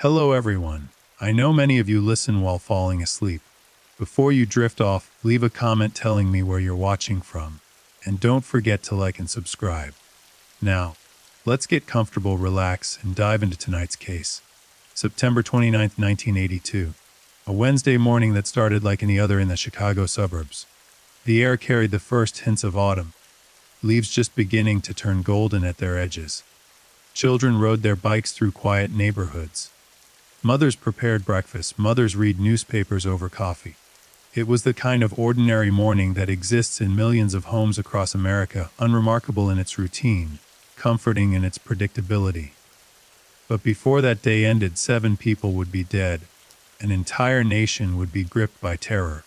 Hello, everyone. I know many of you listen while falling asleep. Before you drift off, leave a comment telling me where you're watching from. And don't forget to like and subscribe. Now, let's get comfortable, relax, and dive into tonight's case. September 29th, 1982. A Wednesday morning that started like any other in the Chicago suburbs. The air carried the first hints of autumn, leaves just beginning to turn golden at their edges. Children rode their bikes through quiet neighborhoods. Mothers prepared breakfast, mothers read newspapers over coffee. It was the kind of ordinary morning that exists in millions of homes across America, unremarkable in its routine, comforting in its predictability. But before that day ended, 7 people would be dead. An entire nation would be gripped by terror,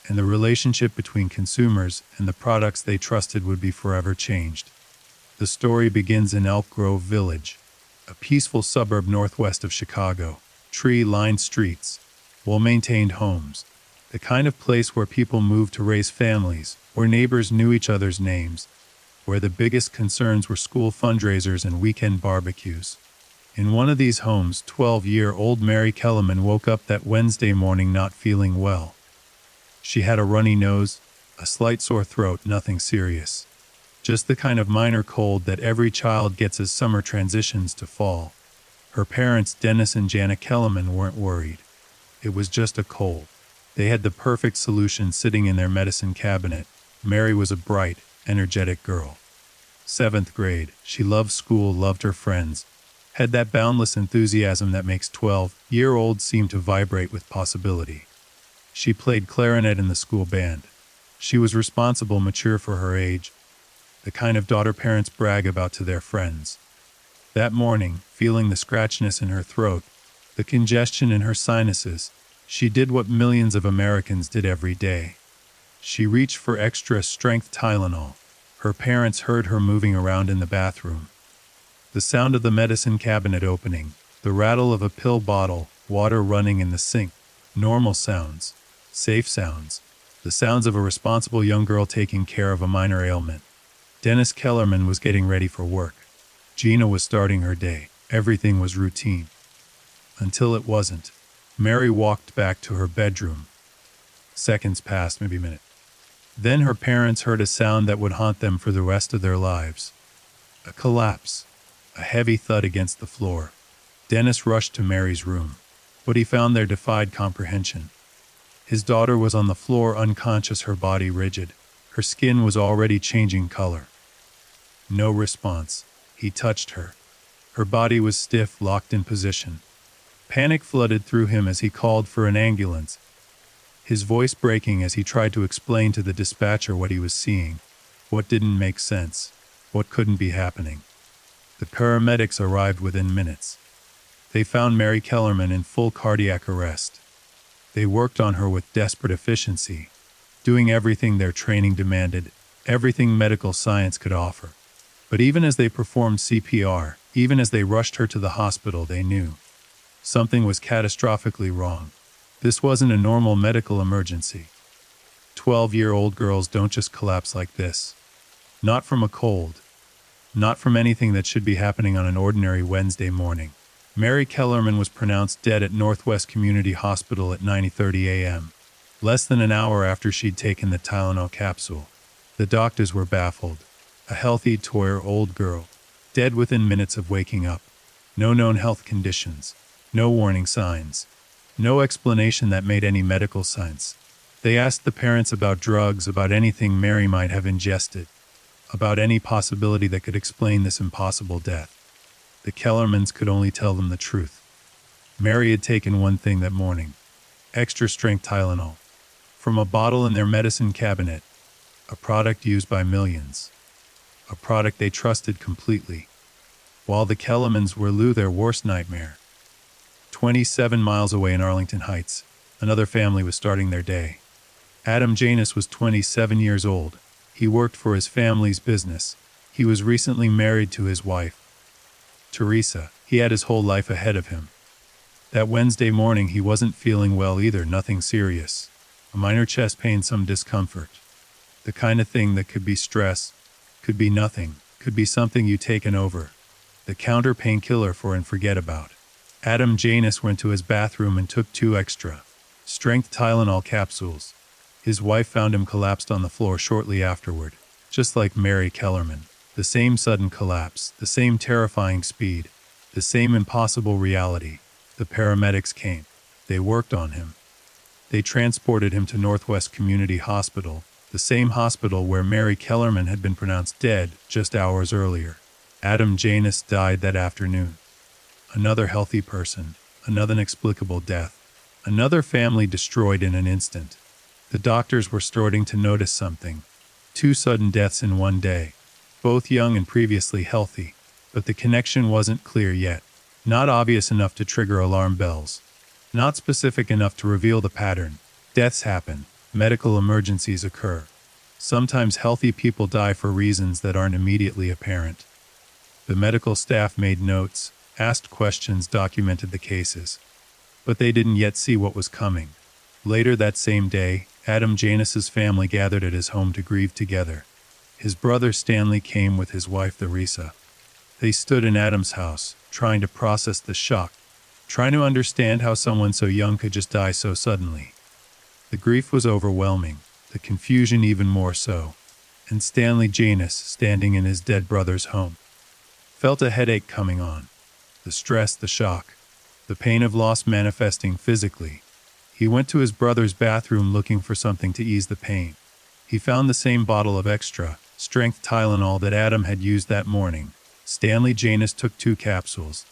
and the relationship between consumers and the products they trusted would be forever changed. The story begins in Elk Grove Village, a peaceful suburb northwest of Chicago. Tree-lined streets, well-maintained homes, the kind of place where people moved to raise families, where neighbors knew each other's names, where the biggest concerns were school fundraisers and weekend barbecues. In one of these homes, 12-year-old Mary Kellerman woke up that Wednesday morning not feeling well. She had a runny nose, a slight sore throat, nothing serious. Just the kind of minor cold that every child gets as summer transitions to fall. Her parents, Dennis and Janet Kellerman, weren't worried. It was just a cold. They had the perfect solution sitting in their medicine cabinet. Mary was a bright, energetic girl. 7th grade, she loved school, loved her friends, had that boundless enthusiasm that makes 12-year-olds seem to vibrate with possibility. She played clarinet in the school band. She was responsible, mature for her age, the kind of daughter parents brag about to their friends. That morning, feeling the scratchiness in her throat, the congestion in her sinuses, she did what millions of Americans did every day. She reached for extra strength Tylenol. Her parents heard her moving around in the bathroom. The sound of the medicine cabinet opening, the rattle of a pill bottle, water running in the sink, normal sounds, safe sounds, the sounds of a responsible young girl taking care of a minor ailment. Dennis Kellerman was getting ready for work. Gina was starting her day. Everything was routine. Until it wasn't. Mary walked back to her bedroom. Seconds passed, maybe a minute. Then her parents heard a sound that would haunt them for the rest of their lives. A collapse. A heavy thud against the floor. Dennis rushed to Mary's room. What he found there defied comprehension. His daughter was on the floor, unconscious, her body rigid. Her skin was already changing color. No response. He touched her. Her body was stiff, locked in position. Panic flooded through him as he called for an ambulance, his voice breaking as he tried to explain to the dispatcher what he was seeing, what didn't make sense, what couldn't be happening. The paramedics arrived within minutes. They found Mary Kellerman in full cardiac arrest. They worked on her with desperate efficiency, doing everything their training demanded, everything medical science could offer. But even as they performed CPR, even as they rushed her to the hospital, they knew something was catastrophically wrong. This wasn't a normal medical emergency. 12-year-old girls don't just collapse like this. Not from a cold. Not from anything that should be happening on an ordinary Wednesday morning. Mary Kellerman was pronounced dead at Northwest Community Hospital at 9:30 a.m., less than an hour after she'd taken the Tylenol capsule. The doctors were baffled. A healthy 12-year-old girl, dead within minutes of waking up. No known health conditions. No warning signs. No explanation that made any medical sense. They asked the parents about drugs, about anything Mary might have ingested, about any possibility that could explain this impossible death. The Kellermans could only tell them the truth. Mary had taken one thing that morning. Extra-strength Tylenol. From a bottle in their medicine cabinet. A product used by millions. A product they trusted completely. While the Kellermans were their worst nightmare. 27 miles away in Arlington Heights, another family was starting their day. Adam Janus was 27 years old. He worked for his family's business. He was recently married to his wife, Teresa. He had his whole life ahead of him. That Wednesday morning he wasn't feeling well either, nothing serious. A minor chest pain, some discomfort. The kind of thing that could be stress, could be nothing, could be something you taken over. The counter painkiller for and forget about. Adam Janus went to his bathroom and took 2 extra strength Tylenol capsules. His wife found him collapsed on the floor shortly afterward, just like Mary Kellerman. The same sudden collapse, the same terrifying speed, the same impossible reality. The paramedics came. They worked on him. They transported him to Northwest Community Hospital, the same hospital where Mary Kellerman had been pronounced dead just hours earlier. Adam Janus died that afternoon. Another healthy person, another inexplicable death, another family destroyed in an instant. The doctors were starting to notice something. 2 sudden deaths in one day, both young and previously healthy, but the connection wasn't clear yet, not obvious enough to trigger alarm bells, not specific enough to reveal the pattern. Deaths happen, medical emergencies occur. Sometimes healthy people die for reasons that aren't immediately apparent. The medical staff made notes, asked questions, documented the cases. But they didn't yet see what was coming. Later that same day, Adam Janus's family gathered at his home to grieve together. His brother Stanley came with his wife Theresa. They stood in Adam's house, trying to process the shock, trying to understand how someone so young could just die so suddenly. The grief was overwhelming, the confusion even more so. And Stanley Janus, standing in his dead brother's home, felt a headache coming on. The stress, the shock, the pain of loss manifesting physically. He went to his brother's bathroom looking for something to ease the pain. He found the same bottle of extra strength Tylenol that Adam had used that morning. Stanley Janus took 2 capsules.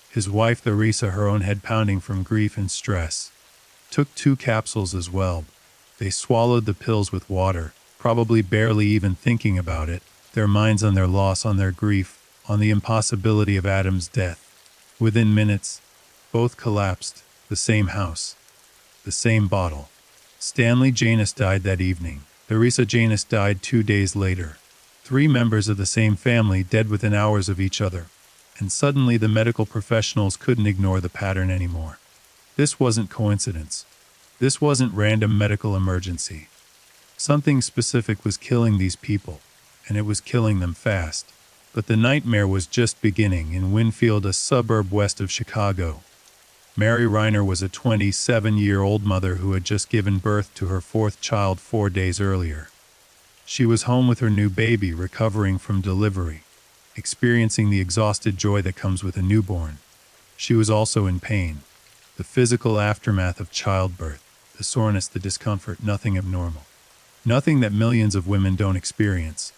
His wife Theresa, her own head pounding from grief and stress, took 2 capsules as well. They swallowed the pills with water, probably barely even thinking about it, their minds on their loss, on their grief, on the impossibility of Adam's death. Within minutes, both collapsed. The same house, the same bottle. Stanley Janus died that evening. Theresa Janus died 2 days later. 3 members of the same family dead within hours of each other. And suddenly the medical professionals couldn't ignore the pattern anymore. This wasn't coincidence. This wasn't random medical emergency. Something specific was killing these people, and it was killing them fast. But the nightmare was just beginning in Winfield, a suburb west of Chicago. Mary Reiner was a 27-year-old mother who had just given birth to her 4th child 4 days earlier. She was home with her new baby, recovering from delivery, experiencing the exhausted joy that comes with a newborn. She was also in pain, the physical aftermath of childbirth, the soreness, the discomfort, nothing abnormal. Nothing that millions of women don't experience.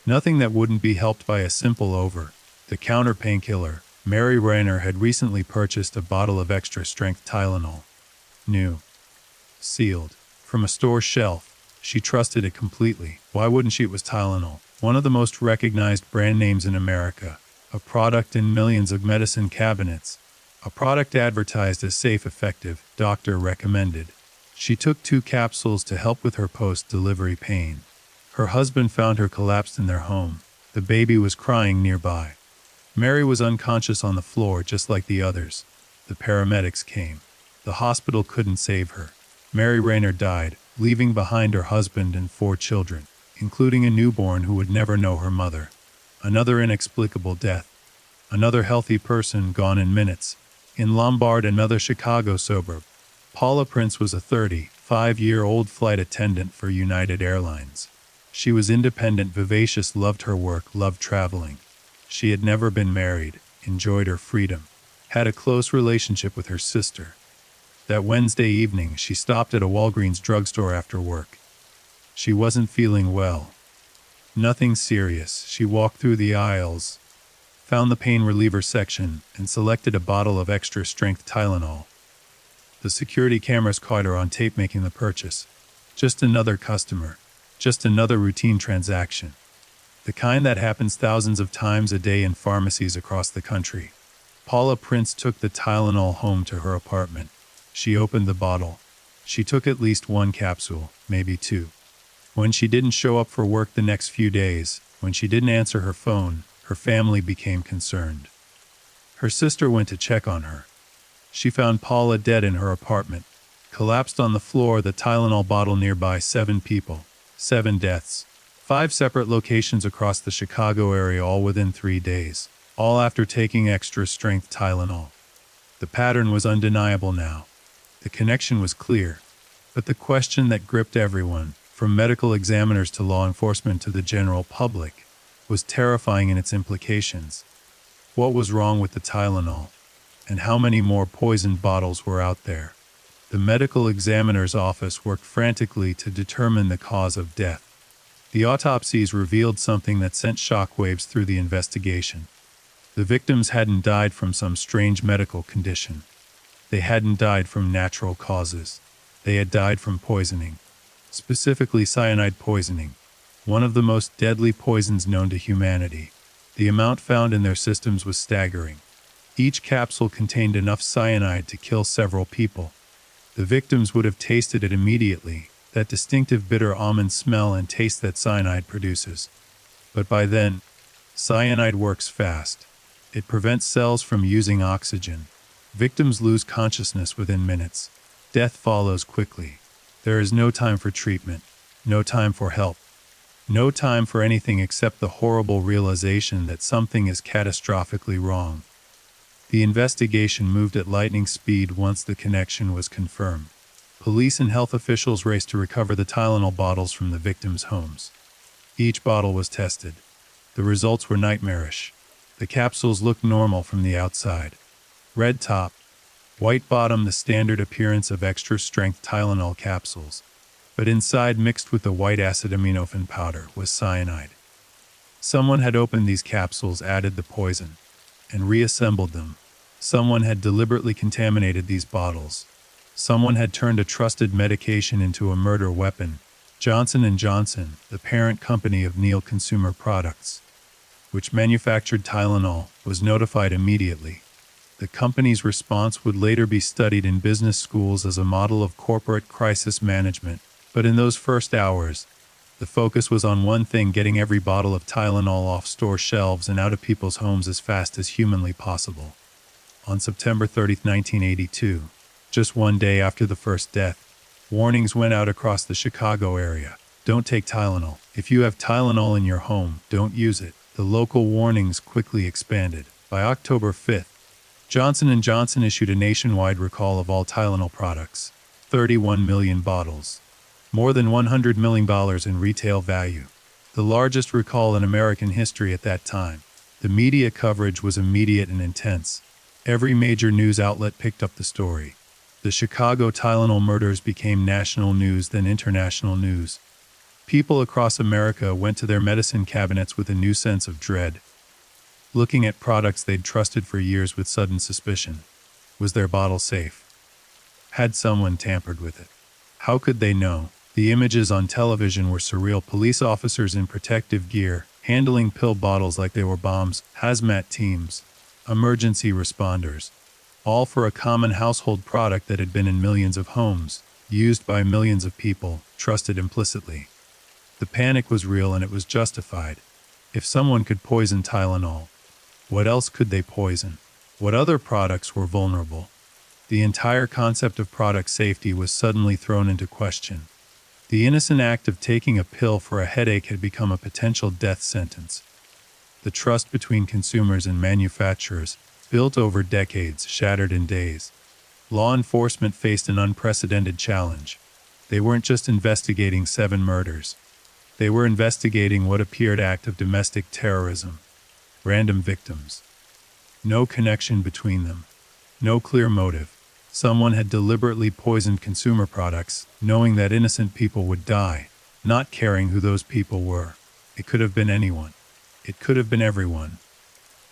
Nothing that wouldn't be helped by a simple over-the-counter painkiller. Mary Reiner had recently purchased a bottle of extra-strength Tylenol. New. Sealed. From a store shelf. She trusted it completely. Why wouldn't she? It was Tylenol, one of the most recognized brand names in America. A product in millions of medicine cabinets. A product advertised as safe, effective, doctor recommended. She took 2 capsules to help with her post-delivery pain. Her husband found her collapsed in their home. The baby was crying nearby. Mary was unconscious on the floor just like the others. The paramedics came. The hospital couldn't save her. Mary Reiner died, leaving behind her husband and 4 children, including a newborn who would never know her mother. Another inexplicable death. Another healthy person gone in minutes. In Lombard, another Chicago suburb, Paula Prince was a 35-year-old flight attendant for United Airlines. She was independent, vivacious, loved her work, loved traveling. She had never been married, enjoyed her freedom, had a close relationship with her sister. That Wednesday evening, she stopped at a Walgreens drugstore after work. She wasn't feeling well. Nothing serious. She walked through the aisles, found the pain reliever section, and selected a bottle of extra-strength Tylenol. The security cameras caught her on tape making the purchase. Just another customer. Just another routine transaction. The kind that happens thousands of times a day in pharmacies across the country. Paula Prince took the Tylenol home to her apartment. She opened the bottle. She took at least 1 capsule, maybe 2. When she didn't show up for work the next few days, when she didn't answer her phone, her family became concerned. Her sister went to check on her. She found Paula dead in her apartment, collapsed on the floor, the Tylenol bottle nearby. 7 people, 7 deaths, 5 separate locations across the Chicago area, all within 3 days, all after taking extra-strength Tylenol. The pattern was undeniable now. The connection was clear. But the question that gripped everyone, from medical examiners to law enforcement to the general public, was terrifying in its implications. What was wrong with the Tylenol? And how many more poisoned bottles were out there? The medical examiner's office worked frantically to determine the cause of death. The autopsies revealed something that sent shockwaves through the investigation. The victims hadn't died from some strange medical condition. They hadn't died from natural causes. They had died from poisoning. Specifically cyanide poisoning, one of the most deadly poisons known to humanity. The amount found in their systems was staggering. Each capsule contained enough cyanide to kill several people. The victims would have tasted it immediately, that distinctive bitter almond smell and taste that cyanide produces. But by then, cyanide works fast. It prevents cells from using oxygen. Victims lose consciousness within minutes. Death follows quickly. There is no time for treatment, no time for help, no time for anything except the horrible realization that something is catastrophically wrong. The investigation moved at lightning speed once the connection was confirmed. Police and health officials raced to recover the Tylenol bottles from the victims' homes. Each bottle was tested. The results were nightmarish. The capsules looked normal from the outside. Red top, white bottom, the standard appearance of extra-strength Tylenol capsules. But inside, mixed with the white acetaminophen powder, was cyanide. Someone had opened these capsules, added the poison, and reassembled them. Someone had deliberately contaminated these bottles. Someone had turned a trusted medication into a murder weapon. Johnson & Johnson, the parent company of Neal Consumer Products, which manufactured Tylenol, was notified immediately. The company's response would later be studied in business schools as a model of corporate crisis management. But in those first hours, the focus was on one thing: getting every bottle of Tylenol off store shelves and out of people's homes as fast as humanly possible. On September 30, 1982, just one day after the first death, warnings went out across the Chicago area. Don't take Tylenol. If you have Tylenol in your home, don't use it. The local warnings quickly expanded. By October 5th, Johnson & Johnson issued a nationwide recall of all Tylenol products, 31 million bottles, more than $100 million in retail value, the largest recall in American history at that time. The media coverage was immediate and intense. Every major news outlet picked up the story. The Chicago Tylenol murders became national news, then international news. People across America went to their medicine cabinets with a new sense of dread, looking at products they'd trusted for years with sudden suspicion. Was their bottle safe? Had someone tampered with it? How could they know? The images on television were surreal. Police officers in protective gear, handling pill bottles like they were bombs, hazmat teams, emergency responders, all for a common household product that had been in millions of homes, used by millions of people, trusted implicitly. The panic was real and it was justified. If someone could poison Tylenol, what else could they poison? What other products were vulnerable? The entire concept of product safety was suddenly thrown into question. The innocent act of taking a pill for a headache had become a potential death sentence. The trust between consumers and manufacturers, built over decades, shattered in days. Law enforcement faced an unprecedented challenge. They weren't just investigating 7 murders. They were investigating what appeared act of domestic terrorism. Random victims. No connection between them. No clear motive. Someone had deliberately poisoned consumer products, knowing that innocent people would die, not caring who those people were. It could have been anyone. It could have been everyone.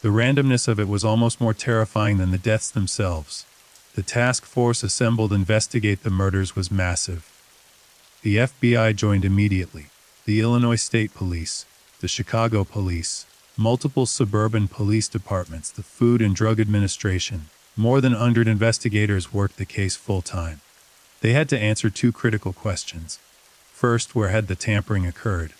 The randomness of it was almost more terrifying than the deaths themselves. The task force assembled to investigate the murders was massive. The FBI joined immediately. The Illinois State Police, the Chicago Police, multiple suburban police departments, the Food and Drug Administration. More than 100 investigators worked the case full-time. They had to answer 2 critical questions. First, where had the tampering occurred?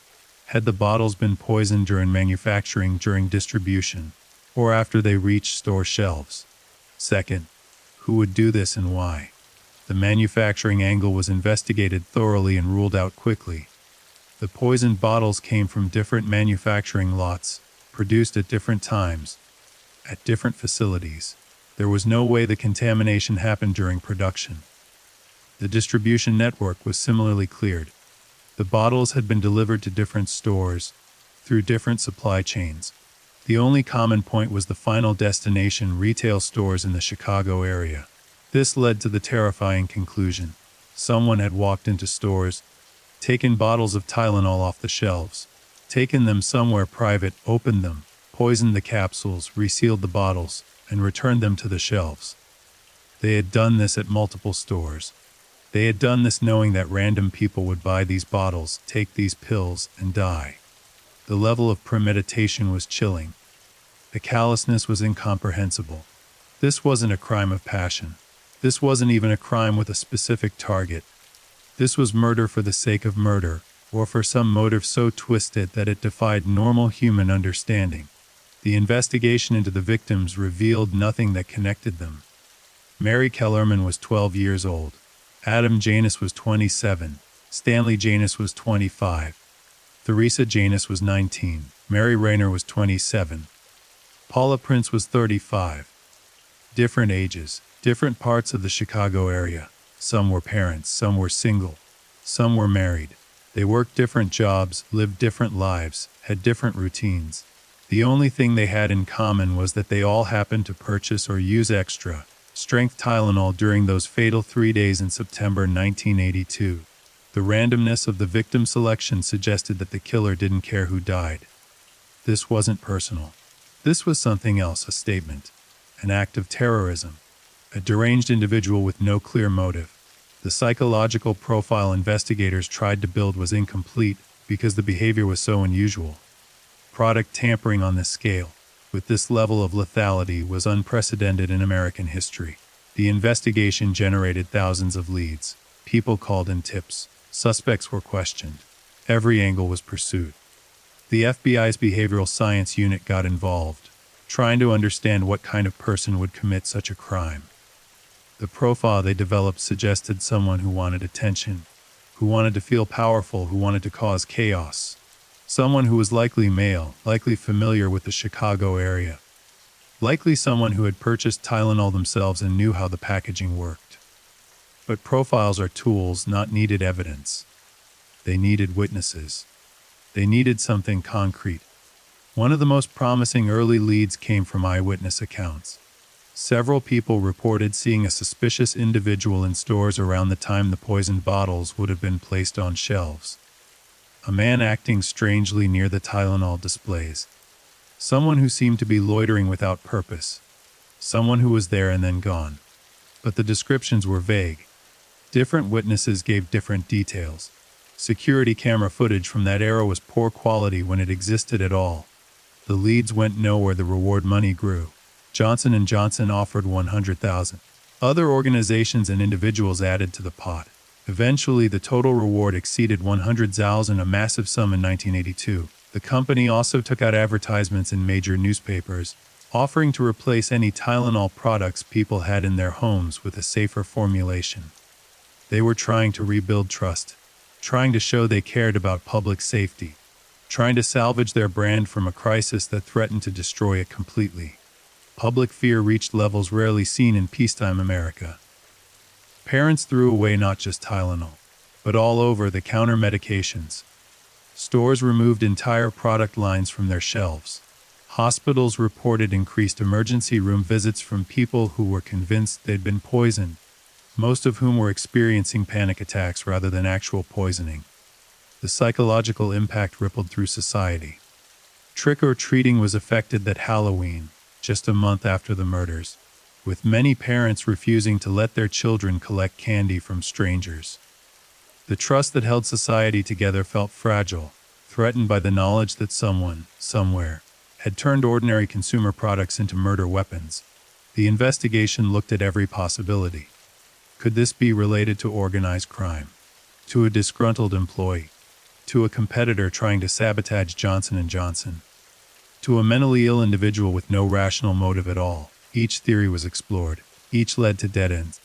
Had the bottles been poisoned during manufacturing, during distribution, or after they reached store shelves? Second, who would do this and why? The manufacturing angle was investigated thoroughly and ruled out quickly. The poisoned bottles came from different manufacturing lots, produced at different times, at different facilities. There was no way the contamination happened during production. The distribution network was similarly cleared. The bottles had been delivered to different stores, through different supply chains. The only common point was the final destination: retail stores in the Chicago area. This led to the terrifying conclusion. Someone had walked into stores, taken bottles of Tylenol off the shelves, taken them somewhere private, opened them, poisoned the capsules, resealed the bottles, and returned them to the shelves. They had done this at multiple stores. They had done this knowing that random people would buy these bottles, take these pills, and die. The level of premeditation was chilling. The callousness was incomprehensible. This wasn't a crime of passion. This wasn't even a crime with a specific target. This was murder for the sake of murder, or for some motive so twisted that it defied normal human understanding. The investigation into the victims revealed nothing that connected them. Mary Kellerman was 12 years old. Adam Janus was 27. Stanley Janus was 25. Theresa Janus was 19. Mary Rayner was 27. Paula Prince was 35. Different ages, different parts of the Chicago area. Some were parents, some were single, some were married. They worked different jobs, lived different lives, had different routines. The only thing they had in common was that they all happened to purchase or use extra strength Tylenol during those fatal 3 days in September 1982. The randomness of the victim selection suggested that the killer didn't care who died. This wasn't personal. This was something else, a statement, an act of terrorism, a deranged individual with no clear motive. The psychological profile investigators tried to build was incomplete because the behavior was so unusual. Product tampering on this scale, with this level of lethality, was unprecedented in American history. The investigation generated thousands of leads. People called in tips. Suspects were questioned. Every angle was pursued. The FBI's behavioral science unit got involved, trying to understand what kind of person would commit such a crime. The profile they developed suggested someone who wanted attention, who wanted to feel powerful, who wanted to cause chaos. Someone who was likely male, likely familiar with the Chicago area. Likely someone who had purchased Tylenol themselves and knew how the packaging worked. But profiles are tools, not needed evidence. They needed witnesses. They needed something concrete. One of the most promising early leads came from eyewitness accounts. Several people reported seeing a suspicious individual in stores around the time the poisoned bottles would have been placed on shelves. A man acting strangely near the Tylenol displays. Someone who seemed to be loitering without purpose. Someone who was there and then gone. But the descriptions were vague. Different witnesses gave different details. Security camera footage from that era was poor quality when it existed at all. The leads went nowhere, the reward money grew. Johnson & Johnson offered $100,000. Other organizations and individuals added to the pot. Eventually, the total reward exceeded $100,000, a massive sum in 1982. The company also took out advertisements in major newspapers, offering to replace any Tylenol products people had in their homes with a safer formulation. They were trying to rebuild trust, trying to show they cared about public safety, trying to salvage their brand from a crisis that threatened to destroy it completely. Public fear reached levels rarely seen in peacetime America. Parents threw away not just Tylenol, but all over-the-counter medications. Stores removed entire product lines from their shelves. Hospitals reported increased emergency room visits from people who were convinced they'd been poisoned, most of whom were experiencing panic attacks rather than actual poisoning. The psychological impact rippled through society. Trick-or-treating was affected that Halloween, just a month after the murders, with many parents refusing to let their children collect candy from strangers. The trust that held society together felt fragile, threatened by the knowledge that someone, somewhere, had turned ordinary consumer products into murder weapons. The investigation looked at every possibility. Could this be related to organized crime? To a disgruntled employee? To a competitor trying to sabotage Johnson & Johnson? To a mentally ill individual with no rational motive at all? Each theory was explored. Each led to dead ends.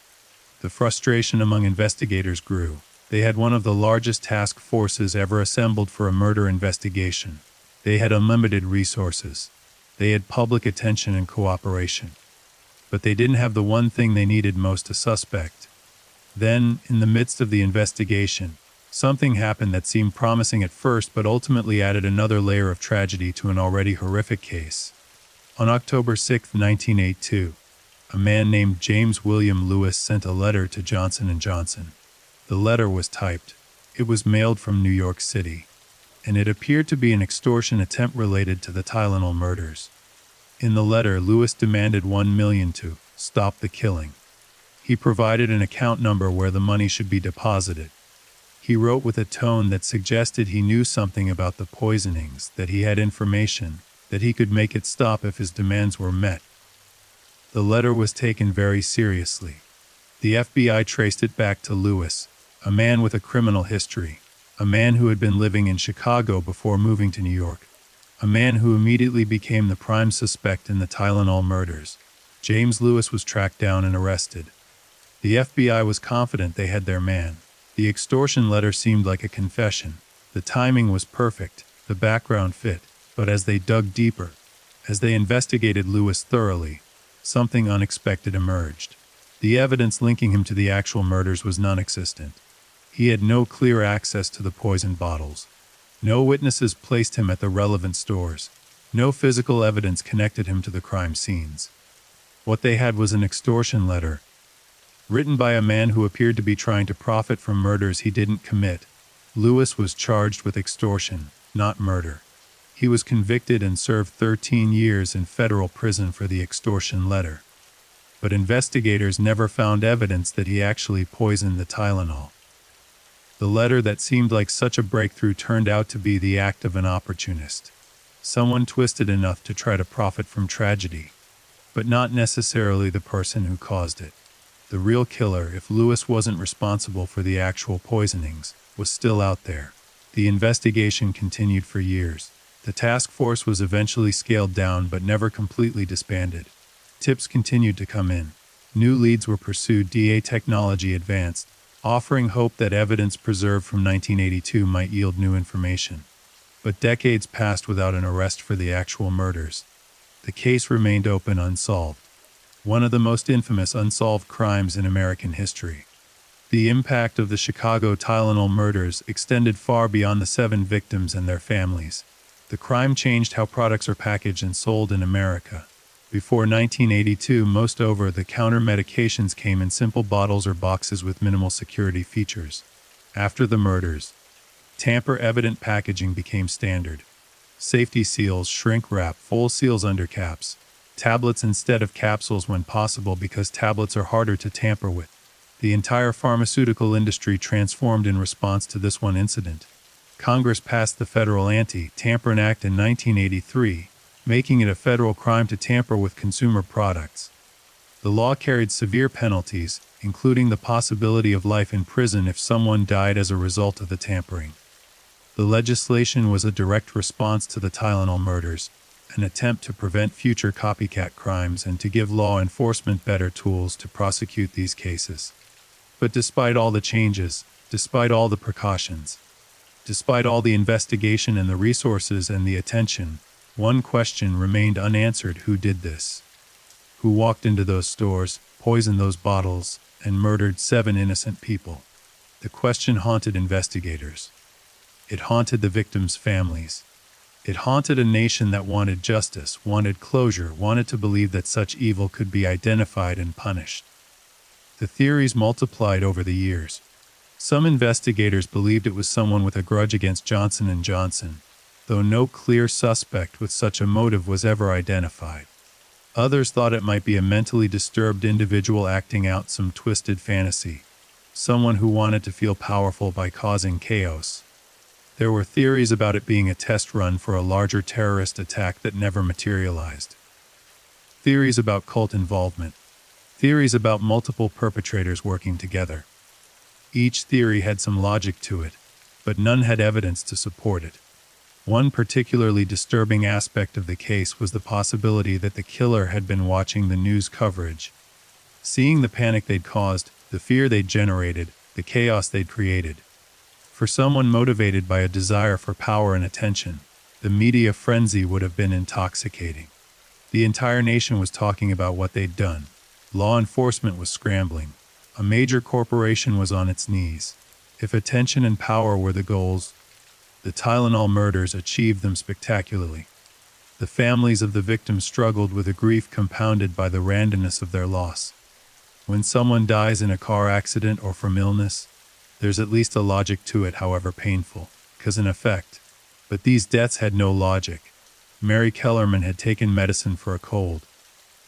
The frustration among investigators grew. They had one of the largest task forces ever assembled for a murder investigation. They had unlimited resources. They had public attention and cooperation. but they didn't have the one thing they needed most: a suspect. Then, in the midst of the investigation, something happened that seemed promising at first but ultimately added another layer of tragedy to an already horrific case. On October 6, 1982, a man named James William Lewis sent a letter to Johnson & Johnson. The letter was typed. It was mailed from New York City, and it appeared to be an extortion attempt related to the Tylenol murders. In the letter, Lewis demanded $1 million to stop the killing. He provided an account number where the money should be deposited. He wrote with a tone that suggested he knew something about the poisonings, that he had information, that he could make it stop if his demands were met. The letter was taken very seriously. The FBI traced it back to Lewis, a man with a criminal history, a man who had been living in Chicago before moving to New York, a man who immediately became the prime suspect in the Tylenol murders. James Lewis was tracked down and arrested. The FBI was confident they had their man. The extortion letter seemed like a confession. The timing was perfect, the background fit, but as they dug deeper, as they investigated Lewis thoroughly, something unexpected emerged. The evidence linking him to the actual murders was non-existent. He had no clear access to the poison bottles. No witnesses placed him at the relevant stores. No physical evidence connected him to the crime scenes. What they had was an extortion letter, written by a man who appeared to be trying to profit from murders he didn't commit. Lewis was charged with extortion, not murder. He was convicted and served 13 years in federal prison for the extortion letter. But investigators never found evidence that he actually poisoned the Tylenol. The letter that seemed like such a breakthrough turned out to be the act of an opportunist. Someone twisted enough to try to profit from tragedy, but not necessarily the person who caused it. The real killer, if Lewis wasn't responsible for the actual poisonings, was still out there. The investigation continued for years. The task force was eventually scaled down but never completely disbanded. Tips continued to come in. New leads were pursued. DA technology advanced, offering hope that evidence preserved from 1982 might yield new information. But decades passed without an arrest for the actual murders. The case remained open, unsolved. One of the most infamous unsolved crimes in American history. The impact of the Chicago Tylenol murders extended far beyond the 7 victims and their families. The crime changed how products are packaged and sold in America. Before 1982, most over-the-counter medications came in simple bottles or boxes with minimal security features. After the murders, tamper-evident packaging became standard. Safety seals, shrink wrap, full seals under caps. Tablets instead of capsules when possible because tablets are harder to tamper with. The entire pharmaceutical industry transformed in response to this one incident. Congress passed the Federal Anti-Tampering Act in 1983, making it a federal crime to tamper with consumer products. The law carried severe penalties, including the possibility of life in prison if someone died as a result of the tampering. The legislation was a direct response to the Tylenol murders, an attempt to prevent future copycat crimes and to give law enforcement better tools to prosecute these cases. But despite all the changes, despite all the precautions, despite all the investigation and the resources and the attention, one question remained unanswered: who did this? Who walked into those stores, poisoned those bottles, and murdered 7 innocent people? The question haunted investigators. It haunted the victims' families. It haunted a nation that wanted justice, wanted closure, wanted to believe that such evil could be identified and punished. The theories multiplied over the years. Some investigators believed it was someone with a grudge against Johnson & Johnson, though no clear suspect with such a motive was ever identified. Others thought it might be a mentally disturbed individual acting out some twisted fantasy, someone who wanted to feel powerful by causing chaos. There were theories about it being a test run for a larger terrorist attack that never materialized. Theories about cult involvement. Theories about multiple perpetrators working together. Each theory had some logic to it, but none had evidence to support it. One particularly disturbing aspect of the case was the possibility that the killer had been watching the news coverage. Seeing the panic they'd caused, the fear they'd generated, the chaos they'd created. For someone motivated by a desire for power and attention, the media frenzy would have been intoxicating. The entire nation was talking about what they'd done. Law enforcement was scrambling. A major corporation was on its knees. If attention and power were the goals, the Tylenol murders achieved them spectacularly. The families of the victims struggled with a grief compounded by the randomness of their loss. When someone dies in a car accident or from illness, there's at least a logic to it, however painful, cause and effect. But these deaths had no logic. Mary Kellerman had taken medicine for a cold.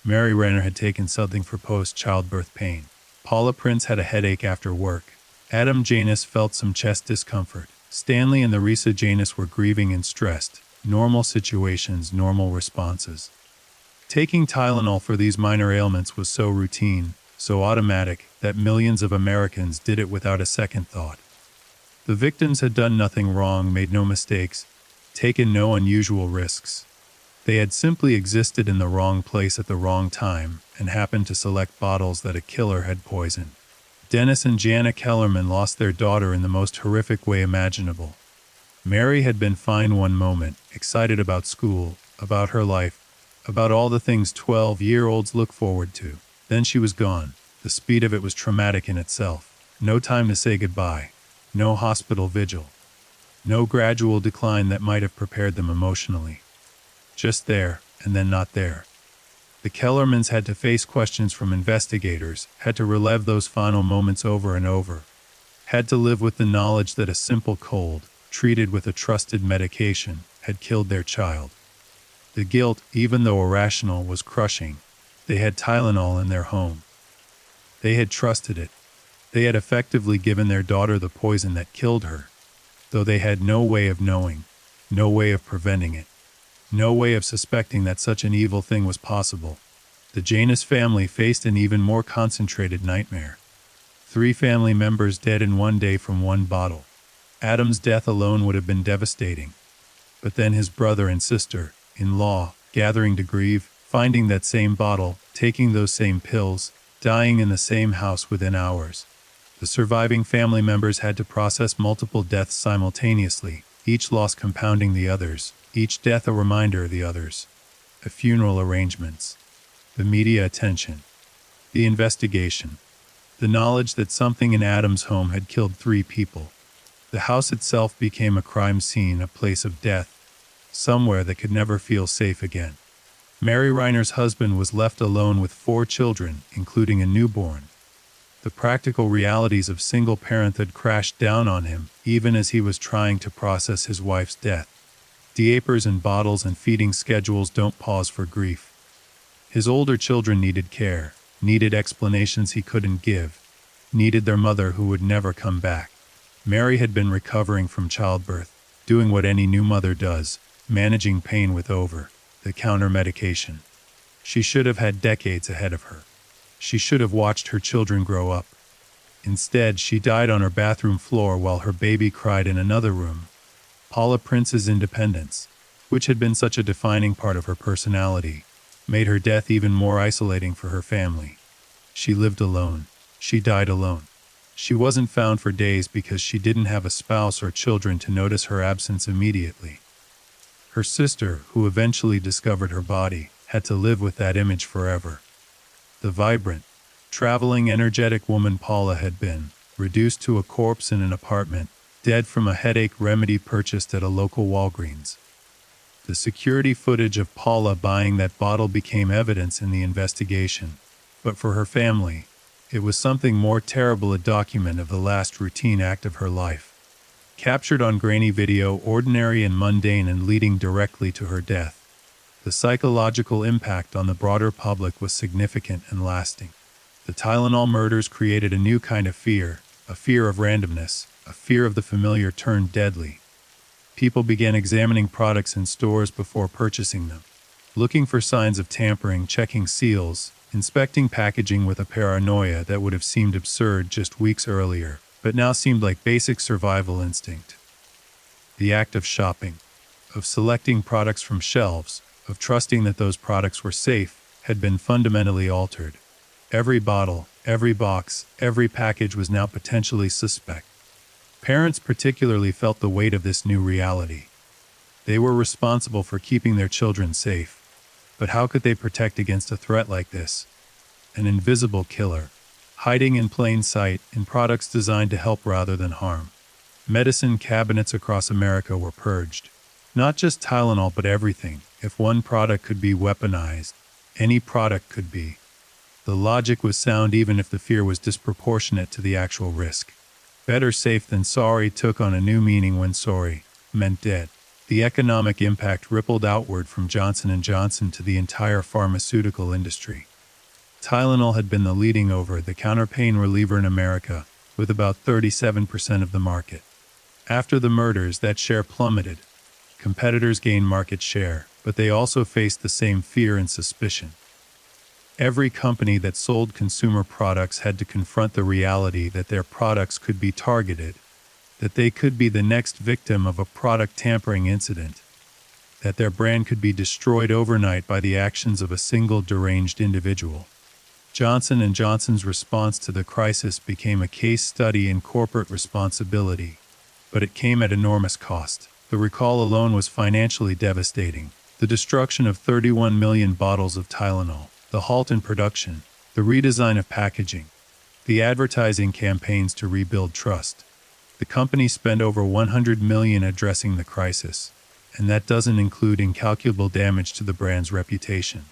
Mary Renner had taken something for post-childbirth pain. Paula Prince had a headache after work. Adam Janus felt some chest discomfort. Stanley and Larissa Janus were grieving and stressed. Normal situations, normal responses. Taking Tylenol for these minor ailments was so routine, so automatic, that millions of Americans did it without a second thought. The victims had done nothing wrong, made no mistakes, taken no unusual risks. They had simply existed in the wrong place at the wrong time and happened to select bottles that a killer had poisoned. Dennis and Jana Kellerman lost their daughter in the most horrific way imaginable. Mary had been fine one moment, excited about school, about her life, about all the things 12-year-olds look forward to. Then she was gone. The speed of it was traumatic in itself. No time to say goodbye. No hospital vigil. No gradual decline that might have prepared them emotionally. Just there, and then not there. The Kellermans had to face questions from investigators, had to relive those final moments over and over, had to live with the knowledge that a simple cold, treated with a trusted medication, had killed their child. The guilt, even though irrational, was crushing. They had Tylenol in their home. They had trusted it. They had effectively given their daughter the poison that killed her, though they had no way of knowing, no way of preventing it, no way of suspecting that such an evil thing was possible. The Janus family faced an even more concentrated nightmare. 3 family members dead in one day from one bottle. Adam's death alone would have been devastating. But then his brother and sister-in-law, gathering to grieve, finding that same bottle, taking those same pills, dying in the same house within hours. The surviving family members had to process multiple deaths simultaneously, each loss compounding the others, each death a reminder of the others. The funeral arrangements. The media attention. The investigation. The knowledge that something in Adam's home had killed 3 people. The house itself became a crime scene, a place of death, somewhere that could never feel safe again. Mary Reiner's husband was left alone with 4 children, including a newborn. The practical realities of single parenthood crashed down on him, even as he was trying to process his wife's death. Diapers and bottles and feeding schedules don't pause for grief. His older children needed care, needed explanations he couldn't give, needed their mother who would never come back. Mary had been recovering from childbirth, doing what any new mother does, managing pain with over-the-counter medication. She should have had decades ahead of her. She should have watched her children grow up. Instead, she died on her bathroom floor while her baby cried in another room. Paula Prince's independence, which had been such a defining part of her personality, made her death even more isolating for her family. She lived alone. She died alone. She wasn't found for days because she didn't have a spouse or children to notice her absence immediately. Her sister, who eventually discovered her body, had to live with that image forever. The vibrant, traveling, energetic woman Paula had been reduced to a corpse in an apartment, dead from a headache remedy purchased at a local Walgreens. The security footage of Paula buying that bottle became evidence in the investigation, but for her family, it was something more terrible, a document of the last routine act of her life. Captured on grainy video, ordinary and mundane, and leading directly to her death. The psychological impact on the broader public was significant and lasting. The Tylenol murders created a new kind of fear, a fear of randomness, a fear of the familiar turned deadly. People began examining products in stores before purchasing them, looking for signs of tampering, checking seals, inspecting packaging with a paranoia that would have seemed absurd just weeks earlier, but now seemed like basic survival instinct. The act of shopping, of selecting products from shelves, of trusting that those products were safe, had been fundamentally altered. Every bottle, every box, every package was now potentially suspect. Parents particularly felt the weight of this new reality. They were responsible for keeping their children safe. But how could they protect against a threat like this? an invisible killer, hiding in plain sight in products designed to help rather than harm. Medicine cabinets across America were purged. Not just Tylenol, but everything. If one product could be weaponized, any product could be. The logic was sound even if the fear was disproportionate to the actual risk. Better safe than sorry took on a new meaning when sorry meant dead. The economic impact rippled outward from Johnson & Johnson to the entire pharmaceutical industry. Tylenol had been the leading over-the-counter pain reliever in America, with about 37% of the market. After the murders, that share plummeted. Competitors gained market share, but they also faced the same fear and suspicion. Every company that sold consumer products had to confront the reality that their products could be targeted, that they could be the next victim of a product tampering incident, that their brand could be destroyed overnight by the actions of a single deranged individual. Johnson & Johnson's response to the crisis became a case study in corporate responsibility, but it came at enormous cost. The recall alone was financially devastating. The destruction of 31 million bottles of Tylenol, the halt in production, the redesign of packaging, the advertising campaigns to rebuild trust. The company spent over $100 million addressing the crisis, and that doesn't include incalculable damage to the brand's reputation.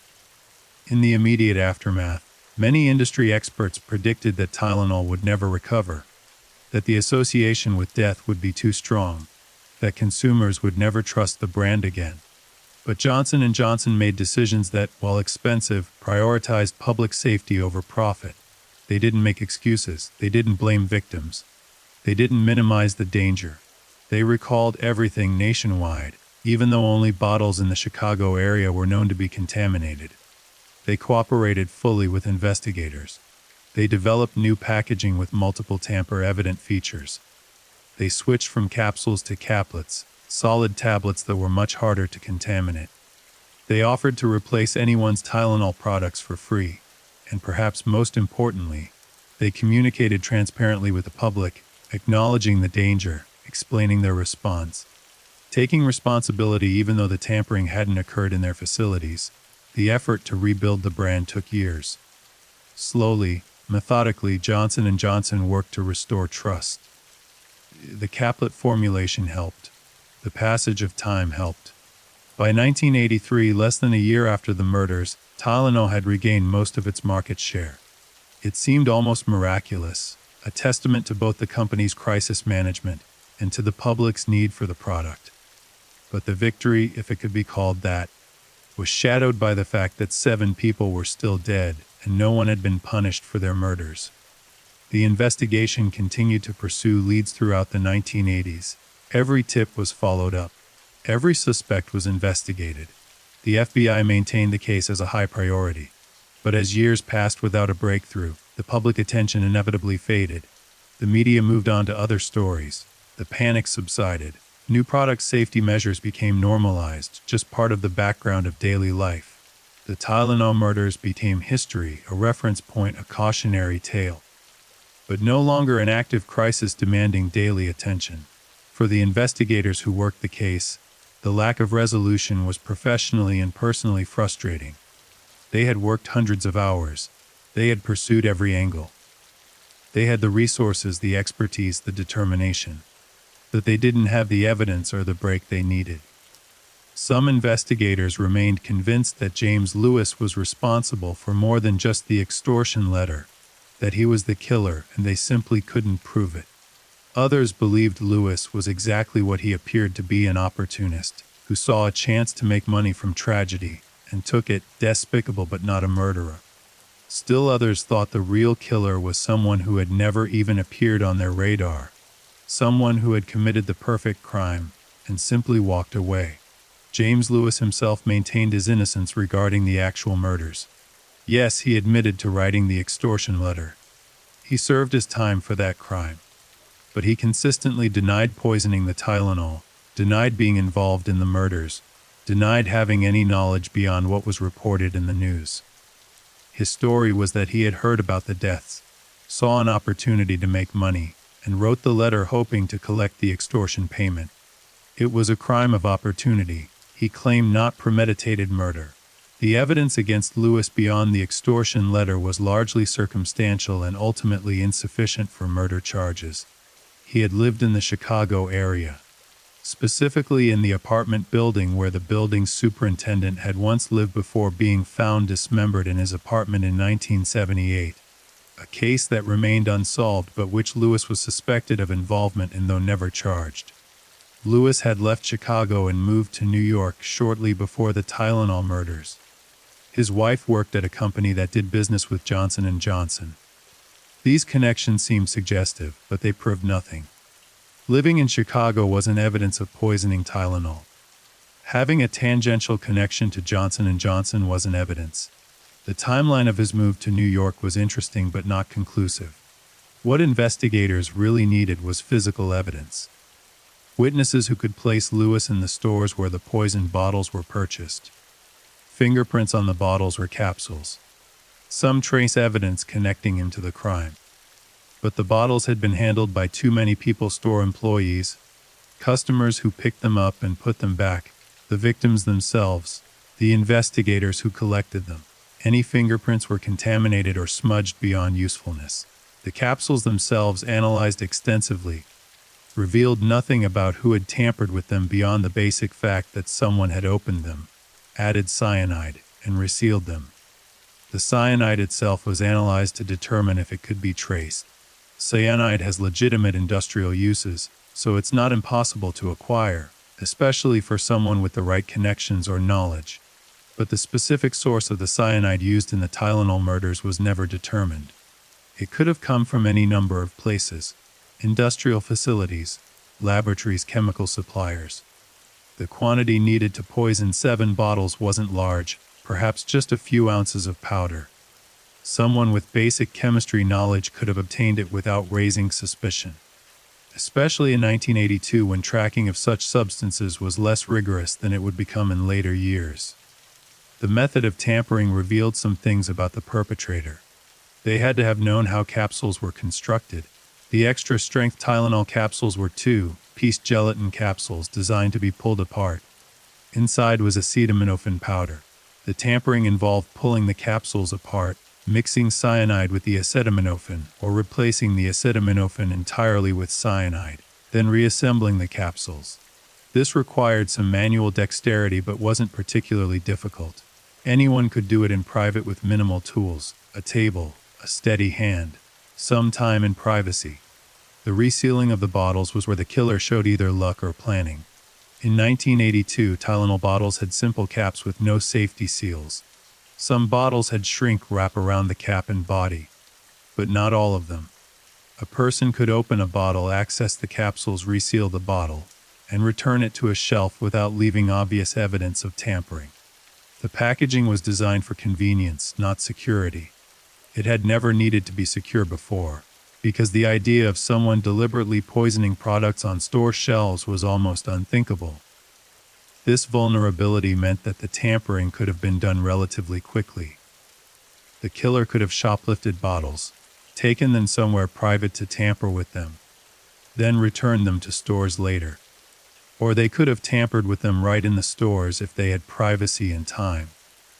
In the immediate aftermath, many industry experts predicted that Tylenol would never recover, that the association with death would be too strong, that consumers would never trust the brand again. But Johnson & Johnson made decisions that, while expensive, prioritized public safety over profit. They didn't make excuses. They didn't blame victims. They didn't minimize the danger. They recalled everything nationwide, even though only bottles in the Chicago area were known to be contaminated. They cooperated fully with investigators. They developed new packaging with multiple tamper-evident features. They switched from capsules to caplets, solid tablets that were much harder to contaminate. They offered to replace anyone's Tylenol products for free, and perhaps most importantly, they communicated transparently with the public, acknowledging the danger, explaining their response, taking responsibility even though the tampering hadn't occurred in their facilities. The effort to rebuild the brand took years. Slowly, methodically, Johnson & Johnson worked to restore trust. The caplet formulation helped. The passage of time helped. By 1983, less than a year after the murders, Tylenol had regained most of its market share. It seemed almost miraculous, a testament to both the company's crisis management and to the public's need for the product. But the victory, if it could be called that, was shadowed by the fact that 7 people were still dead and no one had been punished for their murders. The investigation continued to pursue leads throughout the 1980s. Every tip was followed up. Every suspect was investigated. The FBI maintained the case as a high priority. But as years passed without a breakthrough, the public attention inevitably faded. The media moved on to other stories. The panic subsided. New product safety measures became normalized, just part of the background of daily life. The Tylenol murders became history, a reference point, a cautionary tale. But no longer an active crisis demanding daily attention. For the investigators who worked the case, the lack of resolution was professionally and personally frustrating. They had worked hundreds of hours. They had pursued every angle. They had the resources, the expertise, the determination. But they didn't have the evidence or the break they needed. Some investigators remained convinced that James Lewis was responsible for more than just the extortion letter, that he was the killer and they simply couldn't prove it. Others believed Lewis was exactly what he appeared to be, an opportunist, who saw a chance to make money from tragedy and took it, despicable but not a murderer. Still others thought the real killer was someone who had never even appeared on their radar, someone who had committed the perfect crime and simply walked away. James Lewis himself maintained his innocence regarding the actual murders. Yes, he admitted to writing the extortion letter. He served his time for that crime. But he consistently denied poisoning the Tylenol, denied being involved in the murders, denied having any knowledge beyond what was reported in the news. His story was that he had heard about the deaths, saw an opportunity to make money, and wrote the letter hoping to collect the extortion payment. It was a crime of opportunity, he claimed, not premeditated murder. The evidence against Lewis beyond the extortion letter was largely circumstantial and ultimately insufficient for murder charges. He had lived in the Chicago area, specifically in the apartment building where the building's superintendent had once lived before being found dismembered in his apartment in 1978, a case that remained unsolved but which Lewis was suspected of involvement in though never charged. Lewis had left Chicago and moved to New York shortly before the Tylenol murders. His wife worked at a company that did business with Johnson & Johnson. These connections seemed suggestive, but they proved nothing. Living in Chicago wasn't evidence of poisoning Tylenol. Having a tangential connection to Johnson & Johnson wasn't evidence. The timeline of his move to New York was interesting but not conclusive. What investigators really needed was physical evidence. Witnesses who could place Lewis in the stores where the poisoned bottles were purchased. Fingerprints on the bottles or capsules. Some trace evidence connecting him to the crime. But the bottles had been handled by too many people: store employees, customers who picked them up and put them back, the victims themselves, the investigators who collected them. Any fingerprints were contaminated or smudged beyond usefulness. The capsules themselves, analyzed extensively, revealed nothing about who had tampered with them beyond the basic fact that someone had opened them, added cyanide, and resealed them. The cyanide itself was analyzed to determine if it could be traced. Cyanide has legitimate industrial uses, so it's not impossible to acquire, especially for someone with the right connections or knowledge. But the specific source of the cyanide used in the Tylenol murders was never determined. It could have come from any number of places: industrial facilities, laboratories, chemical suppliers. The quantity needed to poison 7 bottles wasn't large, perhaps just a few ounces of powder. Someone with basic chemistry knowledge could have obtained it without raising suspicion, especially in 1982 when tracking of such substances was less rigorous than it would become in later years. The method of tampering revealed some things about the perpetrator. They had to have known how capsules were constructed. The extra-strength Tylenol capsules were 2-piece gelatin capsules designed to be pulled apart. Inside was acetaminophen powder. The tampering involved pulling the capsules apart, mixing cyanide with the acetaminophen, or replacing the acetaminophen entirely with cyanide, then reassembling the capsules. This required some manual dexterity but wasn't particularly difficult. Anyone could do it in private with minimal tools: a table, a steady hand, some time and privacy. The resealing of the bottles was where the killer showed either luck or planning. In 1982, Tylenol bottles had simple caps with no safety seals. Some bottles had shrink wrap around the cap and body, but not all of them. A person could open a bottle, access the capsules, reseal the bottle, and return it to a shelf without leaving obvious evidence of tampering. The packaging was designed for convenience, not security. It had never needed to be secure before, because the idea of someone deliberately poisoning products on store shelves was almost unthinkable. This vulnerability meant that the tampering could have been done relatively quickly. The killer could have shoplifted bottles, taken them somewhere private to tamper with them, then returned them to stores later. Or they could have tampered with them right in the stores if they had privacy and time.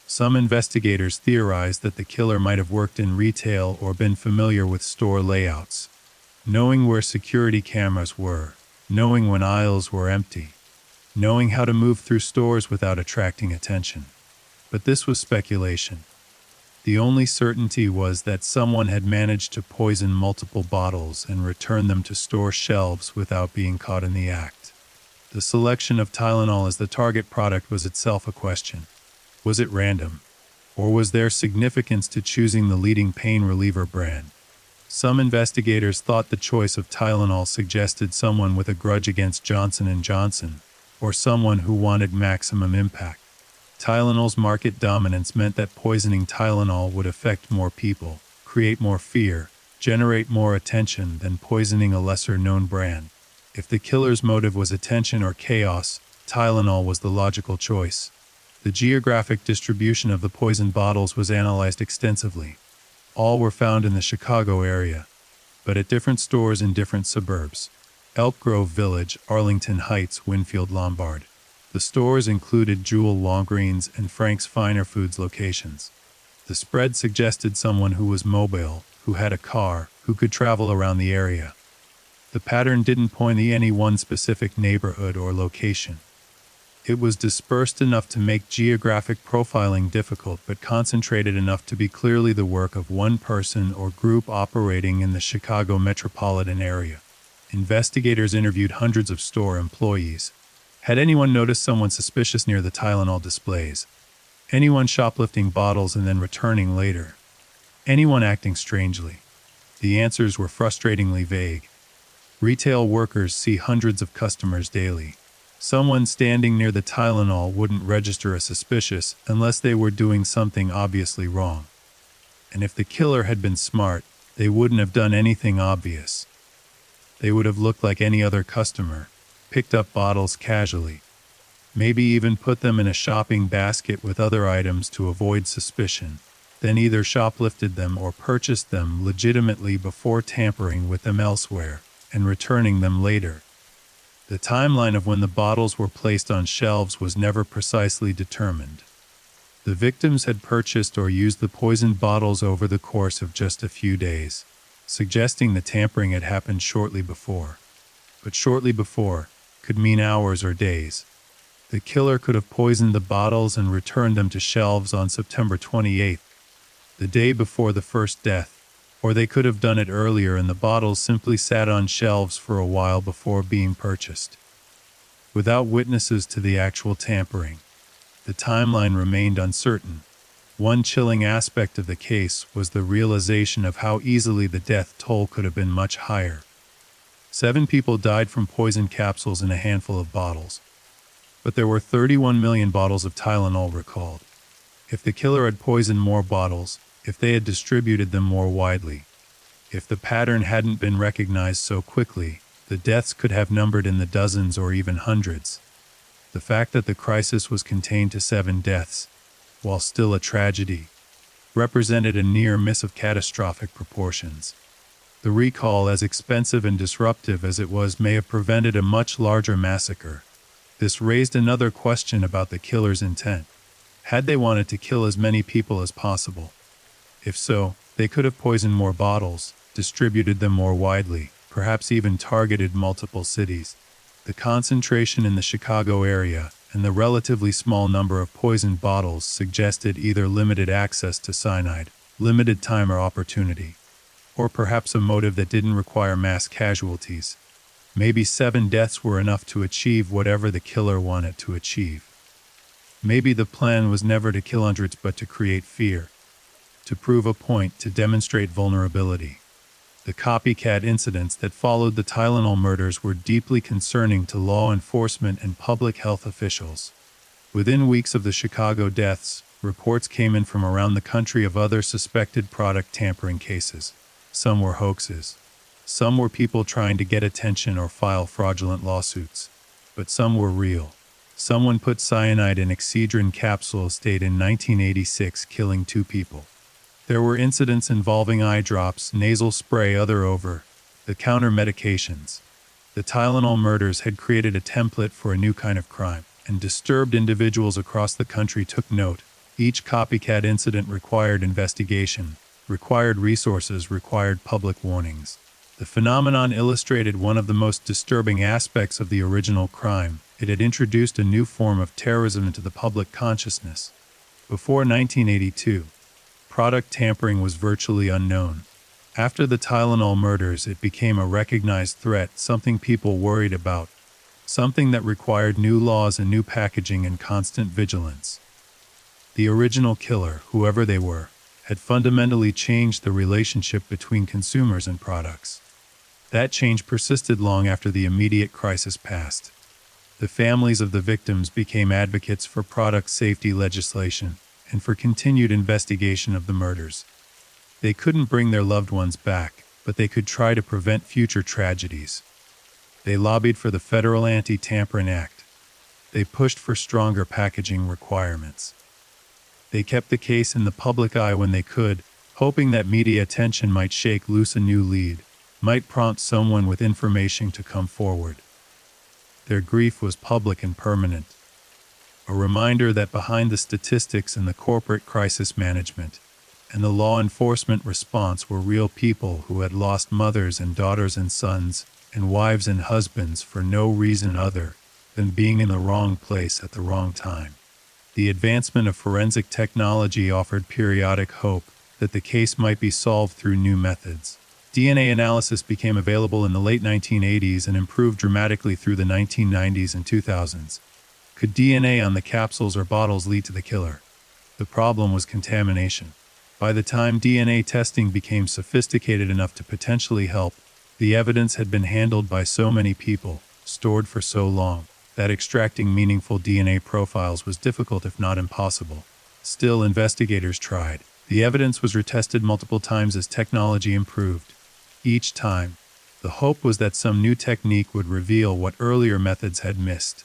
Some investigators theorized that the killer might have worked in retail or been familiar with store layouts, knowing where security cameras were, knowing when aisles were empty, knowing how to move through stores without attracting attention. But this was speculation. The only certainty was that someone had managed to poison multiple bottles and return them to store shelves without being caught in the act. The selection of Tylenol as the target product was itself a question. Was it random? Or was there significance to choosing the leading pain reliever brand? Some investigators thought the choice of Tylenol suggested someone with a grudge against Johnson & Johnson, or someone who wanted maximum impact. Tylenol's market dominance meant that poisoning Tylenol would affect more people, create more fear, generate more attention than poisoning a lesser-known brand. If the killer's motive was attention or chaos, Tylenol was the logical choice. The geographic distribution of the poisoned bottles was analyzed extensively. All were found in the Chicago area, but at different stores in different suburbs: Elk Grove Village, Arlington Heights, Winfield Lombard. The stores included Jewel Walgreens and Frank's Finer Foods locations. The spread suggested someone who was mobile, who had a car, who could travel around the area. The pattern didn't point to any one specific neighborhood or location. It was dispersed enough to make geographic profiling difficult, but concentrated enough to be clearly the work of one person or group operating in the Chicago metropolitan area. Investigators interviewed hundreds of store employees. Had anyone noticed someone suspicious near the Tylenol displays? Anyone shoplifting bottles and then returning later? Anyone acting strangely? The answers were frustratingly vague. Retail workers see hundreds of customers daily. Someone standing near the Tylenol wouldn't register as suspicious unless they were doing something obviously wrong. And if the killer had been smart, they wouldn't have done anything obvious. They would have looked like any other customer, picked up bottles casually, maybe even put them in a shopping basket with other items to avoid suspicion, then either shoplifted them or purchased them legitimately before tampering with them elsewhere and returning them later. The timeline of when the bottles were placed on shelves was never precisely determined. The victims had purchased or used the poisoned bottles over the course of just a few days, suggesting the tampering had happened shortly before. But shortly before could mean hours or days. The killer could have poisoned the bottles and returned them to shelves on September 28th, the day before the first death, or they could have done it earlier and the bottles simply sat on shelves for a while before being purchased. Without witnesses to the actual tampering, the timeline remained uncertain. One chilling aspect of the case was the realization of how easily the death toll could have been much higher. 7 people died from poison capsules in a handful of bottles. But there were 31 million bottles of Tylenol recalled. If the killer had poisoned more bottles, if they had distributed them more widely, if the pattern hadn't been recognized so quickly, the deaths could have numbered in the dozens or even hundreds. The fact that the crisis was contained to 7 deaths, while still a tragedy, represented a near miss of catastrophic proportions. The recall, as expensive and disruptive as it was, may have prevented a much larger massacre. This raised another question about the killer's intent. Had they wanted to kill as many people as possible? If so, they could have poisoned more bottles, distributed them more widely, perhaps even targeted multiple cities. The concentration in the Chicago area and the relatively small number of poisoned bottles suggested either limited access to cyanide, limited time or opportunity, or perhaps a motive that didn't require mass casualties. Maybe 7 deaths were enough to achieve whatever the killer wanted to achieve. Maybe the plan was never to kill hundreds but to create fear, to prove a point, to demonstrate vulnerability. The copycat incidents that followed the Tylenol murders were deeply concerning to law enforcement and public health officials. Within weeks of the Chicago deaths, reports came in from around the country of other suspected product tampering cases. Some were hoaxes. Some were people trying to get attention or file fraudulent lawsuits. But some were real. Someone put cyanide in Excedrin capsules dated in 1986, killing 2 people. There were incidents involving eye drops, nasal spray, other over-the-counter medications. The Tylenol murders had created a template for a new kind of crime, and disturbed individuals across the country took note. Each copycat incident required investigation, required resources, required public warnings. The phenomenon illustrated one of the most disturbing aspects of the original crime. It had introduced a new form of terrorism into the public consciousness. Before 1982, product tampering was virtually unknown. After the Tylenol murders, it became a recognized threat, something people worried about, something that required new laws and new packaging and constant vigilance. The original killer, whoever they were, had fundamentally changed the relationship between consumers and products. That change persisted long after the immediate crisis passed. The families of the victims became advocates for product safety legislation and for continued investigation of the murders. They couldn't bring their loved ones back, but they could try to prevent future tragedies. They lobbied for the Federal Anti-Tampering Act. They pushed for stronger packaging requirements. They kept the case in the public eye when they could, hoping that media attention might shake loose a new lead, might prompt someone with information to come forward. Their grief was public and permanent. a reminder that behind the statistics and the corporate crisis management and the law enforcement response were real people who had lost mothers and daughters and sons and wives and husbands for no reason other than being in the wrong place at the wrong time. The advancement of forensic technology offered periodic hope that the case might be solved through new methods. DNA analysis became available in the late 1980s and improved dramatically through the 1990s and 2000s. Could DNA on the capsules or bottles lead to the killer? The problem was contamination. By the time DNA testing became sophisticated enough to potentially help, the evidence had been handled by so many people, stored for so long, that extracting meaningful DNA profiles was difficult if not impossible. Still, investigators tried. The evidence was retested multiple times as technology improved. Each time, the hope was that some new technique would reveal what earlier methods had missed.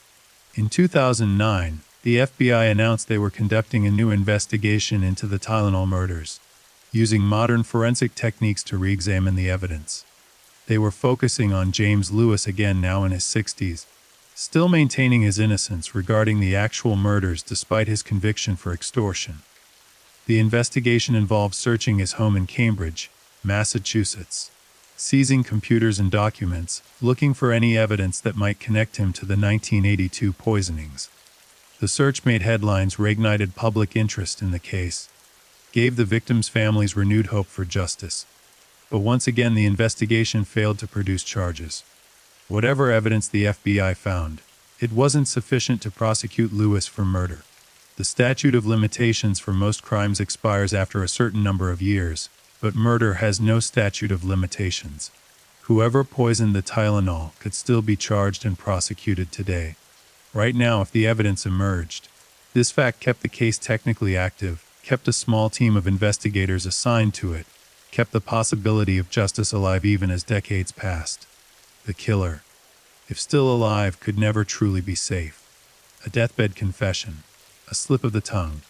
In 2009, the FBI announced they were conducting a new investigation into the Tylenol murders, using modern forensic techniques to re-examine the evidence. They were focusing on James Lewis again, now in his 60s, still maintaining his innocence regarding the actual murders despite his conviction for extortion. The investigation involved searching his home in Cambridge, Massachusetts, seizing computers and documents, looking for any evidence that might connect him to the 1982 poisonings. The search made headlines, reignited public interest in the case, gave the victims' families renewed hope for justice. But once again, the investigation failed to produce charges. Whatever evidence the FBI found, it wasn't sufficient to prosecute Lewis for murder. The statute of limitations for most crimes expires after a certain number of years, but murder has no statute of limitations. Whoever poisoned the Tylenol could still be charged and prosecuted today. Right now, if the evidence emerged, this fact kept the case technically active, kept a small team of investigators assigned to it, kept the possibility of justice alive even as decades passed. The killer, if still alive, could never truly be safe. A deathbed confession, a slip of the tongue,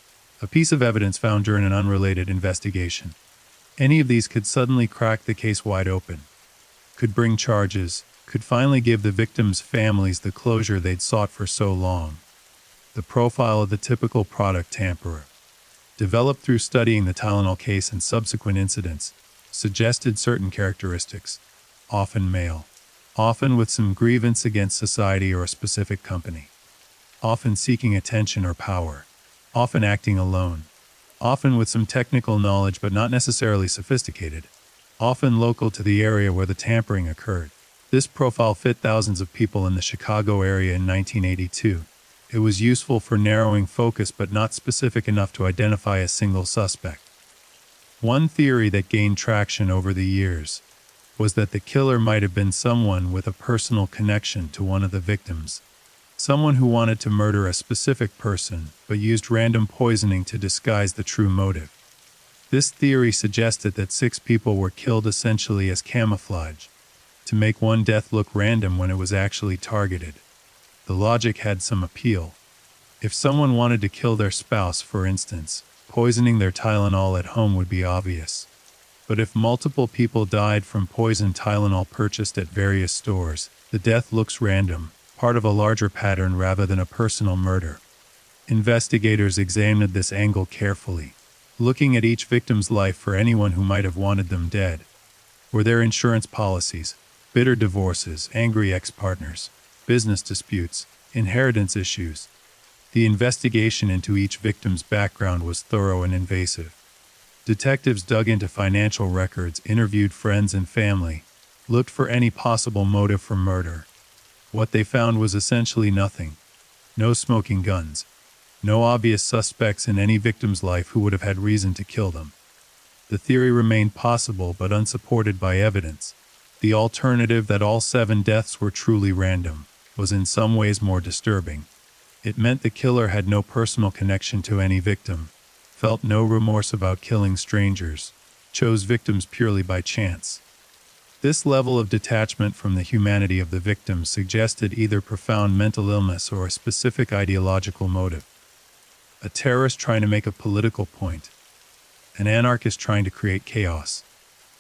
a piece of evidence found during an unrelated investigation. Any of these could suddenly crack the case wide open, could bring charges, could finally give the victims' families the closure they'd sought for so long. The profile of the typical product tamperer, developed through studying the Tylenol case and subsequent incidents, suggested certain characteristics, often male, often with some grievance against society or a specific company, often seeking attention or power, often acting alone, often with some technical knowledge but not necessarily sophisticated, often local to the area where the tampering occurred. This profile fit thousands of people in the Chicago area in 1982. It was useful for narrowing focus but not specific enough to identify a single suspect. One theory that gained traction over the years was that the killer might have been someone with a personal connection to one of the victims. Someone who wanted to murder a specific person, but used random poisoning to disguise the true motive. This theory suggested that 6 people were killed essentially as camouflage, to make one death look random when it was actually targeted. The logic had some appeal. If someone wanted to kill their spouse, for instance, poisoning their Tylenol at home would be obvious. But if multiple people died from poisoned Tylenol purchased at various stores, the death looks random, part of a larger pattern rather than a personal murder. Investigators examined this angle carefully, looking at each victim's life for anyone who might have wanted them dead. Were there insurance policies, bitter divorces, angry ex-partners, business disputes, inheritance issues? The investigation into each victim's background was thorough and invasive. Detectives dug into financial records, interviewed friends and family, looked for any possible motive for murder. What they found was essentially nothing. No smoking guns. No obvious suspects in any victim's life who would have had reason to kill them. The theory remained possible but unsupported by evidence. The alternative, that all 7 deaths were truly random, was in some ways more disturbing. It meant the killer had no personal connection to any victim, felt no remorse about killing strangers, chose victims purely by chance. This level of detachment from the humanity of the victims suggested either profound mental illness or a specific ideological motive. A terrorist trying to make a political point. An anarchist trying to create chaos.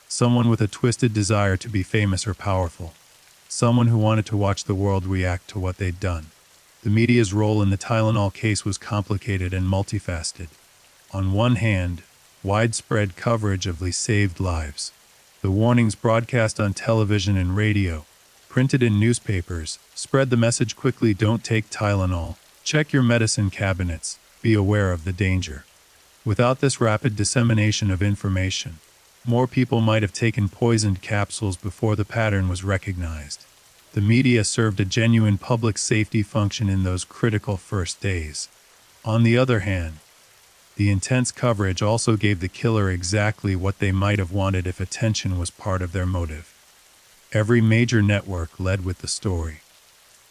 Someone with a twisted desire to be famous or powerful. Someone who wanted to watch the world react to what they'd done. The media's role in the Tylenol case was complicated and multifaceted. On one hand, widespread coverage of saved lives. The warnings broadcast on television and radio, printed in newspapers, spread the message quickly: don't take Tylenol, check your medicine cabinets, be aware of the danger. Without this rapid dissemination of information, more people might have taken poisoned capsules before the pattern was recognized. The media served a genuine public safety function in those critical first days. On the other hand, the intense coverage also gave the killer exactly what they might have wanted if attention was part of their motive. Every major network led with the story.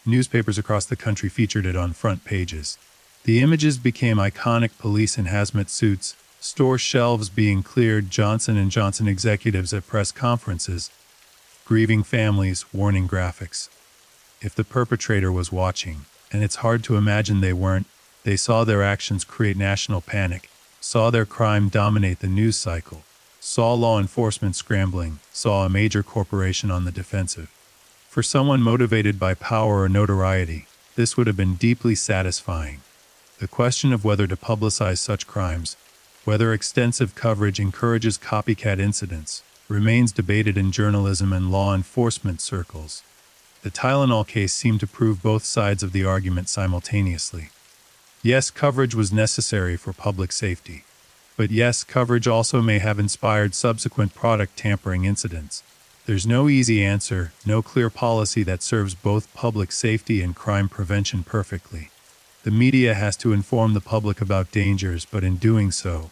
Newspapers across the country featured it on front pages. The images became iconic: police in hazmat suits, store shelves being cleared, Johnson & Johnson executives at press conferences, grieving families, warning graphics. If the perpetrator was watching, and it's hard to imagine they weren't, they saw their actions create national panic, saw their crime dominate the news cycle, saw law enforcement scrambling, saw a major corporation on the defensive. For someone motivated by power or notoriety, this would have been deeply satisfying. The question of whether to publicize such crimes, whether extensive coverage encourages copycat incidents, remains debated in journalism and law enforcement circles. The Tylenol case seemed to prove both sides of the argument simultaneously. Yes, coverage was necessary for public safety. But yes, coverage also may have inspired subsequent product tampering incidents. There's no easy answer, no clear policy that serves both public safety and crime prevention perfectly. The media has to inform the public about dangers, but in doing so,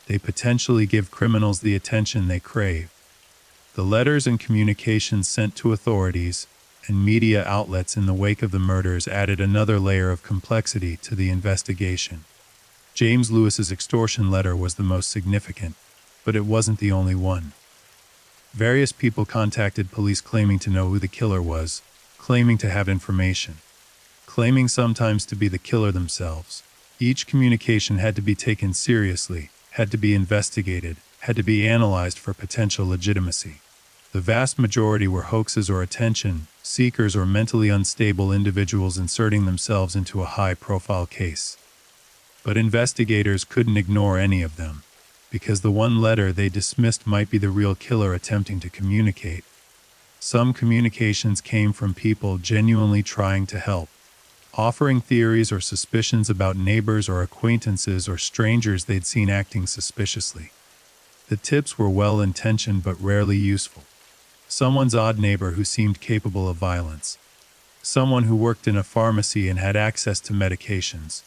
they potentially give criminals the attention they crave. The letters and communications sent to authorities and media outlets in the wake of the murders added another layer of complexity to the investigation. James Lewis's extortion letter was the most significant, but it wasn't the only one. Various people contacted police claiming to know who the killer was, claiming to have information, claiming sometimes to be the killer themselves. Each communication had to be taken seriously, had to be investigated, had to be analyzed for potential legitimacy. The vast majority were hoaxes or attention seekers or mentally unstable individuals inserting themselves into a high-profile case. But investigators couldn't ignore any of them, because the one letter they dismissed might be the real killer attempting to communicate. Some communications came from people genuinely trying to help, offering theories or suspicions about neighbors or acquaintances or strangers they'd seen acting suspiciously. The tips were well-intentioned but rarely useful. Someone's odd neighbor who seemed capable of violence. Someone who worked in a pharmacy and had access to medications.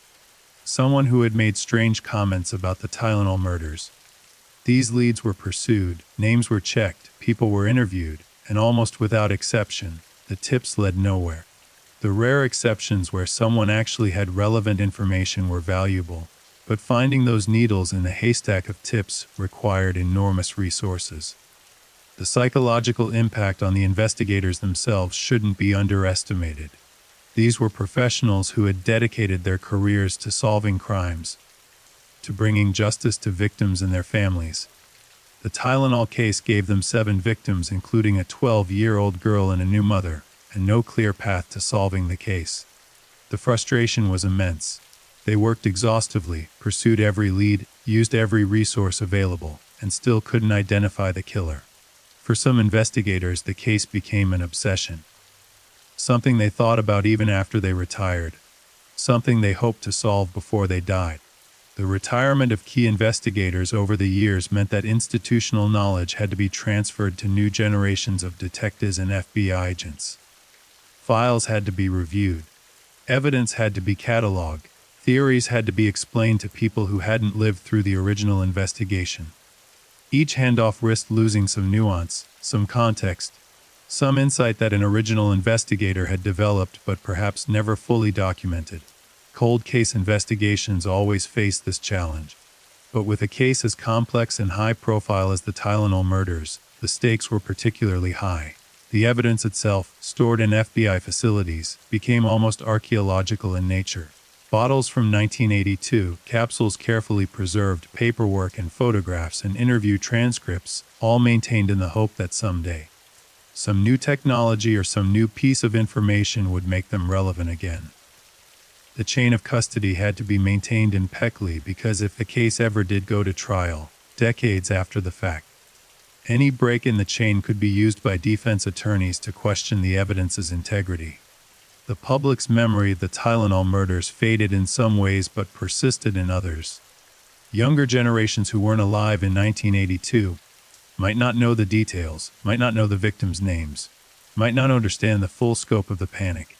Someone who had made strange comments about the Tylenol murders. These leads were pursued, names were checked, people were interviewed, and almost without exception, the tips led nowhere. The rare exceptions where someone actually had relevant information were valuable, but finding those needles in the haystack of tips required enormous resources. The psychological impact on the investigators themselves shouldn't be underestimated. These were professionals who had dedicated their careers to solving crimes, to bringing justice to victims and their families. The Tylenol case gave them 7 victims, including a 12-year-old girl and a new mother, and no clear path to solving the case. The frustration was immense. They worked exhaustively, pursued every lead, used every resource available, and still couldn't identify the killer. For some investigators, the case became an obsession. Something they thought about even after they retired. Something they hoped to solve before they died. The retirement of key investigators over the years meant that institutional knowledge had to be transferred to new generations of detectives and FBI agents. Files had to be reviewed. Evidence had to be cataloged. Theories had to be explained to people who hadn't lived through the original investigation. Each handoff risked losing some nuance, some context, some insight that an original investigator had developed but perhaps never fully documented. Cold case investigations always face this challenge. But with a case as complex and high-profile as the Tylenol murders, the stakes were particularly high. The evidence itself, stored in FBI facilities, became almost archaeological in nature. Bottles from 1982, capsules carefully preserved, paperwork and photographs and interview transcripts, all maintained in the hope that someday, some new technology or some new piece of information would make them relevant again. The chain of custody had to be maintained impeccably because if the case ever did go to trial, decades after the fact, any break in the chain could be used by defense attorneys to question the evidence's integrity. The public's memory of the Tylenol murders faded in some ways but persisted in others. Younger generations who weren't alive in 1982 might not know the details, might not know the victims' names, might not understand the full scope of the panic,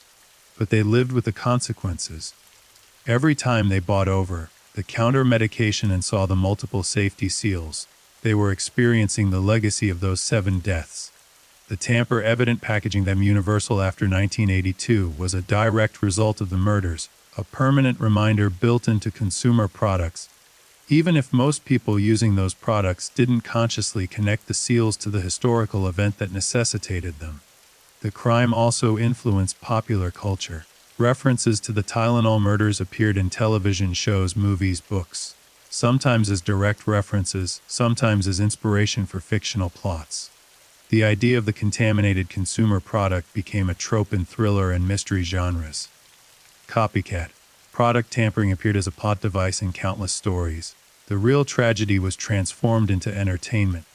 but they lived with the consequences. Every time they bought over the counter medication and saw the multiple safety seals, they were experiencing the legacy of those 7 deaths. The tamper-evident packaging them universal after 1982 was a direct result of the murders, a permanent reminder built into consumer products, even if most people using those products didn't consciously connect the seals to the historical event that necessitated them. The crime also influenced popular culture. References to the Tylenol murders appeared in television shows, movies, books, sometimes as direct references, sometimes as inspiration for fictional plots. The idea of the contaminated consumer product became a trope in thriller and mystery genres. Copycat. Product tampering appeared as a plot device in countless stories. The real tragedy was transformed into entertainment,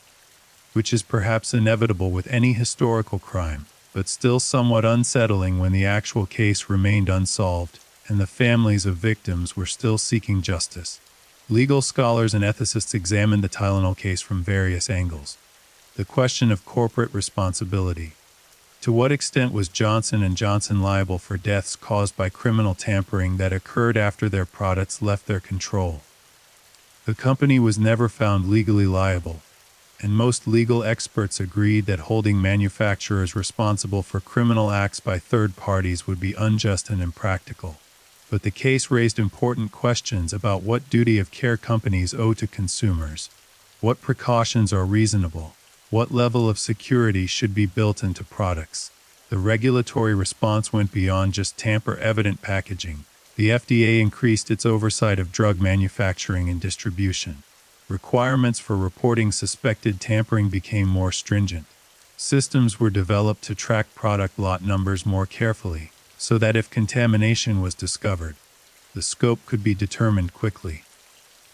which is perhaps inevitable with any historical crime, but still somewhat unsettling when the actual case remained unsolved and the families of victims were still seeking justice. Legal scholars and ethicists examined the Tylenol case from various angles. The question of corporate responsibility. To what extent was Johnson & Johnson liable for deaths caused by criminal tampering that occurred after their products left their control? The company was never found legally liable, and most legal experts agreed that holding manufacturers responsible for criminal acts by third parties would be unjust and impractical. But the case raised important questions about what duty of care companies owe to consumers, what precautions are reasonable, what level of security should be built into products. The regulatory response went beyond just tamper-evident packaging. The FDA increased its oversight of drug manufacturing and distribution. Requirements for reporting suspected tampering became more stringent. Systems were developed to track product lot numbers more carefully, so that if contamination was discovered, the scope could be determined quickly.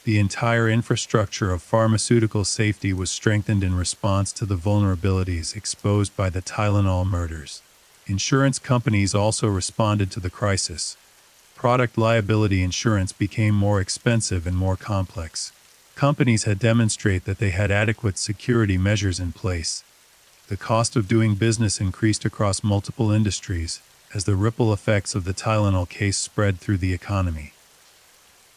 The entire infrastructure of pharmaceutical safety was strengthened in response to the vulnerabilities exposed by the Tylenol murders. Insurance companies also responded to the crisis. Product liability insurance became more expensive and more complex. Companies had to demonstrate that they had adequate security measures in place. The cost of doing business increased across multiple industries as the ripple effects of the Tylenol case spread through the economy.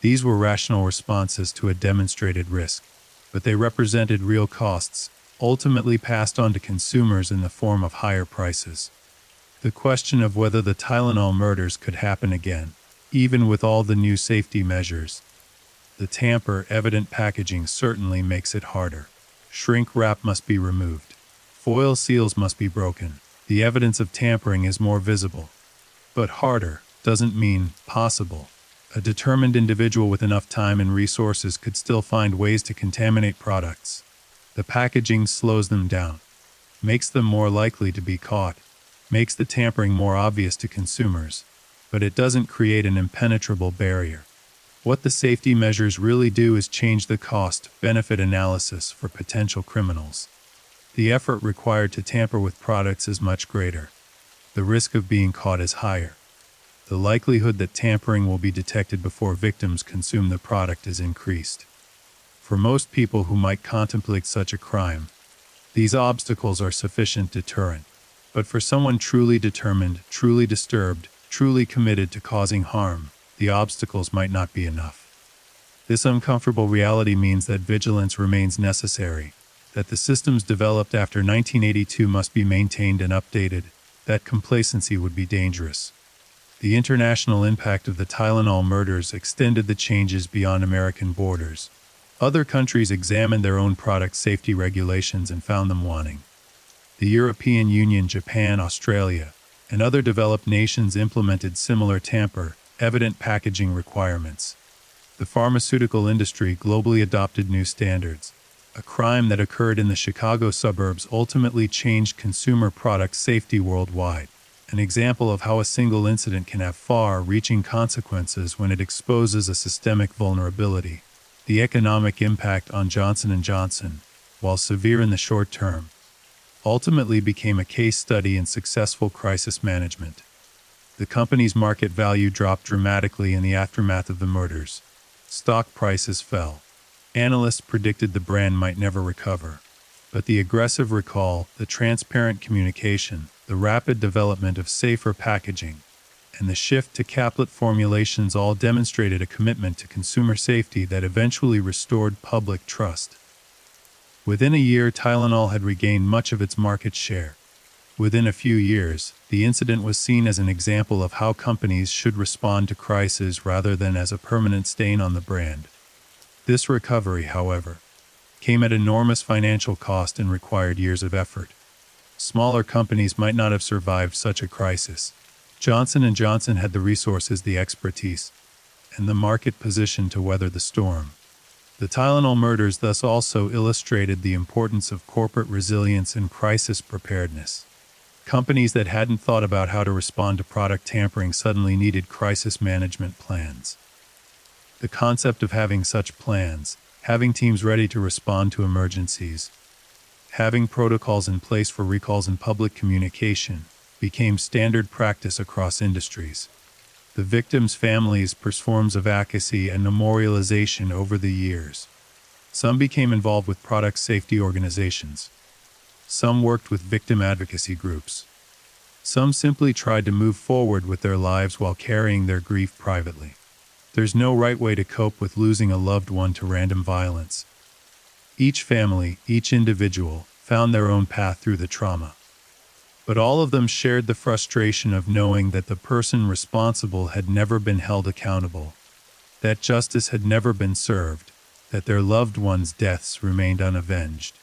These were rational responses to a demonstrated risk, but they represented real costs, ultimately passed on to consumers in the form of higher prices. The question of whether the Tylenol murders could happen again, even with all the new safety measures. The tamper-evident packaging certainly makes it harder. Shrink wrap must be removed. Foil seals must be broken. The evidence of tampering is more visible. But harder doesn't mean possible. A determined individual with enough time and resources could still find ways to contaminate products. The packaging slows them down, makes them more likely to be caught, makes the tampering more obvious to consumers, but it doesn't create an impenetrable barrier. What the safety measures really do is change the cost-benefit analysis for potential criminals. The effort required to tamper with products is much greater. The risk of being caught is higher. The likelihood that tampering will be detected before victims consume the product is increased. For most people who might contemplate such a crime, these obstacles are sufficient deterrent. But for someone truly determined, truly disturbed, truly committed to causing harm, the obstacles might not be enough. This uncomfortable reality means that vigilance remains necessary, that the systems developed after 1982 must be maintained and updated, that complacency would be dangerous. The international impact of the Tylenol murders extended the changes beyond American borders. Other countries examined their own product safety regulations and found them wanting. The European Union, Japan, Australia, and other developed nations implemented similar tamper-evident packaging requirements. The pharmaceutical industry globally adopted new standards. A crime that occurred in the Chicago suburbs ultimately changed consumer product safety worldwide. an example of how a single incident can have far-reaching consequences when it exposes a systemic vulnerability. The economic impact on Johnson & Johnson, while severe in the short term, ultimately became a case study in successful crisis management. The company's market value dropped dramatically in the aftermath of the murders. Stock prices fell. Analysts predicted the brand might never recover. But the aggressive recall, the transparent communication, the rapid development of safer packaging, and the shift to caplet formulations all demonstrated a commitment to consumer safety that eventually restored public trust. Within a year, Tylenol had regained much of its market share. Within a few years, the incident was seen as an example of how companies should respond to crises rather than as a permanent stain on the brand. This recovery, however, came at enormous financial cost and required years of effort. Smaller companies might not have survived such a crisis. Johnson & Johnson had the resources, the expertise, and the market position to weather the storm. The Tylenol murders thus also illustrated the importance of corporate resilience and crisis preparedness. Companies that hadn't thought about how to respond to product tampering suddenly needed crisis management plans. The concept of having such plans, having teams ready to respond to emergencies, having protocols in place for recalls and public communication, became standard practice across industries. The victims' families performed advocacy and memorialization over the years. Some became involved with product safety organizations. Some worked with victim advocacy groups. Some simply tried to move forward with their lives while carrying their grief privately. There's no right way to cope with losing a loved one to random violence. Each family, each individual, found their own path through the trauma. But all of them shared the frustration of knowing that the person responsible had never been held accountable, that justice had never been served, that their loved ones' deaths remained unavenged.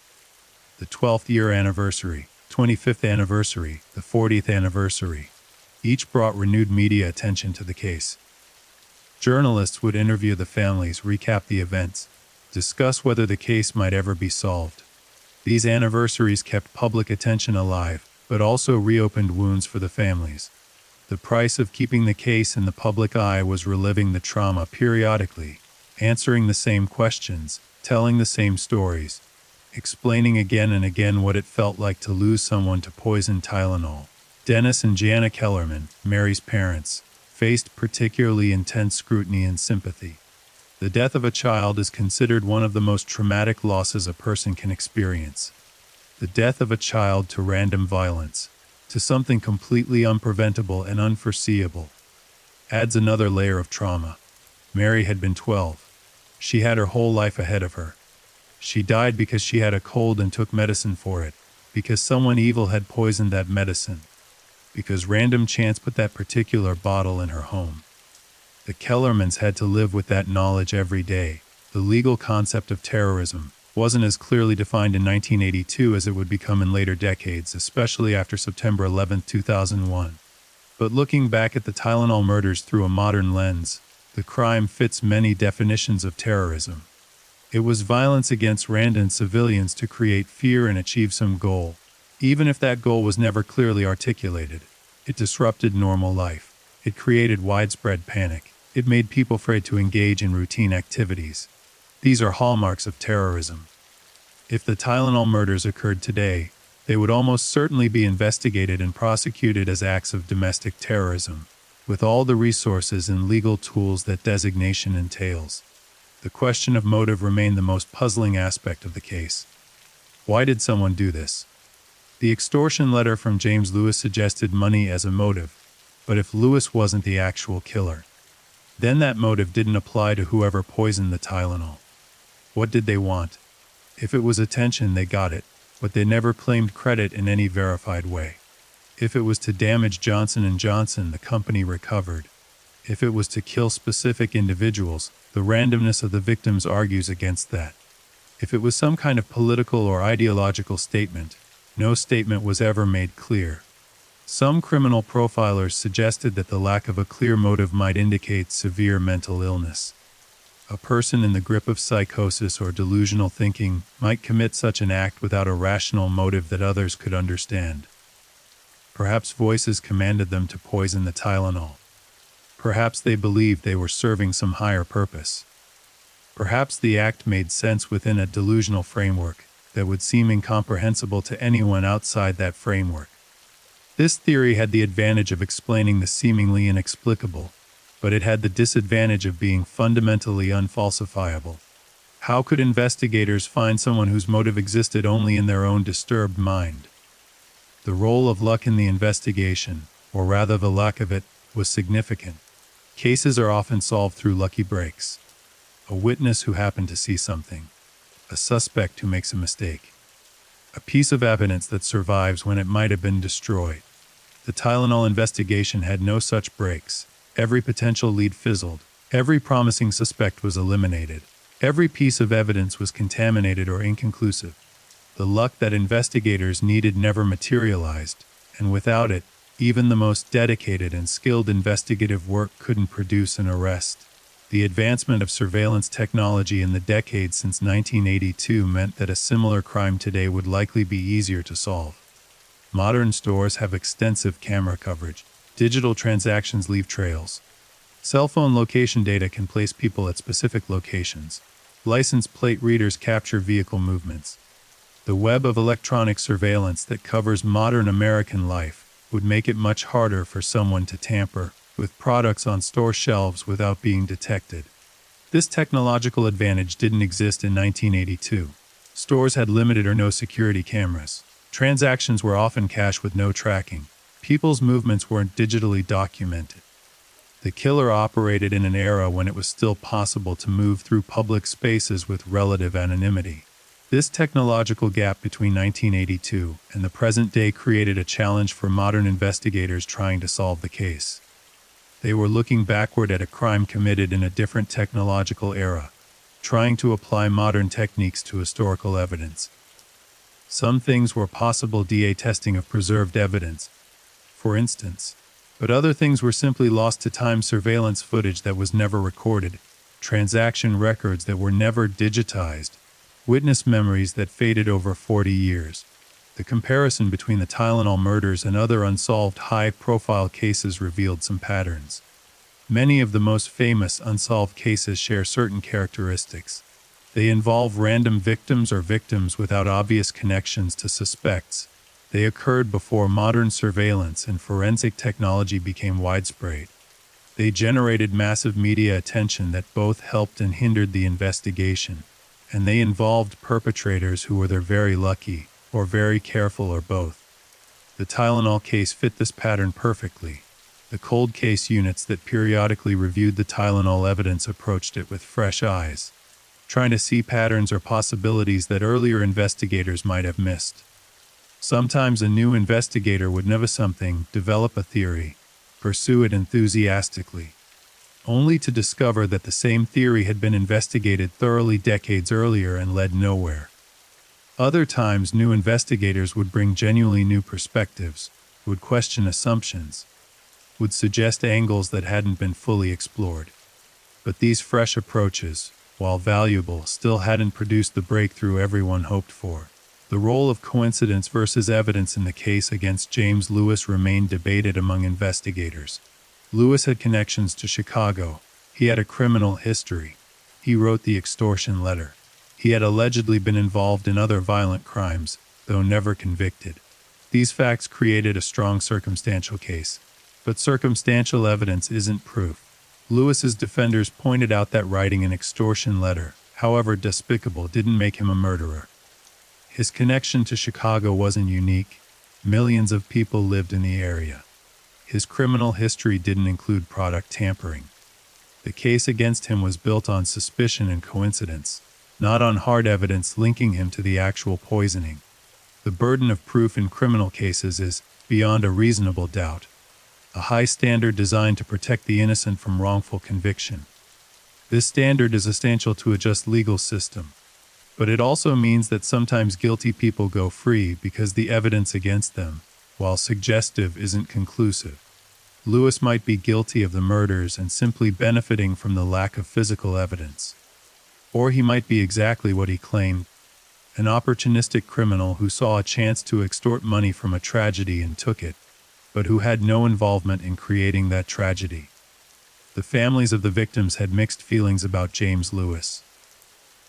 The 12th year anniversary, 25th anniversary, the 40th anniversary, each brought renewed media attention to the case. Journalists would interview the families, recap the events, discuss whether the case might ever be solved. These anniversaries kept public attention alive, but also reopened wounds for the families. The price of keeping the case in the public eye was reliving the trauma periodically, answering the same questions, telling the same stories, explaining again and again what it felt like to lose someone to poison Tylenol. Dennis and Jana Kellerman, Mary's parents, faced particularly intense scrutiny and sympathy. The death of a child is considered one of the most traumatic losses a person can experience. The death of a child to random violence, to something completely unpreventable and unforeseeable, adds another layer of trauma. Mary had been 12. She had her whole life ahead of her. She died because she had a cold and took medicine for it, because someone evil had poisoned that medicine, because random chance put that particular bottle in her home. The Kellermans had to live with that knowledge every day. The legal concept of terrorism wasn't as clearly defined in 1982 as it would become in later decades, especially after September 11, 2001. But looking back at the Tylenol murders through a modern lens, the crime fits many definitions of terrorism. It was violence against random civilians to create fear and achieve some goal. Even if that goal was never clearly articulated, it disrupted normal life. It created widespread panic. It made people afraid to engage in routine activities. These are hallmarks of terrorism. If the Tylenol murders occurred today, they would almost certainly be investigated and prosecuted as acts of domestic terrorism, with all the resources and legal tools that designation entails. The question of motive remained the most puzzling aspect of the case. Why did someone do this? The extortion letter from James Lewis suggested money as a motive, but if Lewis wasn't the actual killer, then that motive didn't apply to whoever poisoned the Tylenol. What did they want? If it was attention, they got it, but they never claimed credit in any verified way. If it was to damage Johnson & Johnson, the company recovered. If it was to kill specific individuals, the randomness of the victims argues against that. If it was some kind of political or ideological statement, no statement was ever made clear. Some criminal profilers suggested that the lack of a clear motive might indicate severe mental illness. A person in the grip of psychosis or delusional thinking might commit such an act without a rational motive that others could understand. Perhaps voices commanded them to poison the Tylenol. Perhaps they believed they were serving some higher purpose. Perhaps the act made sense within a delusional framework that would seem incomprehensible to anyone outside that framework. This theory had the advantage of explaining the seemingly inexplicable, but it had the disadvantage of being fundamentally unfalsifiable. How could investigators find someone whose motive existed only in their own disturbed mind? The role of luck in the investigation, or rather the lack of it, was significant. Cases are often solved through lucky breaks. A witness who happened to see something. A suspect who makes a mistake. A piece of evidence that survives when it might have been destroyed. The Tylenol investigation had no such breaks. Every potential lead fizzled. Every promising suspect was eliminated. Every piece of evidence was contaminated or inconclusive. The luck that investigators needed never materialized, and without it, even the most dedicated and skilled investigative work couldn't produce an arrest. The advancement of surveillance technology in the decades since 1982 meant that a similar crime today would likely be easier to solve. Modern stores have extensive camera coverage. Digital transactions leave trails. Cell phone location data can place people at specific locations. License plate readers capture vehicle movements. The web of electronic surveillance that covers modern American life would make it much harder for someone to tamper with products on store shelves without being detected. This technological advantage didn't exist in 1982. Stores had limited or no security cameras. Transactions were often cash with no tracking. People's movements weren't digitally documented. The killer operated in an era when it was still possible to move through public spaces with relative anonymity. This technological gap between 1982 and the present day created a challenge for modern investigators trying to solve the case. They were looking backward at a crime committed in a different technological era, trying to apply modern techniques to historical evidence. Some things were possible DNA testing of preserved evidence, for instance, but other things were simply lost to time: surveillance footage that was never recorded, transaction records that were never digitized, witness memories that faded over 40 years. The comparison between the Tylenol murders and other unsolved high-profile cases revealed some patterns. Many of the most famous unsolved cases share certain characteristics. They involve random victims or victims without obvious connections to suspects. They occurred before modern surveillance and forensic technology became widespread. They generated massive media attention that both helped and hindered the investigation, and they involved perpetrators who were either very lucky or very careful or both. The Tylenol case fit this pattern perfectly. The cold case units that periodically reviewed the Tylenol evidence approached it with fresh eyes, trying to see patterns or possibilities that earlier investigators might have missed. Sometimes a new investigator would notice something, develop a theory, pursue it enthusiastically, only to discover that the same theory had been investigated thoroughly decades earlier and led nowhere. Other times, new investigators would bring genuinely new perspectives, would question assumptions, would suggest angles that hadn't been fully explored. But these fresh approaches, while valuable, still hadn't produced the breakthrough everyone hoped for. The role of coincidence versus evidence in the case against James Lewis remained debated among investigators. Lewis had connections to Chicago. He had a criminal history. He wrote the extortion letter. He had allegedly been involved in other violent crimes, though never convicted. These facts created a strong circumstantial case. But circumstantial evidence isn't proof. Lewis's defenders pointed out that writing an extortion letter, however despicable, didn't make him a murderer. His connection to Chicago wasn't unique. Millions of people lived in the area. His criminal history didn't include product tampering. The case against him was built on suspicion and coincidence, not on hard evidence linking him to the actual poisoning. The burden of proof in criminal cases is, beyond a reasonable doubt, a high standard designed to protect the innocent from wrongful conviction. This standard is essential to a just legal system, but it also means that sometimes guilty people go free because the evidence against them, while suggestive, isn't conclusive. Lewis might be guilty of the murders and simply benefiting from the lack of physical evidence. Or he might be exactly what he claimed, an opportunistic criminal who saw a chance to extort money from a tragedy and took it. but who had no involvement in creating that tragedy. The families of the victims had mixed feelings about James Lewis.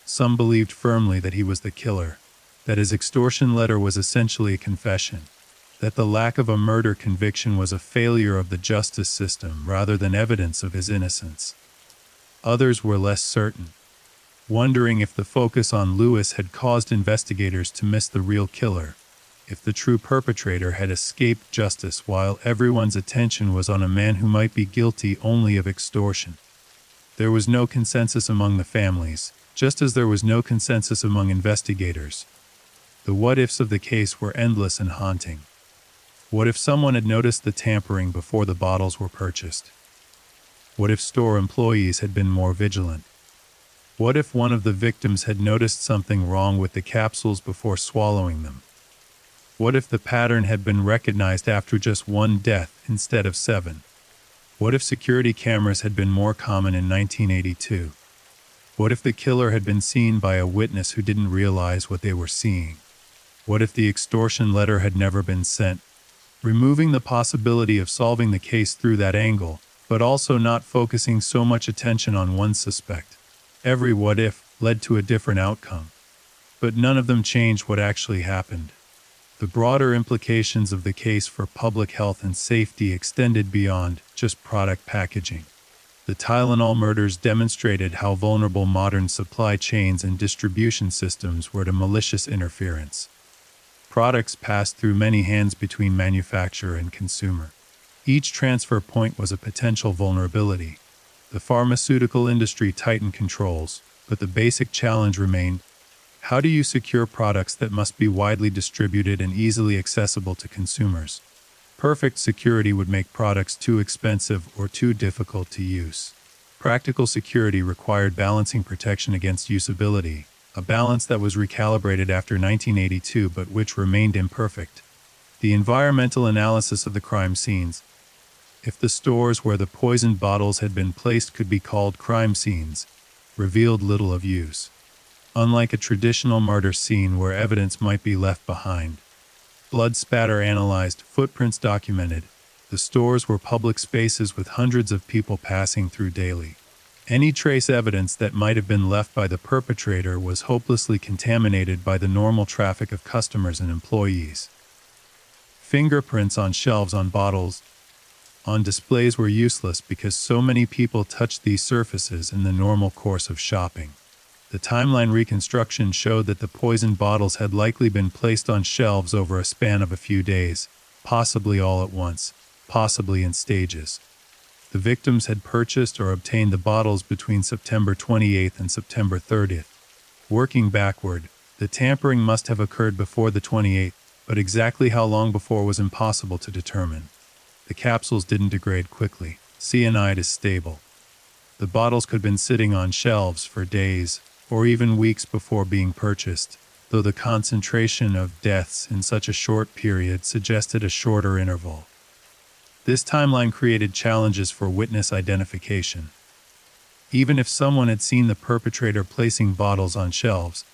Some believed firmly that he was the killer, that his extortion letter was essentially a confession, that the lack of a murder conviction was a failure of the justice system rather than evidence of his innocence. Others were less certain, wondering if the focus on Lewis had caused investigators to miss the real killer, if the true perpetrator had escaped justice while everyone's attention was on a man who might be guilty only of extortion. There was no consensus among the families, just as there was no consensus among investigators. The what-ifs of the case were endless and haunting. What if someone had noticed the tampering before the bottles were purchased? What if store employees had been more vigilant? What if one of the victims had noticed something wrong with the capsules before swallowing them? What if the pattern had been recognized after just one death instead of 7? What if security cameras had been more common in 1982? What if the killer had been seen by a witness who didn't realize what they were seeing? What if the extortion letter had never been sent? Removing the possibility of solving the case through that angle, but also not focusing so much attention on one suspect. Every what if led to a different outcome, but none of them changed what actually happened. The broader implications of the case for public health and safety extended beyond just product packaging. The Tylenol murders demonstrated how vulnerable modern supply chains and distribution systems were to malicious interference. Products passed through many hands between manufacturer and consumer. Each transfer point was a potential vulnerability. The pharmaceutical industry tightened controls, but the basic challenge remained: how do you secure products that must be widely distributed and easily accessible to consumers? Perfect security would make products too expensive or too difficult to use. Practical security required balancing protection against usability, a balance that was recalibrated after 1982 but which remained imperfect. The environmental analysis of the crime scenes. If the stores where the poisoned bottles had been placed could be called crime scenes, revealed little of use. Unlike a traditional murder scene where evidence might be left behind, blood spatter analyzed, footprints documented, the stores were public spaces with hundreds of people passing through daily. Any trace evidence that might have been left by the perpetrator was hopelessly contaminated by the normal traffic of customers and employees. Fingerprints on shelves, on bottles, on displays were useless because so many people touched these surfaces in the normal course of shopping. The timeline reconstruction showed that the poisoned bottles had likely been placed on shelves over a span of a few days, possibly all at once, possibly in stages. The victims had purchased or obtained the bottles between September 28th and September 30th. Working backward, the tampering must have occurred before the 28th, but exactly how long before was impossible to determine. The capsules didn't degrade quickly. Cyanide is stable. The bottles could have been sitting on shelves for days, or even weeks before being purchased, though the concentration of deaths in such a short period suggested a shorter interval. This timeline created challenges for witness identification. Even if someone had seen the perpetrator placing bottles on shelves,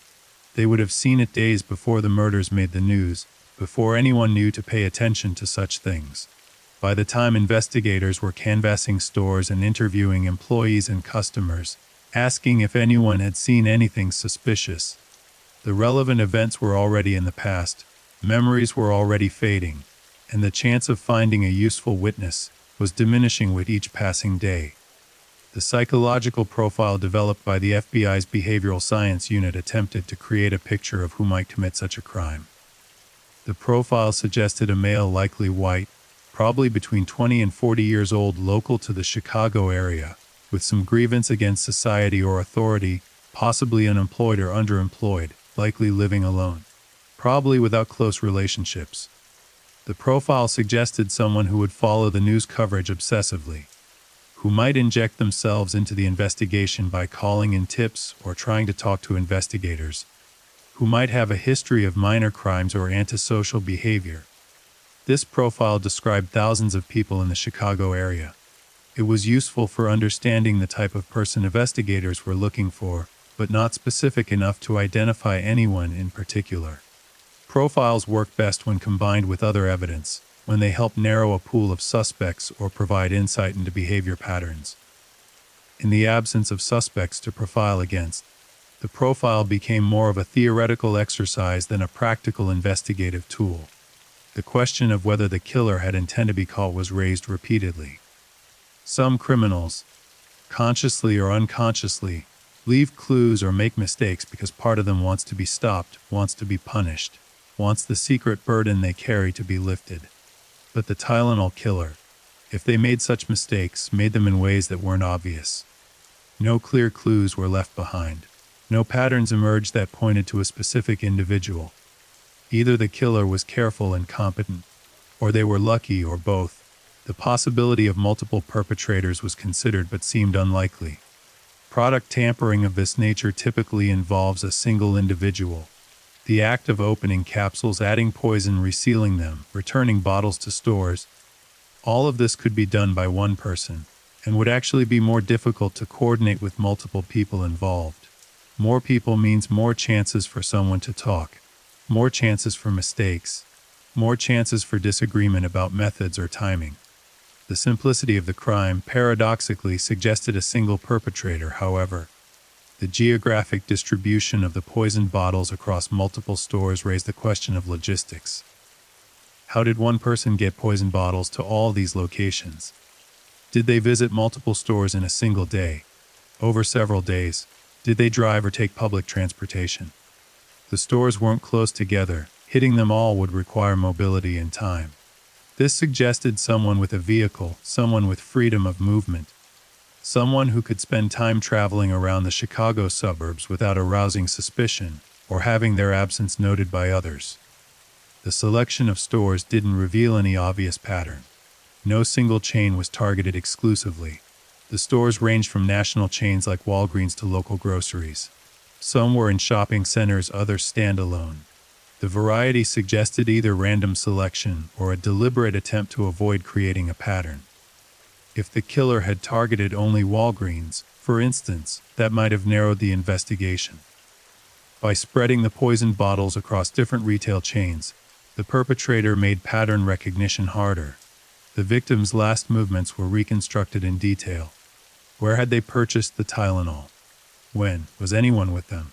they would have seen it days before the murders made the news, before anyone knew to pay attention to such things. By the time investigators were canvassing stores and interviewing employees and customers, asking if anyone had seen anything suspicious, the relevant events were already in the past, memories were already fading, and the chance of finding a useful witness was diminishing with each passing day. The psychological profile developed by the FBI's Behavioral Science Unit attempted to create a picture of who might commit such a crime. The profile suggested a male, likely white, probably between 20 and 40 years old, local to the Chicago area, with some grievance against society or authority, possibly unemployed or underemployed, likely living alone, probably without close relationships. The profile suggested someone who would follow the news coverage obsessively, who might inject themselves into the investigation by calling in tips or trying to talk to investigators, who might have a history of minor crimes or antisocial behavior. This profile described thousands of people in the Chicago area. It was useful for understanding the type of person investigators were looking for, but not specific enough to identify anyone in particular. Profiles work best when combined with other evidence, when they help narrow a pool of suspects or provide insight into behavior patterns. In the absence of suspects to profile against, the profile became more of a theoretical exercise than a practical investigative tool. The question of whether the killer had intent to be caught was raised repeatedly. Some criminals, consciously or unconsciously, leave clues or make mistakes because part of them wants to be stopped, wants to be punished, wants the secret burden they carry to be lifted. But the Tylenol killer, if they made such mistakes, made them in ways that weren't obvious. No clear clues were left behind. No patterns emerged that pointed to a specific individual. Either the killer was careful and competent, or they were lucky, or both. The possibility of multiple perpetrators was considered but seemed unlikely. Product tampering of this nature typically involves a single individual. The act of opening capsules, adding poison, resealing them, returning bottles to stores, all of this could be done by one person, and would actually be more difficult to coordinate with multiple people involved. More people means more chances for someone to talk, more chances for mistakes, more chances for disagreement about methods or timing. The simplicity of the crime paradoxically suggested a single perpetrator, however. The geographic distribution of the poisoned bottles across multiple stores raised the question of logistics. How did one person get poisoned bottles to all these locations? Did they visit multiple stores in a single day? Over several days? Did they drive or take public transportation? The stores weren't close together. Hitting them all would require mobility and time. This suggested someone with a vehicle, someone with freedom of movement, someone who could spend time traveling around the Chicago suburbs without arousing suspicion or having their absence noted by others. The selection of stores didn't reveal any obvious pattern. No single chain was targeted exclusively. The stores ranged from national chains like Walgreens to local groceries. Some were in shopping centers, others standalone. The variety suggested either random selection or a deliberate attempt to avoid creating a pattern. If the killer had targeted only Walgreens, for instance, that might have narrowed the investigation. By spreading the poisoned bottles across different retail chains, the perpetrator made pattern recognition harder. The victim's last movements were reconstructed in detail. Where had they purchased the Tylenol? When? Was anyone with them?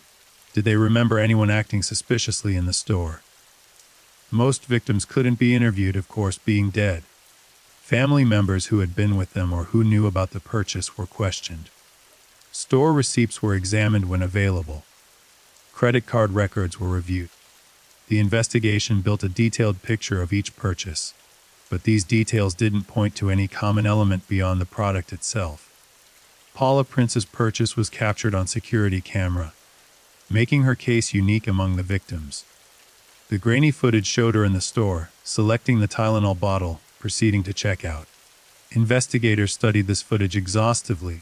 Did they remember anyone acting suspiciously in the store? Most victims couldn't be interviewed, of course, being dead. Family members who had been with them or who knew about the purchase were questioned. Store receipts were examined when available. Credit card records were reviewed. The investigation built a detailed picture of each purchase, but these details didn't point to any common element beyond the product itself. Paula Prince's purchase was captured on security camera, making her case unique among the victims. The grainy footage showed her in the store, selecting the Tylenol bottle, proceeding to checkout. Investigators studied this footage exhaustively,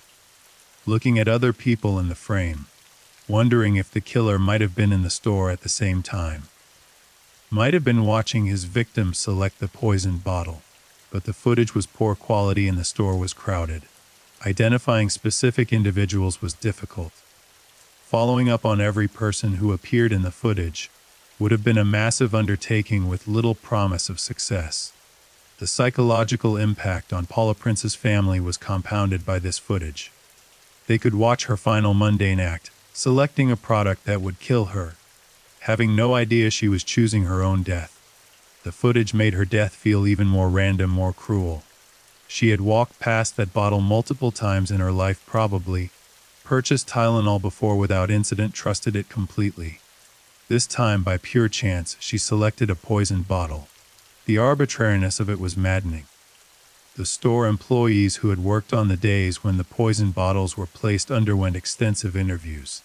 looking at other people in the frame, wondering if the killer might have been in the store at the same time. Might have been watching his victim select the poisoned bottle, but the footage was poor quality and the store was crowded. Identifying specific individuals was difficult. Following up on every person who appeared in the footage would have been a massive undertaking with little promise of success. The psychological impact on Paula Prince's family was compounded by this footage. They could watch her final mundane act, selecting a product that would kill her, having no idea she was choosing her own death. The footage made her death feel even more random, more cruel. She had walked past that bottle multiple times in her life, probably purchased Tylenol before without incident, trusted it completely. This time, by pure chance, she selected a poisoned bottle. The arbitrariness of it was maddening. The store employees who had worked on the days when the poisoned bottles were placed underwent extensive interviews.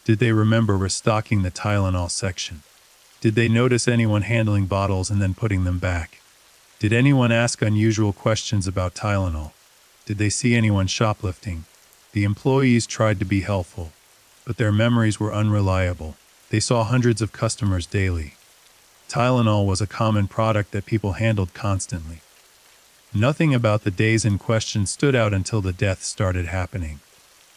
Did they remember restocking the Tylenol section? Did they notice anyone handling bottles and then putting them back? Did anyone ask unusual questions about Tylenol? Did they see anyone shoplifting? The employees tried to be helpful, but their memories were unreliable. They saw hundreds of customers daily. Tylenol was a common product that people handled constantly. Nothing about the days in question stood out until the death started happening.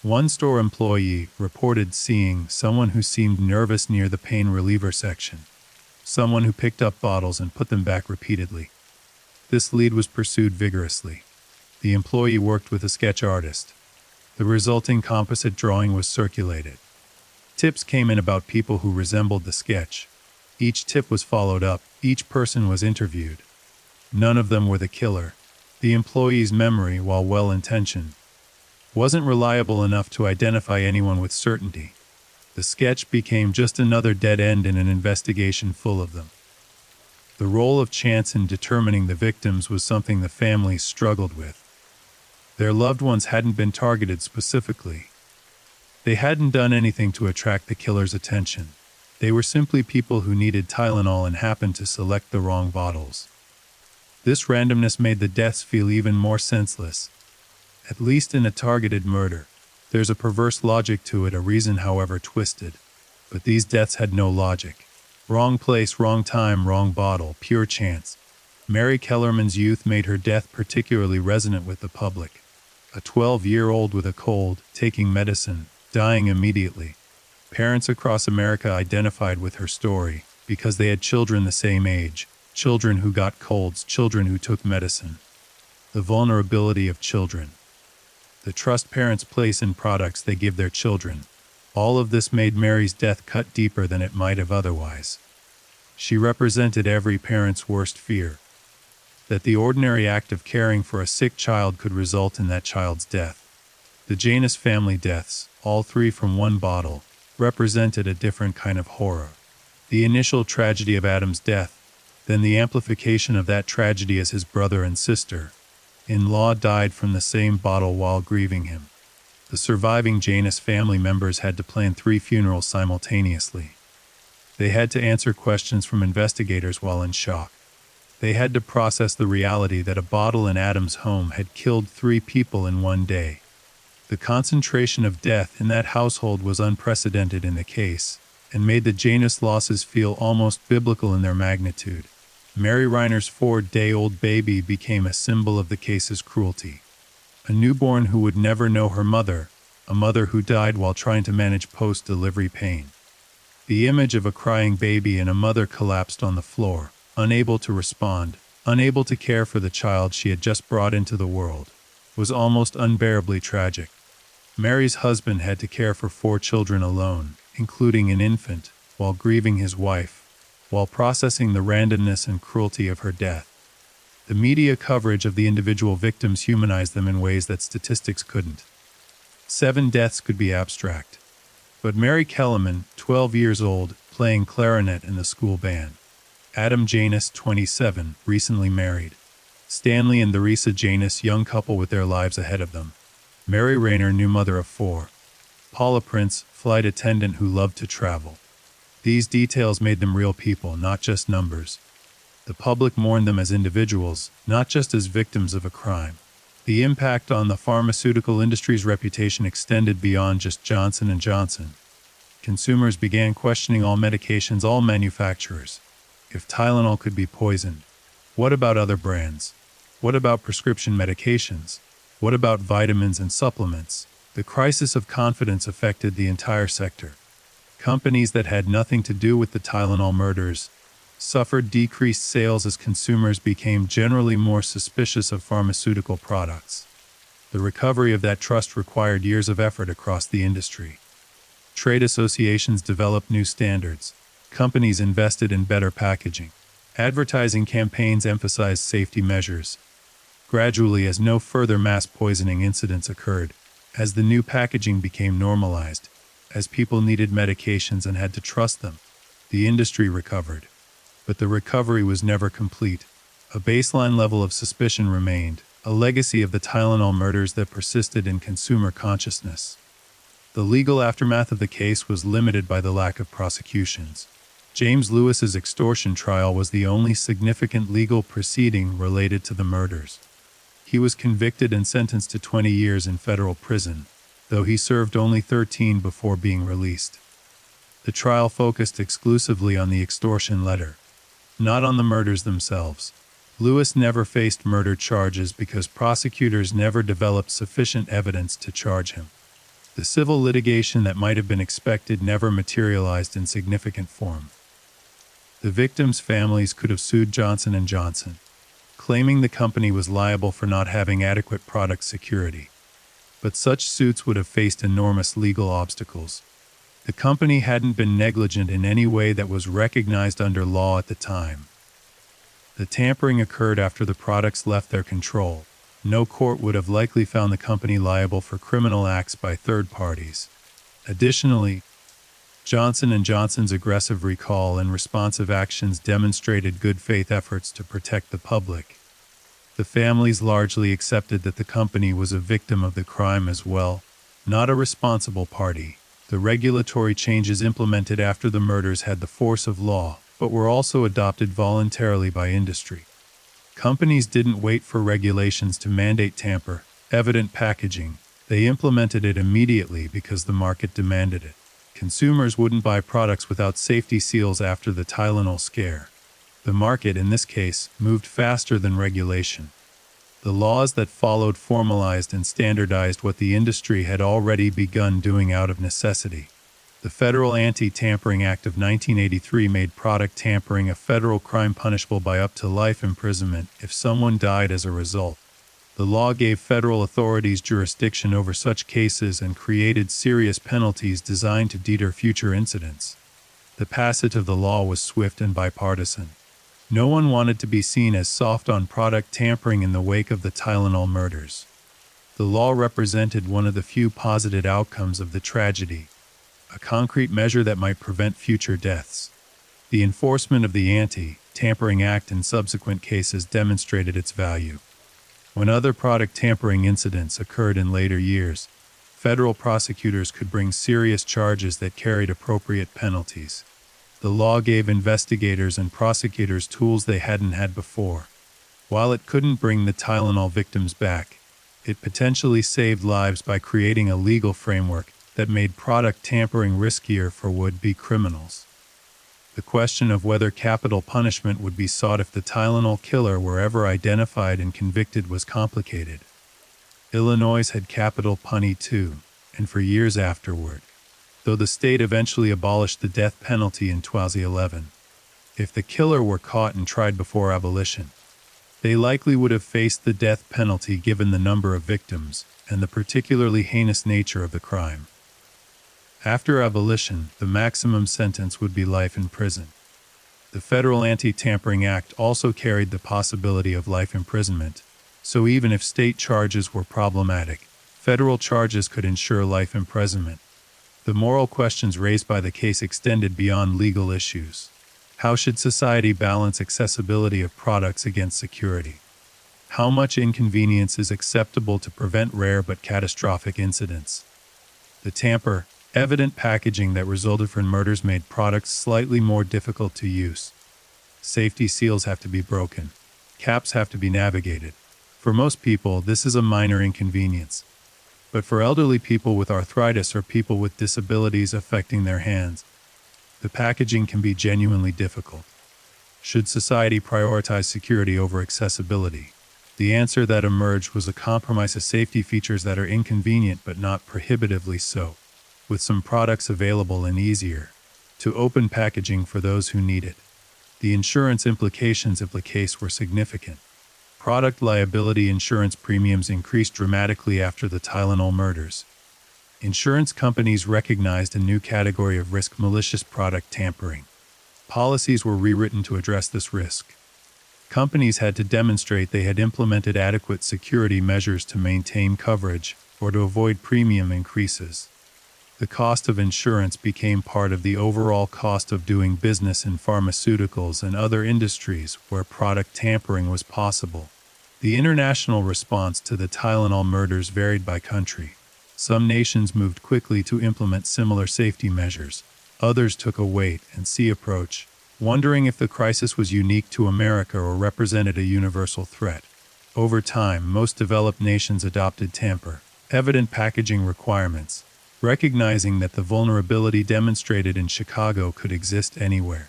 One store employee reported seeing someone who seemed nervous near the pain reliever section, someone who picked up bottles and put them back repeatedly. This lead was pursued vigorously. The employee worked with a sketch artist. The resulting composite drawing was circulated. Tips came in about people who resembled the sketch. Each tip was followed up, each person was interviewed. None of them were the killer. The employee's memory, while well-intentioned, wasn't reliable enough to identify anyone with certainty. The sketch became just another dead end in an investigation full of them. The role of chance in determining the victims was something the families struggled with. Their loved ones hadn't been targeted specifically. They hadn't done anything to attract the killer's attention. They were simply people who needed Tylenol and happened to select the wrong bottles. This randomness made the deaths feel even more senseless. At least in a targeted murder, there's a perverse logic to it, a reason however twisted. But these deaths had no logic. Wrong place, wrong time, wrong bottle, pure chance. Mary Kellerman's youth made her death particularly resonant with the public. A 12-year-old with a cold, taking medicine, dying immediately. Parents across America identified with her story because they had children the same age, children who got colds, children who took medicine. The vulnerability of children. The trust parents place in products they give their children. All of this made Mary's death cut deeper than it might have otherwise. She represented every parent's worst fear. That the ordinary act of caring for a sick child could result in that child's death. The Janus family deaths, all three from one bottle, represented a different kind of horror. The initial tragedy of Adam's death, then the amplification of that tragedy as his brother and sister-in-law died from the same bottle while grieving him. The surviving Janus family members had to plan 3 funerals simultaneously. They had to answer questions from investigators while in shock. They had to process the reality that a bottle in Adam's home had killed 3 people in one day. The concentration of death in that household was unprecedented in the case, and made the Janus losses feel almost biblical in their magnitude. Mary Reiner's 4-day-old baby became a symbol of the case's cruelty. A newborn who would never know her mother, a mother who died while trying to manage post-delivery pain. The image of a crying baby and a mother collapsed on the floor, unable to respond, unable to care for the child she had just brought into the world, was almost unbearably tragic. Mary's husband had to care for 4 children alone, including an infant, while grieving his wife, while processing the randomness and cruelty of her death. The media coverage of the individual victims humanized them in ways that statistics couldn't. 7 deaths could be abstract. But Mary Kellerman, 12 years old, playing clarinet in the school band. Adam Janus, 27, recently married. Stanley and Theresa Janus, young couple with their lives ahead of them. Mary Rayner, new mother of 4. Paula Prince, flight attendant who loved to travel. These details made them real people, not just numbers. The public mourned them as individuals, not just as victims of a crime. The impact on the pharmaceutical industry's reputation extended beyond just Johnson & Johnson. Consumers began questioning all medications, all manufacturers. If Tylenol could be poisoned, what about other brands? What about prescription medications? What about vitamins and supplements? The crisis of confidence affected the entire sector. Companies that had nothing to do with the Tylenol murders suffered decreased sales as consumers became generally more suspicious of pharmaceutical products. The recovery of that trust required years of effort across the industry. Trade associations developed new standards. Companies invested in better packaging. Advertising campaigns emphasized safety measures. Gradually, as no further mass poisoning incidents occurred, as the new packaging became normalized, as people needed medications and had to trust them, the industry recovered. But the recovery was never complete. A baseline level of suspicion remained, a legacy of the Tylenol murders that persisted in consumer consciousness. The legal aftermath of the case was limited by the lack of prosecutions. James Lewis's extortion trial was the only significant legal proceeding related to the murders. He was convicted and sentenced to 20 years in federal prison, though he served only 13 before being released. The trial focused exclusively on the extortion letter, not on the murders themselves. Lewis never faced murder charges because prosecutors never developed sufficient evidence to charge him. The civil litigation that might have been expected never materialized in significant form. The victims' families could have sued Johnson & Johnson, claiming the company was liable for not having adequate product security. But such suits would have faced enormous legal obstacles. The company hadn't been negligent in any way that was recognized under law at the time. The tampering occurred after the products left their control. No court would have likely found the company liable for criminal acts by third parties. Additionally, Johnson & Johnson's aggressive recall and responsive actions demonstrated good faith efforts to protect the public. The families largely accepted that the company was a victim of the crime as well, not a responsible party. The regulatory changes implemented after the murders had the force of law, but were also adopted voluntarily by industry. Companies didn't wait for regulations to mandate tamper-evident packaging. They implemented it immediately because the market demanded it. Consumers wouldn't buy products without safety seals after the Tylenol scare. The market, in this case, moved faster than regulation. The laws that followed formalized and standardized what the industry had already begun doing out of necessity. The Federal Anti-Tampering Act of 1983 made product tampering a federal crime punishable by up to life imprisonment if someone died as a result. The law gave federal authorities jurisdiction over such cases and created serious penalties designed to deter future incidents. The passage of the law was swift and bipartisan. No one wanted to be seen as soft on product tampering in the wake of the Tylenol murders. The law represented one of the few positive outcomes of the tragedy, a concrete measure that might prevent future deaths. The enforcement of the Anti-Tampering Act in subsequent cases demonstrated its value. When other product tampering incidents occurred in later years, federal prosecutors could bring serious charges that carried appropriate penalties. The law gave investigators and prosecutors tools they hadn't had before. While it couldn't bring the Tylenol victims back, it potentially saved lives by creating a legal framework that made product tampering riskier for would-be criminals. The question of whether capital punishment would be sought if the Tylenol killer were ever identified and convicted was complicated. Illinois had capital punny too, and for years afterward, though the state eventually abolished the death penalty in 2011. If the killer were caught and tried before abolition, they likely would have faced the death penalty given the number of victims and the particularly heinous nature of the crime. After abolition, the maximum sentence would be life in prison. The Federal Anti-Tampering Act also carried the possibility of life imprisonment, so even if state charges were problematic, federal charges could ensure life imprisonment. The moral questions raised by the case extended beyond legal issues. How should society balance accessibility of products against security? How much inconvenience is acceptable to prevent rare but catastrophic incidents? The tamper-evident packaging that resulted from murders made products slightly more difficult to use. Safety seals have to be broken. Caps have to be navigated. For most people, this is a minor inconvenience. But for elderly people with arthritis or people with disabilities affecting their hands, the packaging can be genuinely difficult. Should society prioritize security over accessibility? The answer that emerged was a compromise of safety features that are inconvenient but not prohibitively so, with some products available and easier to open packaging for those who need it. The insurance implications of the case were significant. Product liability insurance premiums increased dramatically after the Tylenol murders. Insurance companies recognized a new category of risk: malicious product tampering. Policies were rewritten to address this risk. Companies had to demonstrate they had implemented adequate security measures to maintain coverage or to avoid premium increases. The cost of insurance became part of the overall cost of doing business in pharmaceuticals and other industries where product tampering was possible. The international response to the Tylenol murders varied by country. Some nations moved quickly to implement similar safety measures. Others took a wait-and-see approach, wondering if the crisis was unique to America or represented a universal threat. Over time, most developed nations adopted tamper-evident packaging requirements, recognizing that the vulnerability demonstrated in Chicago could exist anywhere.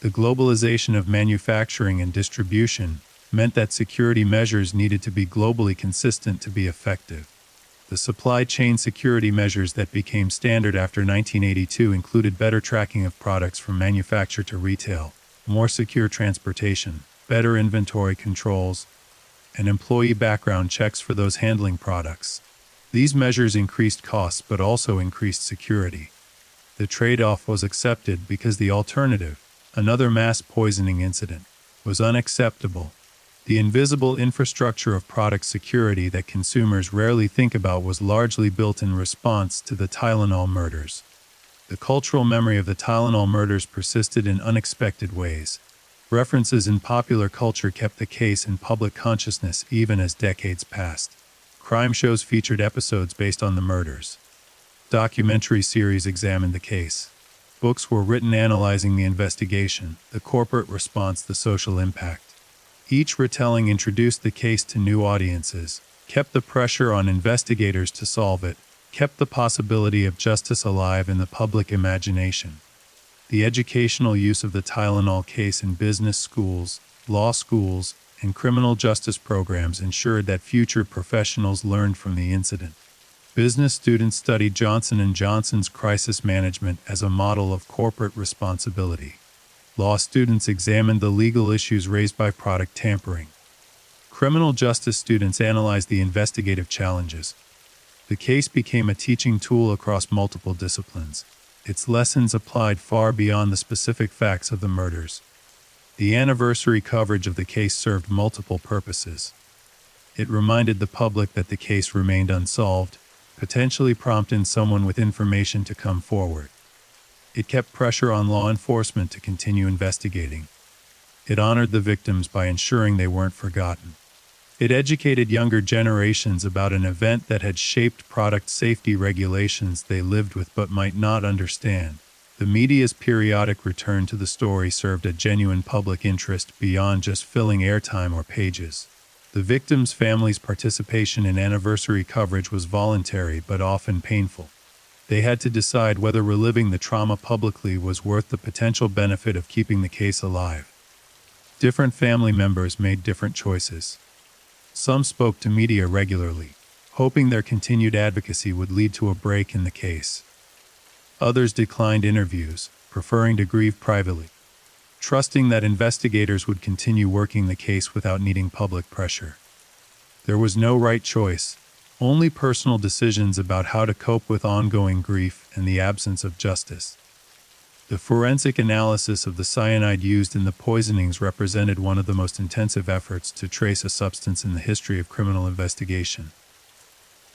The globalization of manufacturing and distribution meant that security measures needed to be globally consistent to be effective. The supply chain security measures that became standard after 1982 included better tracking of products from manufacture to retail, more secure transportation, better inventory controls, and employee background checks for those handling products. These measures increased costs but also increased security. The trade-off was accepted because the alternative, another mass poisoning incident, was unacceptable. The invisible infrastructure of product security that consumers rarely think about was largely built in response to the Tylenol murders. The cultural memory of the Tylenol murders persisted in unexpected ways. References in popular culture kept the case in public consciousness even as decades passed. Crime shows featured episodes based on the murders. Documentary series examined the case. Books were written analyzing the investigation, the corporate response, the social impact. Each retelling introduced the case to new audiences, kept the pressure on investigators to solve it, kept the possibility of justice alive in the public imagination. The educational use of the Tylenol case in business schools, law schools, and criminal justice programs ensured that future professionals learned from the incident. Business students studied Johnson & Johnson's crisis management as a model of corporate responsibility. Law students examined the legal issues raised by product tampering. Criminal justice students analyzed the investigative challenges. The case became a teaching tool across multiple disciplines. Its lessons applied far beyond the specific facts of the murders. The anniversary coverage of the case served multiple purposes. It reminded the public that the case remained unsolved, potentially prompting someone with information to come forward. It kept pressure on law enforcement to continue investigating. It honored the victims by ensuring they weren't forgotten. It educated younger generations about an event that had shaped product safety regulations they lived with but might not understand. The media's periodic return to the story served a genuine public interest beyond just filling airtime or pages. The victims' families' participation in anniversary coverage was voluntary but often painful. They had to decide whether reliving the trauma publicly was worth the potential benefit of keeping the case alive. Different family members made different choices. Some spoke to media regularly, hoping their continued advocacy would lead to a break in the case. Others declined interviews, preferring to grieve privately, trusting that investigators would continue working the case without needing public pressure. There was no right choice, only personal decisions about how to cope with ongoing grief and the absence of justice. The forensic analysis of the cyanide used in the poisonings represented one of the most intensive efforts to trace a substance in the history of criminal investigation.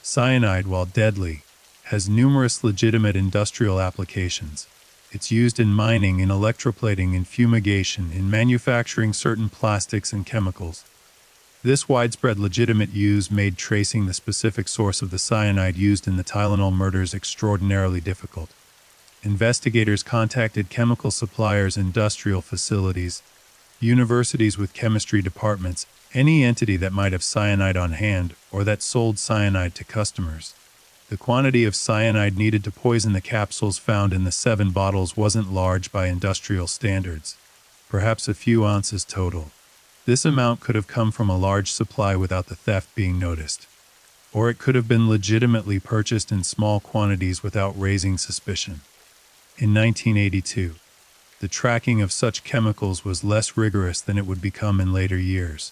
Cyanide, while deadly, has numerous legitimate industrial applications. It's used in mining, in electroplating, in fumigation, in manufacturing certain plastics and chemicals. This widespread legitimate use made tracing the specific source of the cyanide used in the Tylenol murders extraordinarily difficult. Investigators contacted chemical suppliers, industrial facilities, universities with chemistry departments, any entity that might have cyanide on hand or that sold cyanide to customers. The quantity of cyanide needed to poison the capsules found in the 7 bottles wasn't large by industrial standards, perhaps a few ounces total. This amount could have come from a large supply without the theft being noticed, or it could have been legitimately purchased in small quantities without raising suspicion. In 1982, the tracking of such chemicals was less rigorous than it would become in later years.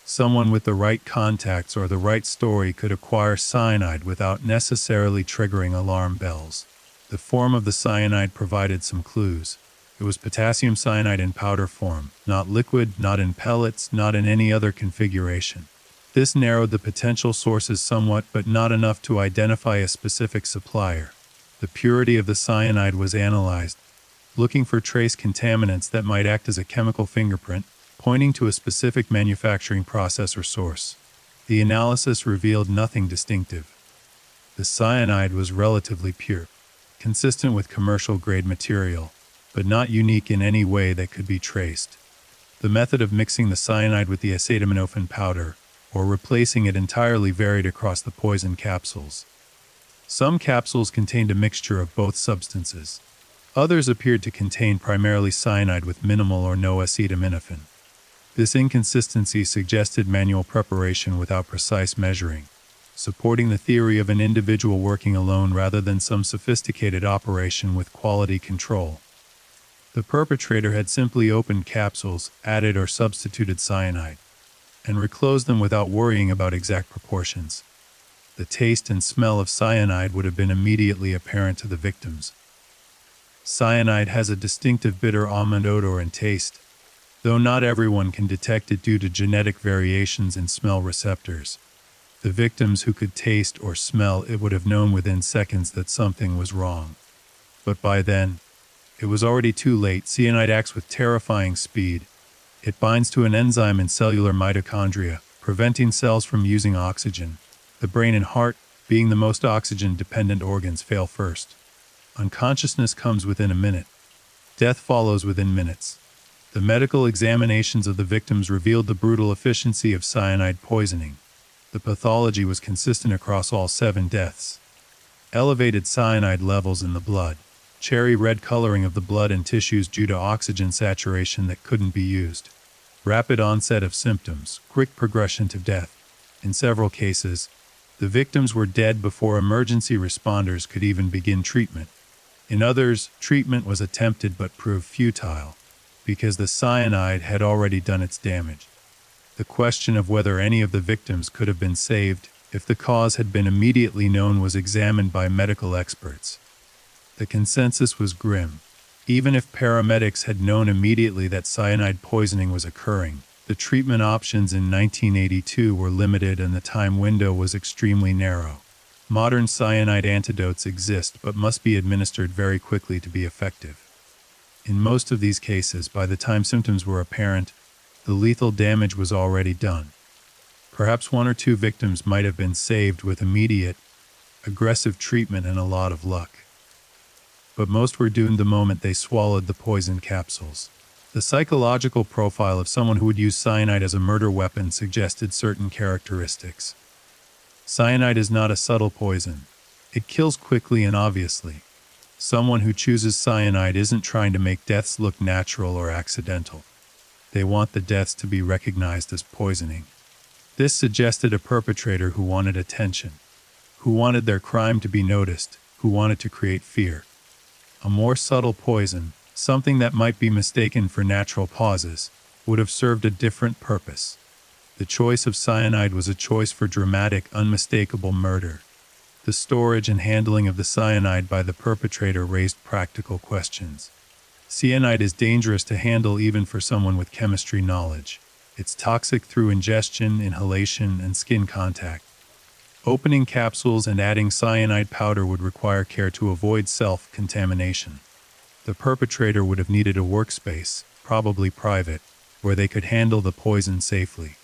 Someone with the right contacts or the right story could acquire cyanide without necessarily triggering alarm bells. The form of the cyanide provided some clues. It was potassium cyanide in powder form, not liquid, not in pellets, not in any other configuration. This narrowed the potential sources somewhat, but not enough to identify a specific supplier. The purity of the cyanide was analyzed, looking for trace contaminants that might act as a chemical fingerprint, pointing to a specific manufacturing process or source. The analysis revealed nothing distinctive. The cyanide was relatively pure, consistent with commercial-grade material, but not unique in any way that could be traced. The method of mixing the cyanide with the acetaminophen powder, or replacing it entirely, varied across the poison capsules. Some capsules contained a mixture of both substances. Others appeared to contain primarily cyanide with minimal or no acetaminophen. This inconsistency suggested manual preparation without precise measuring, supporting the theory of an individual working alone rather than some sophisticated operation with quality control. The perpetrator had simply opened capsules, added or substituted cyanide, and reclosed them without worrying about exact proportions. The taste and smell of cyanide would have been immediately apparent to the victims. Cyanide has a distinctive bitter almond odor and taste, though not everyone can detect it due to genetic variations in smell receptors. The victims who could taste or smell it would have known within seconds that something was wrong. But by then, it was already too late. Cyanide acts with terrifying speed. It binds to an enzyme in cellular mitochondria, preventing cells from using oxygen. The brain and heart, being the most oxygen-dependent organs, fail first. Unconsciousness comes within a minute. Death follows within minutes. The medical examinations of the victims revealed the brutal efficiency of cyanide poisoning. The pathology was consistent across all 7 deaths. Elevated cyanide levels in the blood. Cherry red coloring of the blood and tissues due to oxygen saturation that couldn't be used. Rapid onset of symptoms, quick progression to death. In several cases, the victims were dead before emergency responders could even begin treatment. In others, treatment was attempted but proved futile, because the cyanide had already done its damage. The question of whether any of the victims could have been saved if the cause had been immediately known was examined by medical experts. The consensus was grim. Even if paramedics had known immediately that cyanide poisoning was occurring, the treatment options in 1982 were limited and the time window was extremely narrow. Modern cyanide antidotes exist but must be administered very quickly to be effective. In most of these cases, by the time symptoms were apparent, the lethal damage was already done. Perhaps 1 or 2 victims might have been saved with immediate, aggressive treatment and a lot of luck. But most were doomed the moment they swallowed the poison capsules. The psychological profile of someone who would use cyanide as a murder weapon suggested certain characteristics. Cyanide is not a subtle poison. It kills quickly and obviously. Someone who chooses cyanide isn't trying to make deaths look natural or accidental. They want the deaths to be recognized as poisoning. This suggested a perpetrator who wanted attention, who wanted their crime to be noticed, who wanted to create fear. A more subtle poison, something that might be mistaken for natural causes, would have served a different purpose. The choice of cyanide was a choice for dramatic, unmistakable murder. The storage and handling of the cyanide by the perpetrator raised practical questions. Cyanide is dangerous to handle even for someone with chemistry knowledge. It's toxic through ingestion, inhalation, and skin contact. Opening capsules and adding cyanide powder would require care to avoid self-contamination. The perpetrator would have needed a workspace, probably private, where they could handle the poison safely.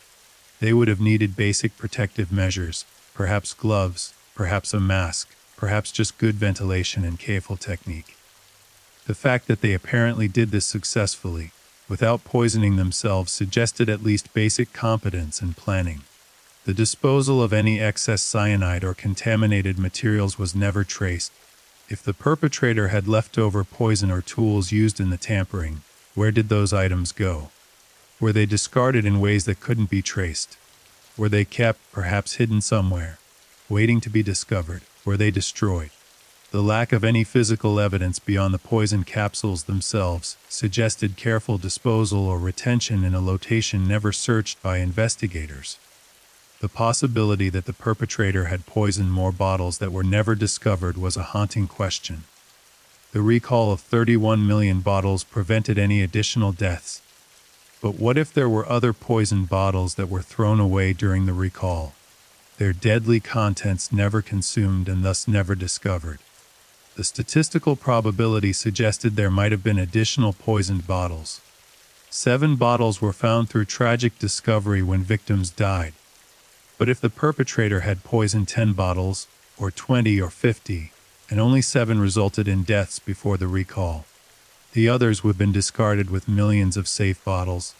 They would have needed basic protective measures, perhaps gloves, perhaps a mask, perhaps just good ventilation and careful technique. The fact that they apparently did this successfully, without poisoning themselves, suggested at least basic competence and planning. The disposal of any excess cyanide or contaminated materials was never traced. If the perpetrator had leftover poison or tools used in the tampering, where did those items go? Were they discarded in ways that couldn't be traced? Were they kept, perhaps hidden somewhere, waiting to be discovered? Were they destroyed? The lack of any physical evidence beyond the poison capsules themselves suggested careful disposal or retention in a location never searched by investigators. The possibility that the perpetrator had poisoned more bottles that were never discovered was a haunting question. The recall of 31 million bottles prevented any additional deaths. But what if there were other poisoned bottles that were thrown away during the recall? Their deadly contents never consumed and thus never discovered. The statistical probability suggested there might have been additional poisoned bottles. 7 bottles were found through tragic discovery when victims died. But if the perpetrator had poisoned 10 bottles, or 20 or 50, and only 7 resulted in deaths before the recall, the others would have been discarded with millions of safe bottles,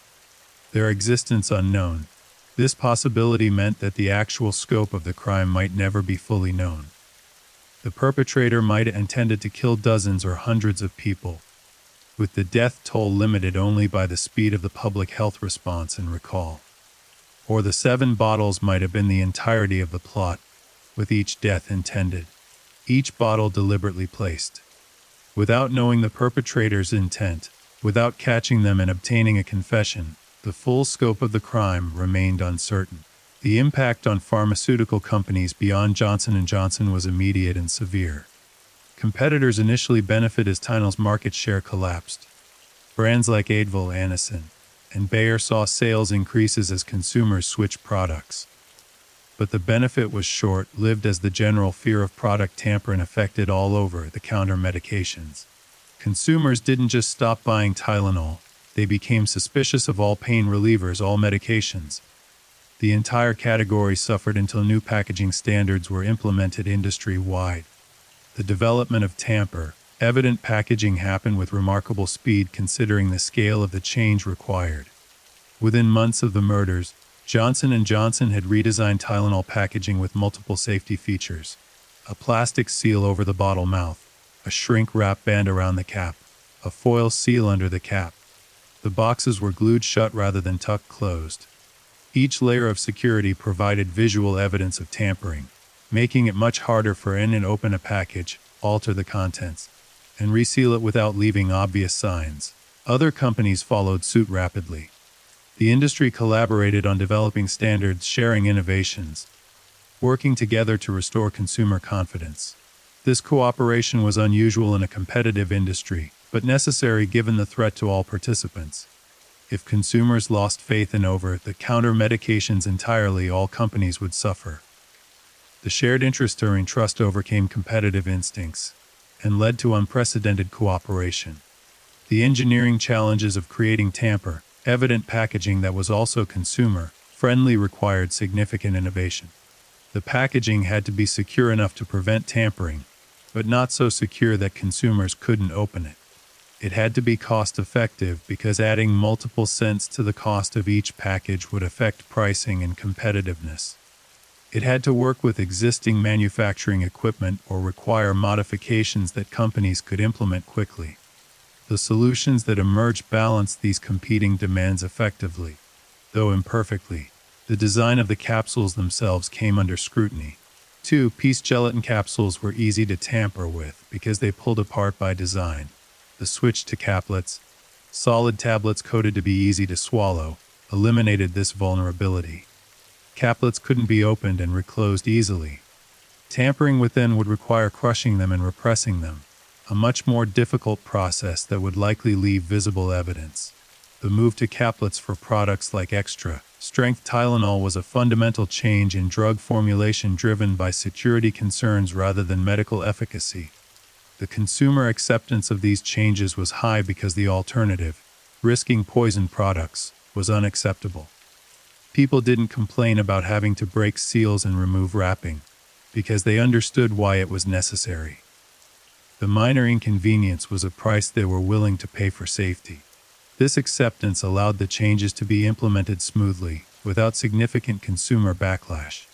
their existence unknown. This possibility meant that the actual scope of the crime might never be fully known. The perpetrator might have intended to kill dozens or hundreds of people, with the death toll limited only by the speed of the public health response and recall. Or the 7 bottles might have been the entirety of the plot, with each death intended, each bottle deliberately placed. Without knowing the perpetrator's intent, Without catching them and obtaining a confession, the full scope of the crime remained uncertain. The impact on pharmaceutical companies beyond Johnson & Johnson was immediate and severe. Competitors initially benefited as Tynol's market share collapsed. Brands like Advil, Anacin, and Bayer saw sales increases as consumers switched products. But the benefit was short-lived as the general fear of product tampering affected all over-the-counter medications. Consumers didn't just stop buying Tylenol, they became suspicious of all pain relievers, all medications. The entire category suffered until new packaging standards were implemented industry-wide. The development of tamper-evident packaging happened with remarkable speed considering the scale of the change required. Within months of the murders, Johnson & Johnson had redesigned Tylenol packaging with multiple safety features: a plastic seal over the bottle mouth, a shrink-wrap band around the cap, a foil seal under the cap. The boxes were glued shut rather than tucked closed. Each layer of security provided visual evidence of tampering, making it much harder for anyone to open a package, alter the contents, and reseal it without leaving obvious signs. Other companies followed suit rapidly. The industry collaborated on developing standards, sharing innovations, working together to restore consumer confidence. This cooperation was unusual in a competitive industry, but necessary given the threat to all participants. If consumers lost faith in over-the-counter medications entirely, all companies would suffer. The shared interest during trust overcame competitive instincts and led to unprecedented cooperation. The engineering challenges of creating tamper-evident packaging that was also consumer-friendly required significant innovation. The packaging had to be secure enough to prevent tampering, but not so secure that consumers couldn't open it. It had to be cost-effective because adding multiple cents to the cost of each package would affect pricing and competitiveness. It had to work with existing manufacturing equipment or require modifications that companies could implement quickly. The solutions that emerged balanced these competing demands effectively, though imperfectly. The design of the capsules themselves came under scrutiny. Two-piece gelatin capsules were easy to tamper with because they pulled apart by design. The switch to caplets, solid tablets coated to be easy to swallow, eliminated this vulnerability. Caplets couldn't be opened and reclosed easily. Tampering with them would require crushing them and repressing them, a much more difficult process that would likely leave visible evidence. The move to caplets for products like extra-strength Tylenol was a fundamental change in drug formulation driven by security concerns rather than medical efficacy. The consumer acceptance of these changes was high because the alternative, risking poison products, was unacceptable. People didn't complain about having to break seals and remove wrapping, because they understood why it was necessary. The minor inconvenience was a price they were willing to pay for safety. This acceptance allowed the changes to be implemented smoothly, without significant consumer backlash.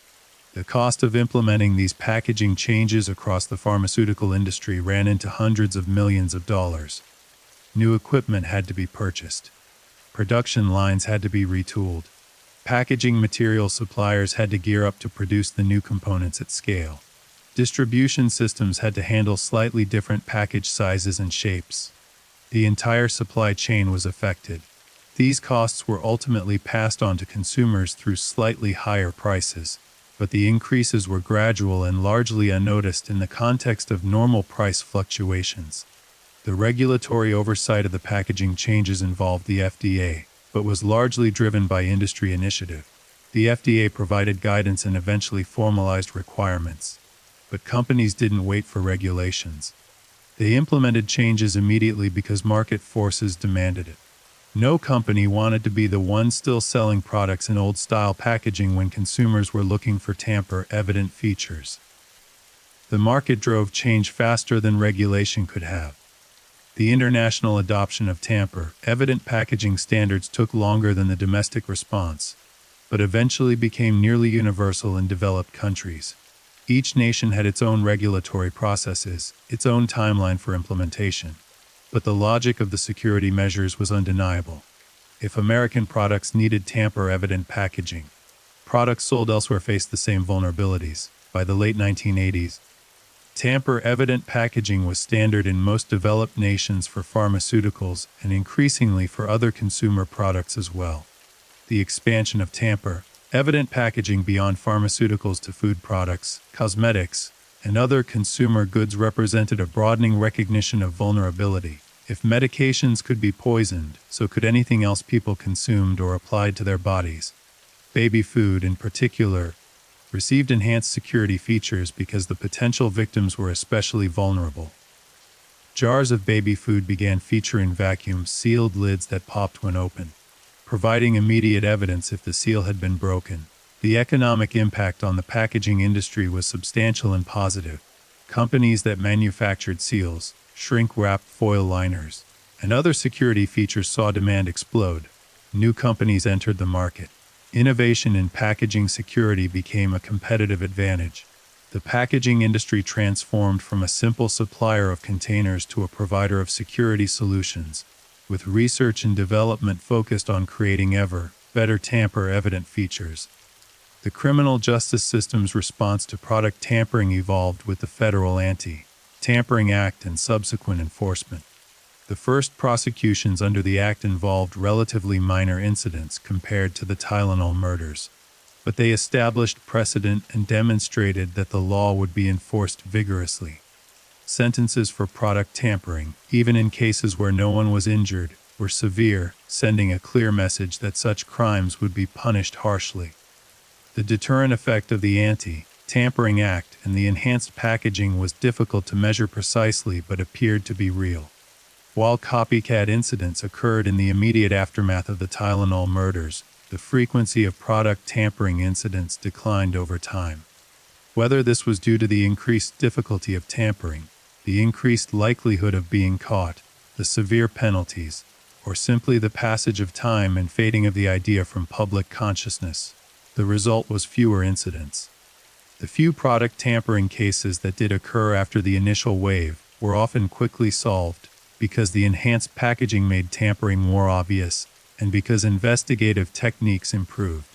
The cost of implementing these packaging changes across the pharmaceutical industry ran into hundreds of millions of dollars. New equipment had to be purchased. Production lines had to be retooled. Packaging material suppliers had to gear up to produce the new components at scale. Distribution systems had to handle slightly different package sizes and shapes. The entire supply chain was affected. These costs were ultimately passed on to consumers through slightly higher prices, but the increases were gradual and largely unnoticed in the context of normal price fluctuations. The regulatory oversight of the packaging changes involved the FDA, but was largely driven by industry initiative. The FDA provided guidance and eventually formalized requirements, but companies didn't wait for regulations. They implemented changes immediately because market forces demanded it. No company wanted to be the one still selling products in old-style packaging when consumers were looking for tamper-evident features. The market drove change faster than regulation could have. The international adoption of tamper-evident packaging standards took longer than the domestic response, but eventually became nearly universal in developed countries. Each nation had its own regulatory processes, its own timeline for implementation. But the logic of the security measures was undeniable. If American products needed tamper-evident packaging, products sold elsewhere faced the same vulnerabilities. By the late 1980s, Tamper-evident packaging was standard in most developed nations for pharmaceuticals and increasingly for other consumer products as well. The expansion of tamper-evident packaging beyond pharmaceuticals to food products, cosmetics, and other consumer goods represented a broadening recognition of vulnerability. If medications could be poisoned, so could anything else people consumed or applied to their bodies. Baby food, in particular, received enhanced security features because the potential victims were especially vulnerable. Jars of baby food began featuring vacuum-sealed lids that popped when opened, providing immediate evidence if the seal had been broken. The economic impact on the packaging industry was substantial and positive. Companies that manufactured seals, shrink-wrapped foil liners, and other security features saw demand explode. New companies entered the market. Innovation in packaging security became a competitive advantage. The packaging industry transformed from a simple supplier of containers to a provider of security solutions, with research and development focused on creating ever better tamper-evident features. The criminal justice system's response to product tampering evolved with the Federal Anti-Tampering Act and subsequent enforcement. The first prosecutions under the Act involved relatively minor incidents compared to the Tylenol murders, but they established precedent and demonstrated that the law would be enforced vigorously. Sentences for product tampering, even in cases where no one was injured, were severe, sending a clear message that such crimes would be punished harshly. The deterrent effect of the Anti-Tampering Act and the enhanced packaging was difficult to measure precisely but appeared to be real. While copycat incidents occurred in the immediate aftermath of the Tylenol murders, the frequency of product tampering incidents declined over time. Whether this was due to the increased difficulty of tampering, the increased likelihood of being caught, the severe penalties, or simply the passage of time and fading of the idea from public consciousness, the result was fewer incidents. The few product tampering cases that did occur after the initial wave were often quickly solved, because the enhanced packaging made tampering more obvious, and because investigative techniques improved.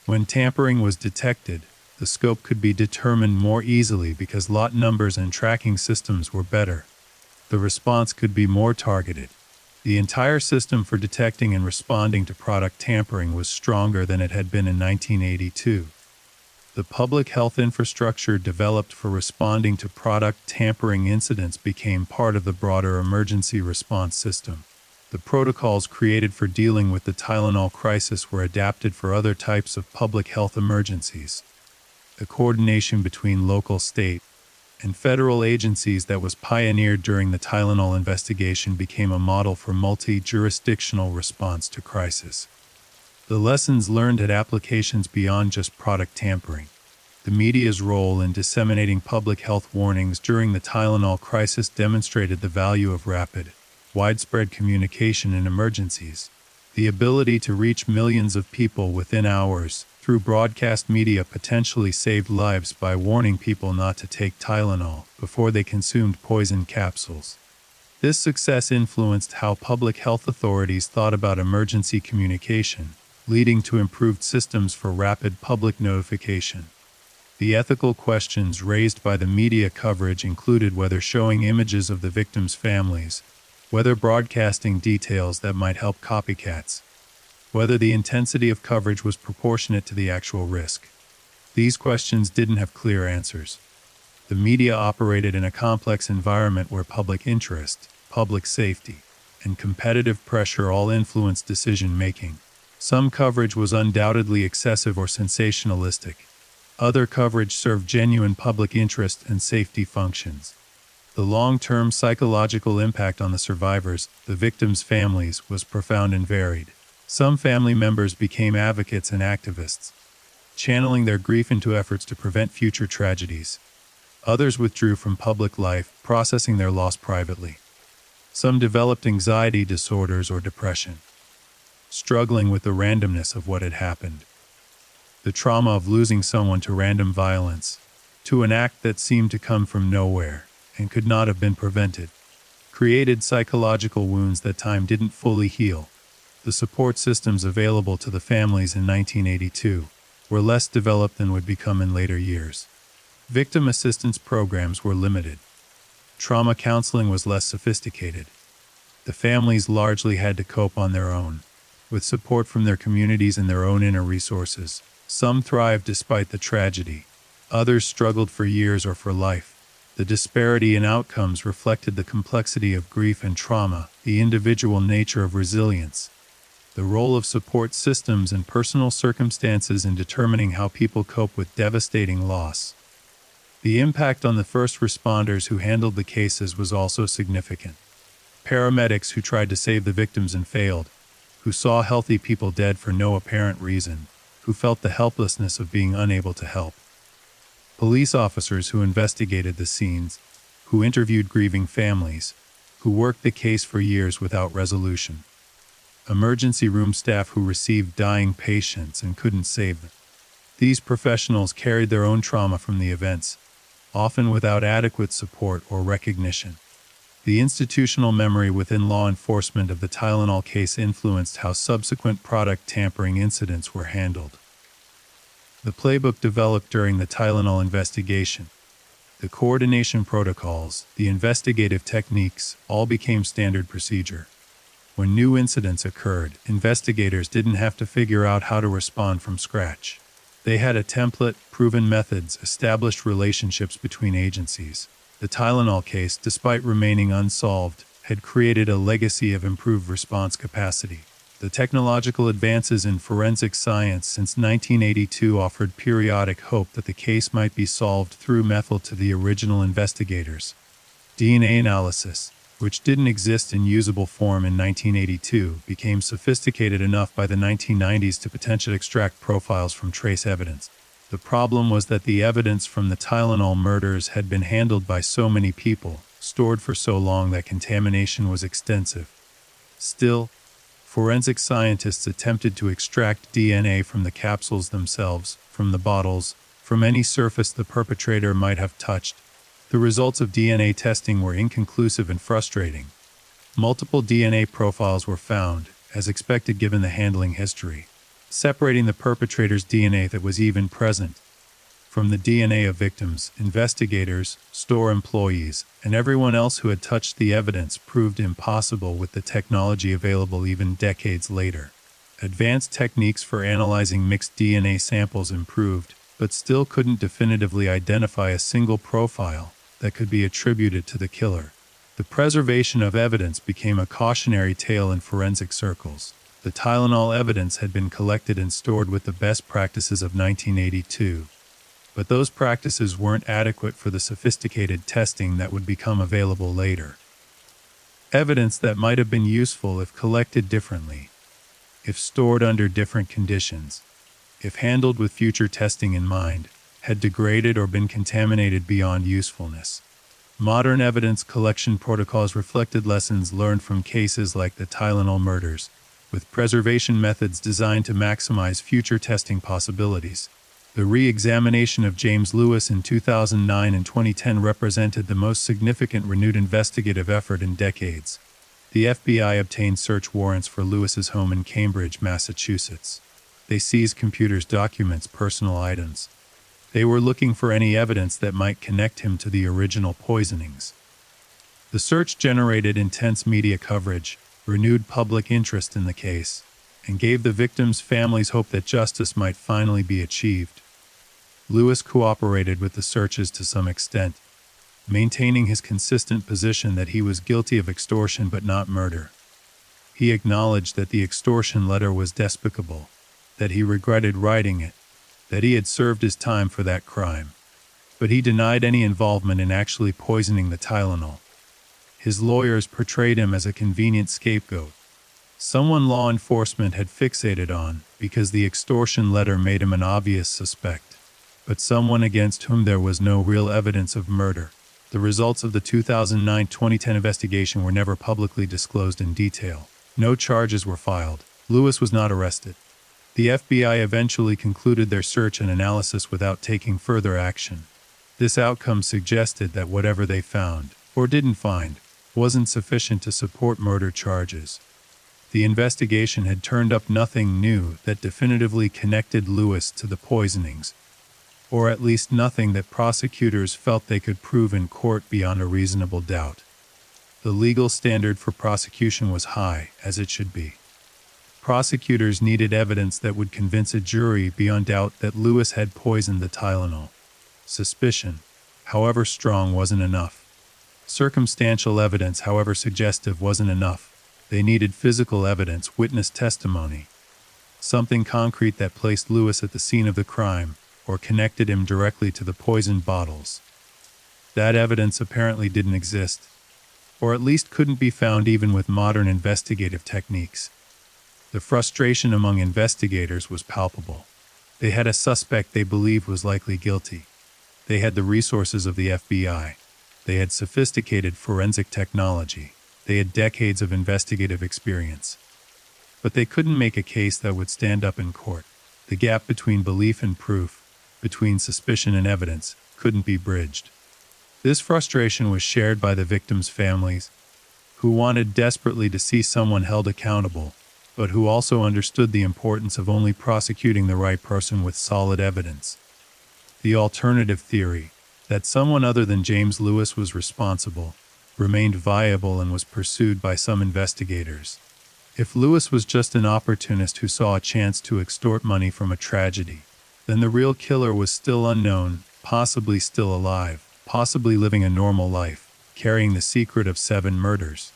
When tampering was detected, the scope could be determined more easily because lot numbers and tracking systems were better. The response could be more targeted. The entire system for detecting and responding to product tampering was stronger than it had been in 1982. The public health infrastructure developed for responding to product tampering incidents became part of the broader emergency response system. The protocols created for dealing with the Tylenol crisis were adapted for other types of public health emergencies. The coordination between local, state, and federal agencies that was pioneered during the Tylenol investigation became a model for multi-jurisdictional response to crisis. The lessons learned had applications beyond just product tampering. The media's role in disseminating public health warnings during the Tylenol crisis demonstrated the value of rapid, widespread communication in emergencies. The ability to reach millions of people within hours through broadcast media potentially saved lives by warning people not to take Tylenol before they consumed poison capsules. This success influenced how public health authorities thought about emergency communication, leading to improved systems for rapid public notification. The ethical questions raised by the media coverage included whether showing images of the victims' families, whether broadcasting details that might help copycats, whether the intensity of coverage was proportionate to the actual risk. These questions didn't have clear answers. The media operated in a complex environment where public interest, public safety, and competitive pressure all influenced decision-making. Some coverage was undoubtedly excessive or sensationalistic. Other coverage served genuine public interest and safety functions. The long-term psychological impact on the survivors, the victims' families, was profound and varied. Some family members became advocates and activists, channeling their grief into efforts to prevent future tragedies. Others withdrew from public life, processing their loss privately. Some developed anxiety disorders or depression, struggling with the randomness of what had happened. The trauma of losing someone to random violence, to an act that seemed to come from nowhere and could not have been prevented, created psychological wounds that time didn't fully heal. The support systems available to the families in 1982 were less developed than would become in later years. Victim assistance programs were limited. Trauma counseling was less sophisticated. The families largely had to cope on their own, with support from their communities and their own inner resources. Some thrived despite the tragedy. Others struggled for years or for life. The disparity in outcomes reflected the complexity of grief and trauma, the individual nature of resilience, the role of support systems and personal circumstances in determining how people cope with devastating loss. The impact on the first responders who handled the cases was also significant. Paramedics who tried to save the victims and failed, who saw healthy people dead for no apparent reason, who felt the helplessness of being unable to help. Police officers who investigated the scenes, who interviewed grieving families, who worked the case for years without resolution. Emergency room staff who received dying patients and couldn't save them. These professionals carried their own trauma from the events, often without adequate support or recognition. The institutional memory within law enforcement of the Tylenol case influenced how subsequent product tampering incidents were handled. The playbook developed during the Tylenol investigation, the coordination protocols, the investigative techniques, all became standard procedure. When new incidents occurred, investigators didn't have to figure out how to respond from scratch. They had a template, proven methods, established relationships between agencies. The Tylenol case, despite remaining unsolved, had created a legacy of improved response capacity. The technological advances in forensic science since 1982 offered periodic hope that the case might be solved through methods to the original investigators. DNA analysis, which didn't exist in usable form in 1982, became sophisticated enough by the 1990s to potentially extract profiles from trace evidence. The problem was that the evidence from the Tylenol murders had been handled by so many people, stored for so long that contamination was extensive. Still, forensic scientists attempted to extract DNA from the capsules themselves, from the bottles, from any surface the perpetrator might have touched. The results of DNA testing were inconclusive and frustrating. Multiple DNA profiles were found, as expected given the handling history, separating the perpetrator's DNA that was even present from the DNA of victims. Investigators, store employees, and everyone else who had touched the evidence proved impossible with the technology available even decades later. Advanced techniques for analyzing mixed DNA samples improved, but still couldn't definitively identify a single profile that could be attributed to the killer. The preservation of evidence became a cautionary tale in forensic circles. The Tylenol evidence had been collected and stored with the best practices of 1982. But those practices weren't adequate for the sophisticated testing that would become available later. Evidence that might have been useful if collected differently, if stored under different conditions, if handled with future testing in mind, had degraded or been contaminated beyond usefulness. Modern evidence collection protocols reflected lessons learned from cases like the Tylenol murders, with preservation methods designed to maximize future testing possibilities. The re-examination of James Lewis in 2009 and 2010 represented the most significant renewed investigative effort in decades. The FBI obtained search warrants for Lewis's home in Cambridge, Massachusetts. They seized computers, documents, personal items. They were looking for any evidence that might connect him to the original poisonings. The search generated intense media coverage, renewed public interest in the case, and gave the victims' families hope that justice might finally be achieved. Lewis cooperated with the searches to some extent, maintaining his consistent position that he was guilty of extortion but not murder. He acknowledged that the extortion letter was despicable, that he regretted writing it, that he had served his time for that crime. But he denied any involvement in actually poisoning the Tylenol. His lawyers portrayed him as a convenient scapegoat, someone law enforcement had fixated on because the extortion letter made him an obvious suspect, but someone against whom there was no real evidence of murder. The results of the 2009-2010 investigation were never publicly disclosed in detail. No charges were filed. Lewis was not arrested. The FBI eventually concluded their search and analysis without taking further action. This outcome suggested that whatever they found, or didn't find, wasn't sufficient to support murder charges. The investigation had turned up nothing new that definitively connected Lewis to the poisonings. or at least nothing that prosecutors felt they could prove in court beyond a reasonable doubt. The legal standard for prosecution was high, as it should be. Prosecutors needed evidence that would convince a jury beyond doubt that Lewis had poisoned the Tylenol. Suspicion, however strong, wasn't enough. Circumstantial evidence, however suggestive, wasn't enough. They needed physical evidence, witness testimony. Something concrete that placed Lewis at the scene of the crime, or connected him directly to the poisoned bottles. That evidence apparently didn't exist, or at least couldn't be found even with modern investigative techniques. The frustration among investigators was palpable. They had a suspect they believed was likely guilty. They had the resources of the FBI. They had sophisticated forensic technology. They had decades of investigative experience. But they couldn't make a case that would stand up in court. The gap between belief and proof, between suspicion and evidence, couldn't be bridged. This frustration was shared by the victims' families, who wanted desperately to see someone held accountable, but who also understood the importance of only prosecuting the right person with solid evidence. The alternative theory, that someone other than James Lewis was responsible, remained viable and was pursued by some investigators. If Lewis was just an opportunist who saw a chance to extort money from a tragedy, then the real killer was still unknown, possibly still alive, possibly living a normal life, carrying the secret of 7 murders.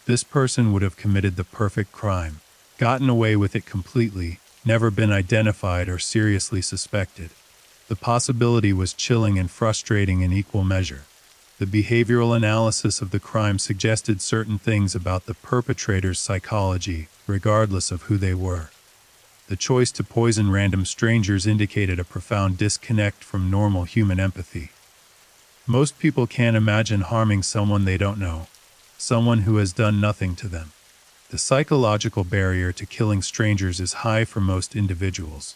This person would have committed the perfect crime, gotten away with it completely, never been identified or seriously suspected. The possibility was chilling and frustrating in equal measure. The behavioral analysis of the crime suggested certain things about the perpetrator's psychology, regardless of who they were. The choice to poison random strangers indicated a profound disconnect from normal human empathy. Most people can't imagine harming someone they don't know, someone who has done nothing to them. The psychological barrier to killing strangers is high for most individuals.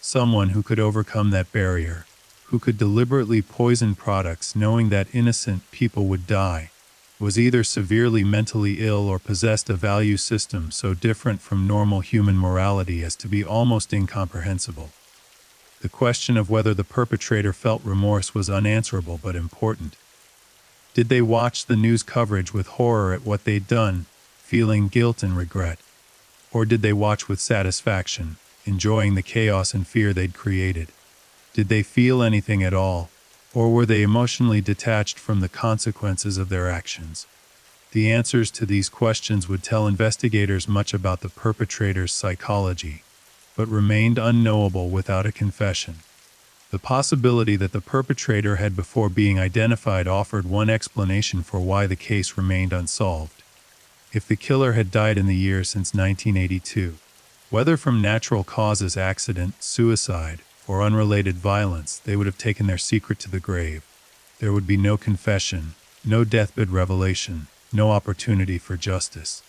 Someone who could overcome that barrier, who could deliberately poison products knowing that innocent people would die, was either severely mentally ill or possessed a value system so different from normal human morality as to be almost incomprehensible. The question of whether the perpetrator felt remorse was unanswerable but important. Did they watch the news coverage with horror at what they'd done, feeling guilt and regret? Or did they watch with satisfaction, enjoying the chaos and fear they'd created? Did they feel anything at all, or were they emotionally detached from the consequences of their actions? The answers to these questions would tell investigators much about the perpetrator's psychology, but remained unknowable without a confession. The possibility that the perpetrator had before being identified offered one explanation for why the case remained unsolved. If the killer had died in the year since 1982, whether from natural causes, accident, suicide, or unrelated violence, they would have taken their secret to the grave. There would be no confession, no deathbed revelation, no opportunity for justice.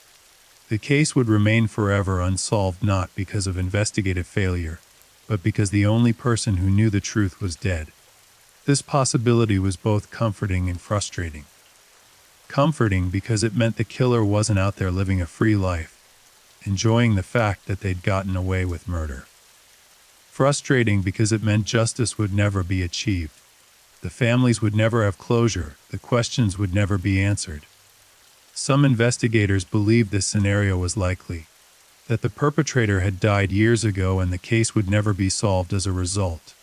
The case would remain forever unsolved, not because of investigative failure, but because the only person who knew the truth was dead. This possibility was both comforting and frustrating. Comforting because it meant the killer wasn't out there living a free life, enjoying the fact that they'd gotten away with murder. Frustrating because it meant justice would never be achieved. The families would never have closure, the questions would never be answered. Some investigators believed this scenario was likely, that the perpetrator had died years ago and the case would never be solved as a result.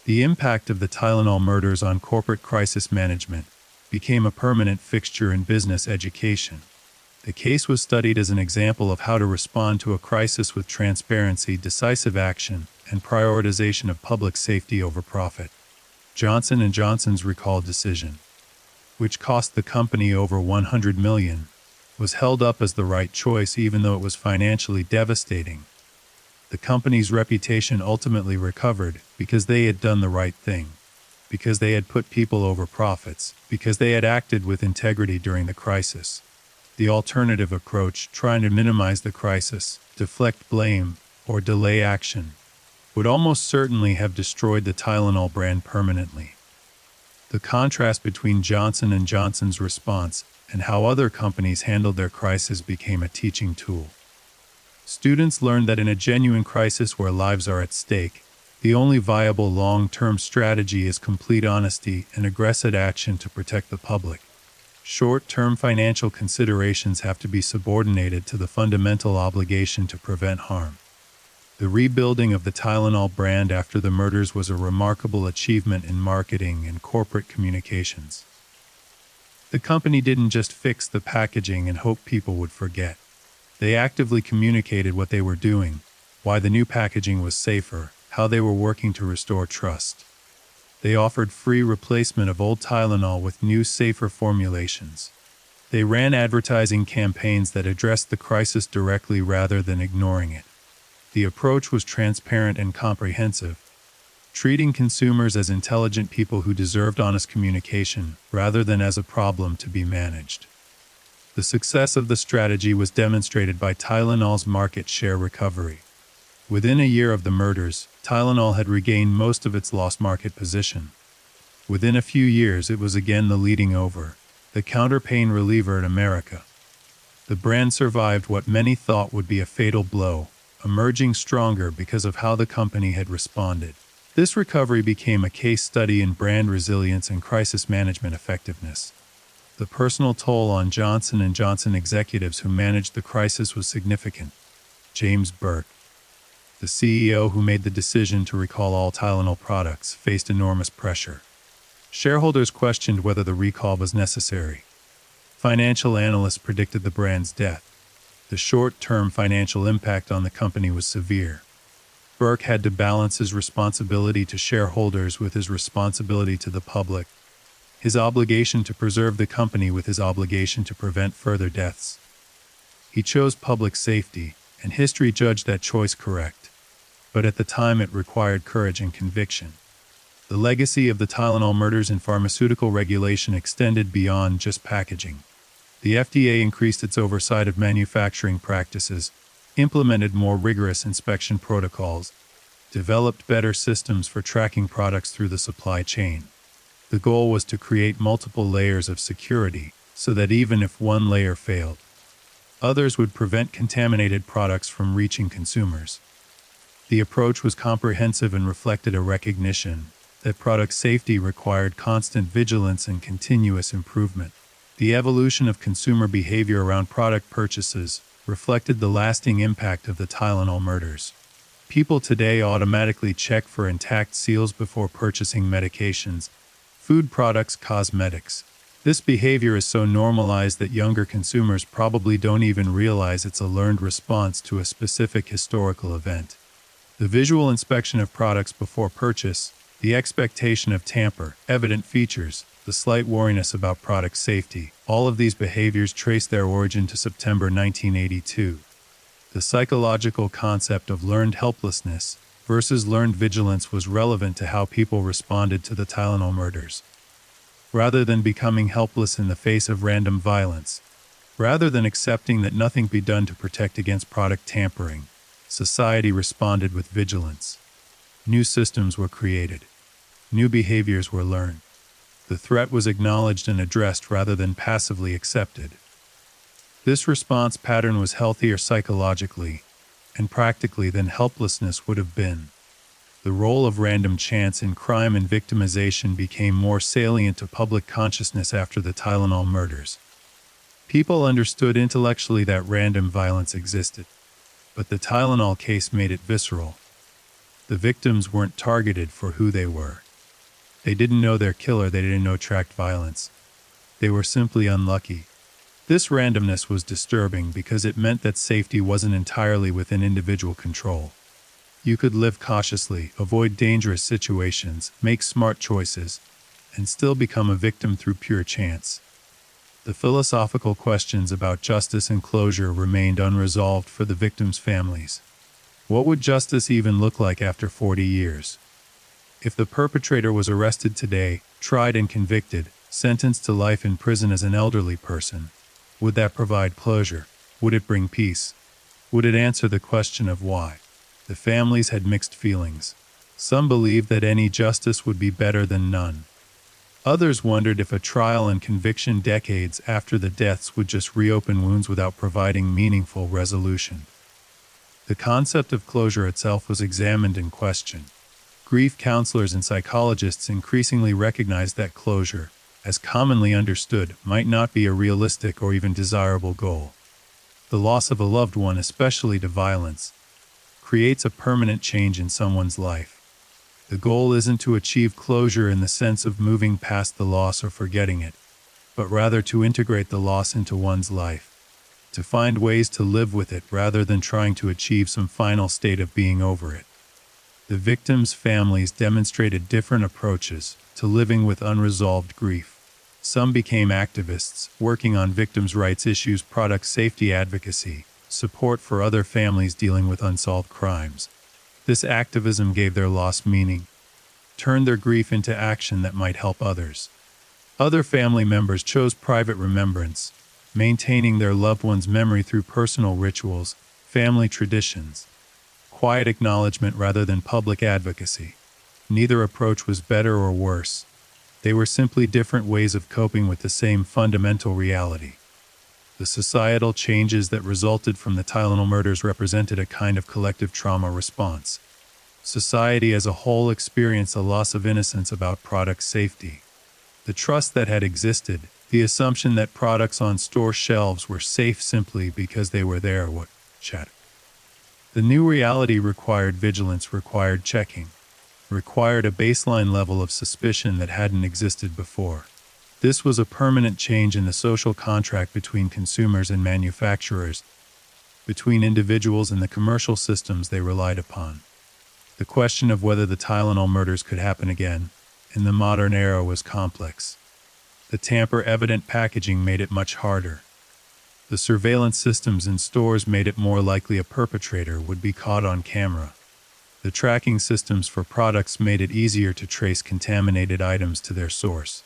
The impact of the Tylenol murders on corporate crisis management became a permanent fixture in business education. The case was studied as an example of how to respond to a crisis with transparency, decisive action, and prioritization of public safety over profit. Johnson & Johnson's recall decision, which cost the company over $100 million, was held up as the right choice even though it was financially devastating. The company's reputation ultimately recovered because they had done the right thing, because they had put people over profits, because they had acted with integrity during the crisis. The alternative approach, trying to minimize the crisis, deflect blame, or delay action, would almost certainly have destroyed the Tylenol brand permanently. The contrast between Johnson & Johnson's response and how other companies handled their crisis became a teaching tool. Students learned that in a genuine crisis where lives are at stake, The only viable long-term strategy is complete honesty and aggressive action to protect the public. Short-term financial considerations have to be subordinated to the fundamental obligation to prevent harm. The rebuilding of the Tylenol brand after the murders was a remarkable achievement in marketing and corporate communications. The company didn't just fix the packaging and hope people would forget. They actively communicated what they were doing, why the new packaging was safer, how they were working to restore trust. They offered free replacement of old Tylenol with new, safer formulations. They ran advertising campaigns that addressed the crisis directly rather than ignoring it. The approach was transparent and comprehensive, treating consumers as intelligent people who deserved honest communication, rather than as a problem to be managed. The success of the strategy was demonstrated by Tylenol's market share recovery. Within a year of the murders, Tylenol had regained most of its lost market position. Within a few years, it was again the leading the counter-pain reliever in America. The brand survived what many thought would be a fatal blow, emerging stronger because of how the company had responded. This recovery became a case study in brand resilience and crisis management effectiveness. The personal toll on Johnson & Johnson executives who managed the crisis was significant. James Burke, the CEO who made the decision to recall all Tylenol products, faced enormous pressure. Shareholders questioned whether the recall was necessary. Financial analysts predicted the brand's death. The short-term financial impact on the company was severe. Burke had to balance his responsibility to shareholders with his responsibility to the public, his obligation to preserve the company with his obligation to prevent further deaths. He chose public safety, and history judged that choice correct. But at the time it required courage and conviction. The legacy of the Tylenol murders in pharmaceutical regulation extended beyond just packaging. The FDA increased its oversight of manufacturing practices, implemented more rigorous inspection protocols, developed better systems for tracking products through the supply chain. The goal was to create multiple layers of security, so that even if one layer failed, others would prevent contaminated products from reaching consumers. The approach was comprehensive and reflected a recognition that product safety required constant vigilance and continuous improvement. The evolution of consumer behavior around product purchases reflected the lasting impact of the Tylenol murders. People today automatically check for intact seals before purchasing medications, food products, cosmetics. This behavior is so normalized that younger consumers probably don't even realize it's a learned response to a specific historical event. The visual inspection of products before purchase, the expectation of tamper-evident features, the slight wariness about product safety, all of these behaviors trace their origin to September 1982. The psychological concept of learned helplessness versus learned vigilance was relevant to how people responded to the Tylenol murders. Rather than becoming helpless in the face of random violence, rather than accepting that nothing be done to protect against product tampering, society responded with vigilance. New systems were created. New behaviors were learned. The threat was acknowledged and addressed rather than passively accepted. This response pattern was healthier psychologically and practically than helplessness would have been. The role of random chance in crime and victimization became more salient to public consciousness after the Tylenol murders. People understood intellectually that random violence existed, but the Tylenol case made it visceral. The victims weren't targeted for who they were. They didn't know their killer, they didn't know tracked violence. They were simply unlucky. This randomness was disturbing because it meant that safety wasn't entirely within individual control. You could live cautiously, avoid dangerous situations, make smart choices, and still become a victim through pure chance. The philosophical questions about justice and closure remained unresolved for the victims' families. What would justice even look like after 40 years? If the perpetrator was arrested today, tried and convicted, sentenced to life in prison as an elderly person, would that provide closure? Would it bring peace? Would it answer the question of why? The families had mixed feelings. Some believed that any justice would be better than none. Others wondered if a trial and conviction decades after the deaths would just reopen wounds without providing meaningful resolution. The concept of closure itself was examined and questioned. Grief counselors and psychologists increasingly recognized that closure, as commonly understood, might not be a realistic or even desirable goal. The loss of a loved one, especially to violence, creates a permanent change in someone's life. The goal isn't to achieve closure in the sense of moving past the loss or forgetting it, but rather to integrate the loss into one's life, to find ways to live with it rather than trying to achieve some final state of being over it. The victims' families demonstrated different approaches to living with unresolved grief. Some became activists, working on victims' rights issues, product safety advocacy, support for other families dealing with unsolved crimes. This activism gave their loss meaning, turned their grief into action that might help others. Other family members chose private remembrance, maintaining their loved one's memory through personal rituals, family traditions, quiet acknowledgement rather than public advocacy. Neither approach was better or worse. They were simply different ways of coping with the same fundamental reality. The societal changes that resulted from the Tylenol murders represented a kind of collective trauma response. Society as a whole experienced a loss of innocence about product safety. The trust that had existed, the assumption that products on store shelves were safe simply because they were there, shattered. The new reality required vigilance, required checking, required a baseline level of suspicion that hadn't existed before. This was a permanent change in the social contract between consumers and manufacturers, between individuals and the commercial systems they relied upon. The question of whether the Tylenol murders could happen again in the modern era was complex. The tamper-evident packaging made it much harder. The surveillance systems in stores made it more likely a perpetrator would be caught on camera. The tracking systems for products made it easier to trace contaminated items to their source.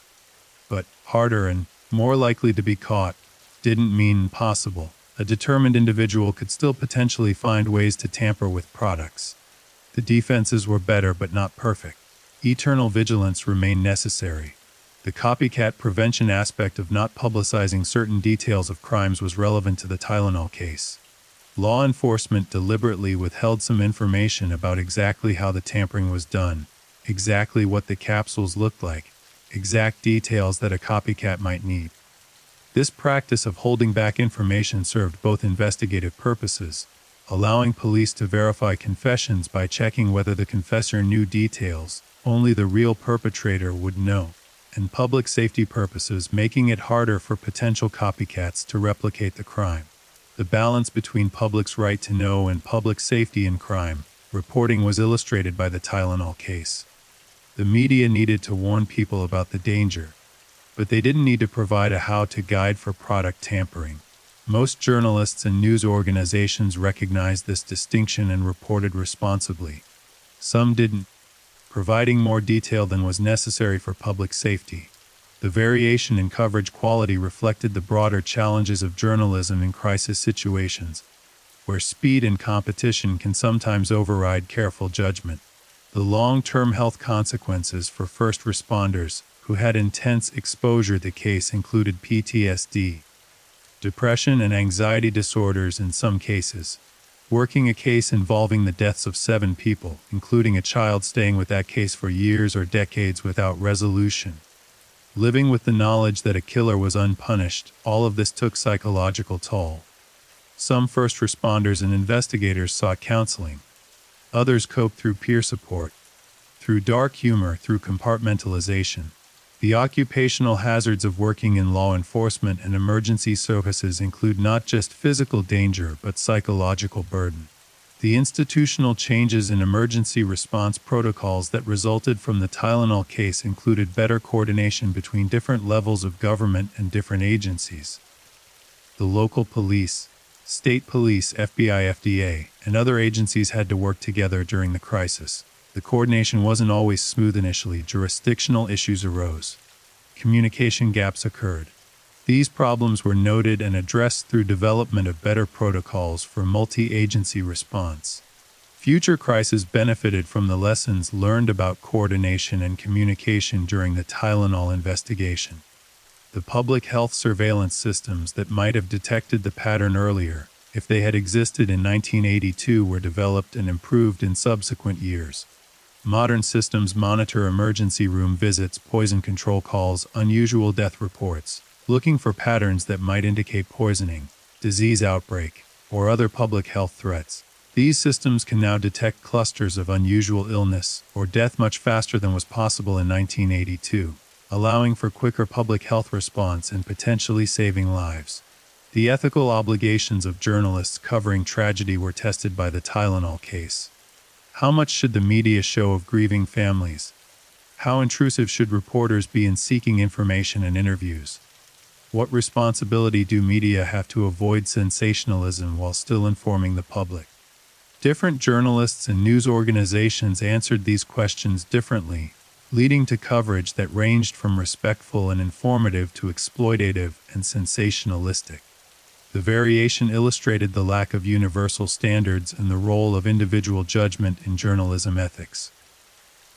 But harder and more likely to be caught didn't mean impossible. A determined individual could still potentially find ways to tamper with products. The defenses were better but not perfect. Eternal vigilance remained necessary. The copycat prevention aspect of not publicizing certain details of crimes was relevant to the Tylenol case. Law enforcement deliberately withheld some information about exactly how the tampering was done, exactly what the capsules looked like, exact details that a copycat might need. This practice of holding back information served both investigative purposes, allowing police to verify confessions by checking whether the confessor knew details only the real perpetrator would know, and public safety purposes, making it harder for potential copycats to replicate the crime. The balance between public's right to know and public safety in crime reporting was illustrated by the Tylenol case. The media needed to warn people about the danger, but they didn't need to provide a how-to guide for product tampering. Most journalists and news organizations recognized this distinction and reported responsibly. Some didn't, providing more detail than was necessary for public safety. The variation in coverage quality reflected the broader challenges of journalism in crisis situations, where speed and competition can sometimes override careful judgment. The long-term health consequences for first responders who had intense exposure to the case included PTSD, depression and anxiety disorders in some cases. Working a case involving the deaths of 7 people, including a child staying with that case for years or decades without resolution. Living with the knowledge that a killer was unpunished, all of this took psychological toll. Some first responders and investigators sought counseling. Others coped through peer support, through dark humor, through compartmentalization. The occupational hazards of working in law enforcement and emergency services include not just physical danger but psychological burden. The institutional changes in emergency response protocols that resulted from the Tylenol case included better coordination between different levels of government and different agencies. The local police, state police, FBI, FDA, and other agencies had to work together during the crisis. The coordination wasn't always smooth initially. Jurisdictional issues arose. Communication gaps occurred. These problems were noted and addressed through development of better protocols for multi-agency response. Future crises benefited from the lessons learned about coordination and communication during the Tylenol investigation. The public health surveillance systems that might have detected the pattern earlier, if they had existed in 1982, were developed and improved in subsequent years. Modern systems monitor emergency room visits, poison control calls, unusual death reports, looking for patterns that might indicate poisoning, disease outbreak, or other public health threats. These systems can now detect clusters of unusual illness or death much faster than was possible in 1982, allowing for quicker public health response and potentially saving lives. The ethical obligations of journalists covering tragedy were tested by the Tylenol case. How much should the media show of grieving families? How intrusive should reporters be in seeking information and interviews? What responsibility do media have to avoid sensationalism while still informing the public? Different journalists and news organizations answered these questions differently, leading to coverage that ranged from respectful and informative to exploitative and sensationalistic. The variation illustrated the lack of universal standards and the role of individual judgment in journalism ethics.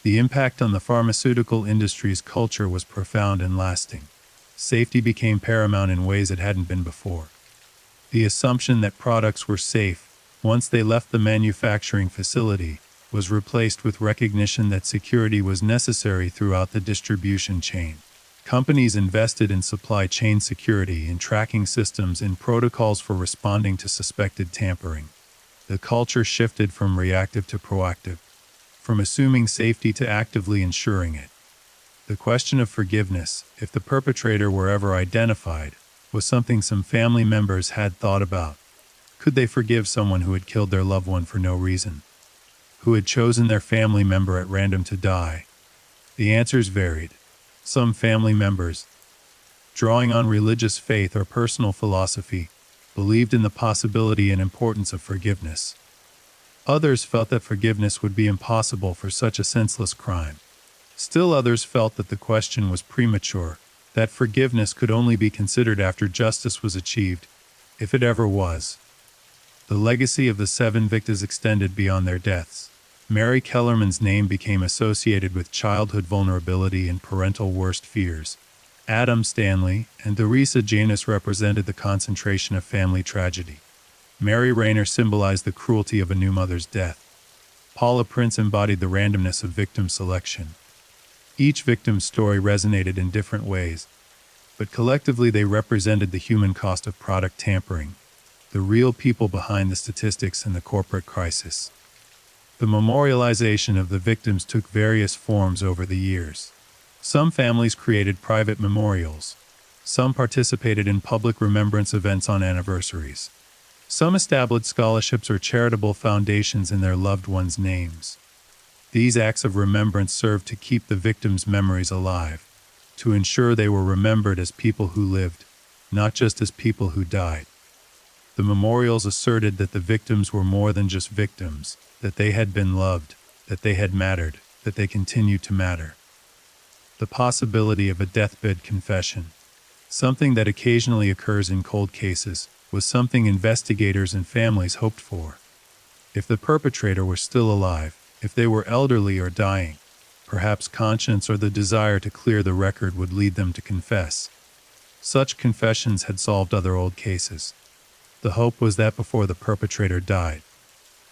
The impact on the pharmaceutical industry's culture was profound and lasting. Safety became paramount in ways it hadn't been before. The assumption that products were safe once they left the manufacturing facility was replaced with recognition that security was necessary throughout the distribution chain. Companies invested in supply chain security, in tracking systems, in protocols for responding to suspected tampering. The culture shifted from reactive to proactive, from assuming safety to actively ensuring it. The question of forgiveness, if the perpetrator were ever identified, was something some family members had thought about. Could they forgive someone who had killed their loved one for no reason? Who had chosen their family member at random to die? The answers varied. Some family members, drawing on religious faith or personal philosophy, believed in the possibility and importance of forgiveness. Others felt that forgiveness would be impossible for such a senseless crime. Still others felt that the question was premature, that forgiveness could only be considered after justice was achieved, if it ever was. The legacy of the 7 victims extended beyond their deaths. Mary Kellerman's name became associated with childhood vulnerability and parental worst fears. Adam Stanley and Theresa Janus represented the concentration of family tragedy. Mary Rayner symbolized the cruelty of a new mother's death. Paula Prince embodied the randomness of victim selection. Each victim's story resonated in different ways, but collectively they represented the human cost of product tampering, the real people behind the statistics and the corporate crisis. The memorialization of the victims took various forms over the years. Some families created private memorials. Some participated in public remembrance events on anniversaries. Some established scholarships or charitable foundations in their loved ones' names. These acts of remembrance served to keep the victims' memories alive, to ensure they were remembered as people who lived, not just as people who died. The memorials asserted that the victims were more than just victims, that they had been loved, that they had mattered, that they continued to matter. The possibility of a deathbed confession, something that occasionally occurs in cold cases, was something investigators and families hoped for. If the perpetrator were still alive, if they were elderly or dying, perhaps conscience or the desire to clear the record would lead them to confess. Such confessions had solved other old cases. The hope was that before the perpetrator died,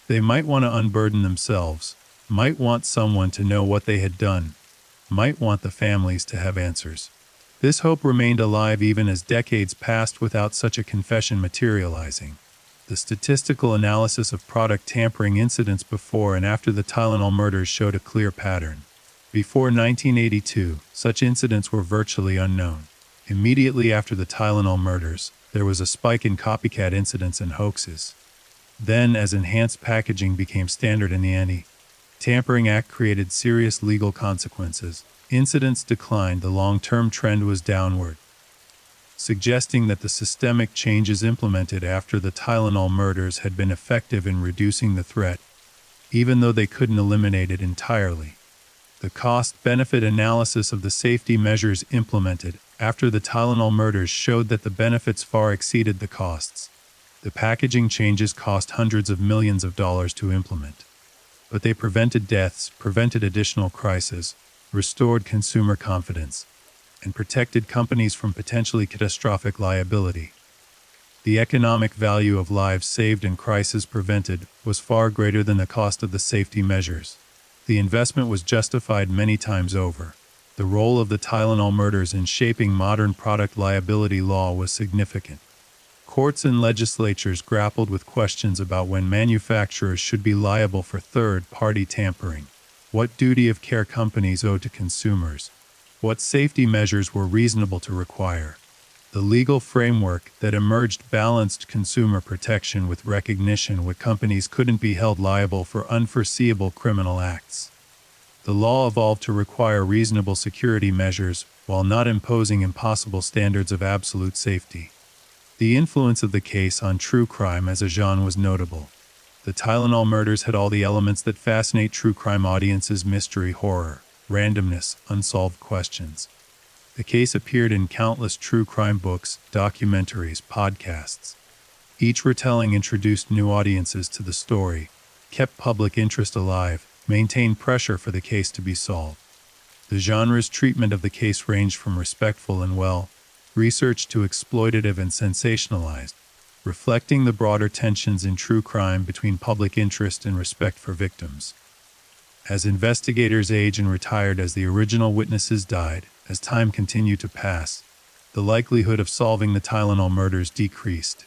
they might want to unburden themselves, might want someone to know what they had done, might want the families to have answers. This hope remained alive even as decades passed without such a confession materializing. The statistical analysis of product tampering incidents before and after the Tylenol murders showed a clear pattern. Before 1982, such incidents were virtually unknown. Immediately after the Tylenol murders, there was a spike in copycat incidents and hoaxes. Then, as enhanced packaging became standard in the Anti-Tampering Act created serious legal consequences, incidents declined, the long-term trend was downward, suggesting that the systemic changes implemented after the Tylenol murders had been effective in reducing the threat, even though they couldn't eliminate it entirely. The cost-benefit analysis of the safety measures implemented after the Tylenol murders showed that the benefits far exceeded the costs. The packaging changes cost hundreds of millions of dollars to implement. But they prevented deaths, prevented additional crises, restored consumer confidence, and protected companies from potentially catastrophic liability. The economic value of lives saved and crises prevented was far greater than the cost of the safety measures. The investment was justified many times over. The role of the Tylenol murders in shaping modern product liability law was significant. Courts and legislatures grappled with questions about when manufacturers should be liable for third-party tampering, what duty of care companies owed to consumers, what safety measures were reasonable to require. The legal framework that emerged balanced consumer protection with recognition that companies couldn't be held liable for unforeseeable criminal acts. The law evolved to require reasonable security measures while not imposing impossible standards of absolute safety. The influence of the case on true crime as a genre was notable. The Tylenol murders had all the elements that fascinate true crime audiences: mystery, horror, randomness, unsolved questions. The case appeared in countless true crime books, documentaries, podcasts. Each retelling introduced new audiences to the story, kept public interest alive, maintained pressure for the case to be solved. The genre's treatment of the case ranged from respectful and well-researched to exploitative and sensationalized, reflecting the broader tensions in true crime between public interest and respect for victims. As investigators aged and retired, as the original witnesses died, as time continued to pass, the likelihood of solving the Tylenol murders decreased.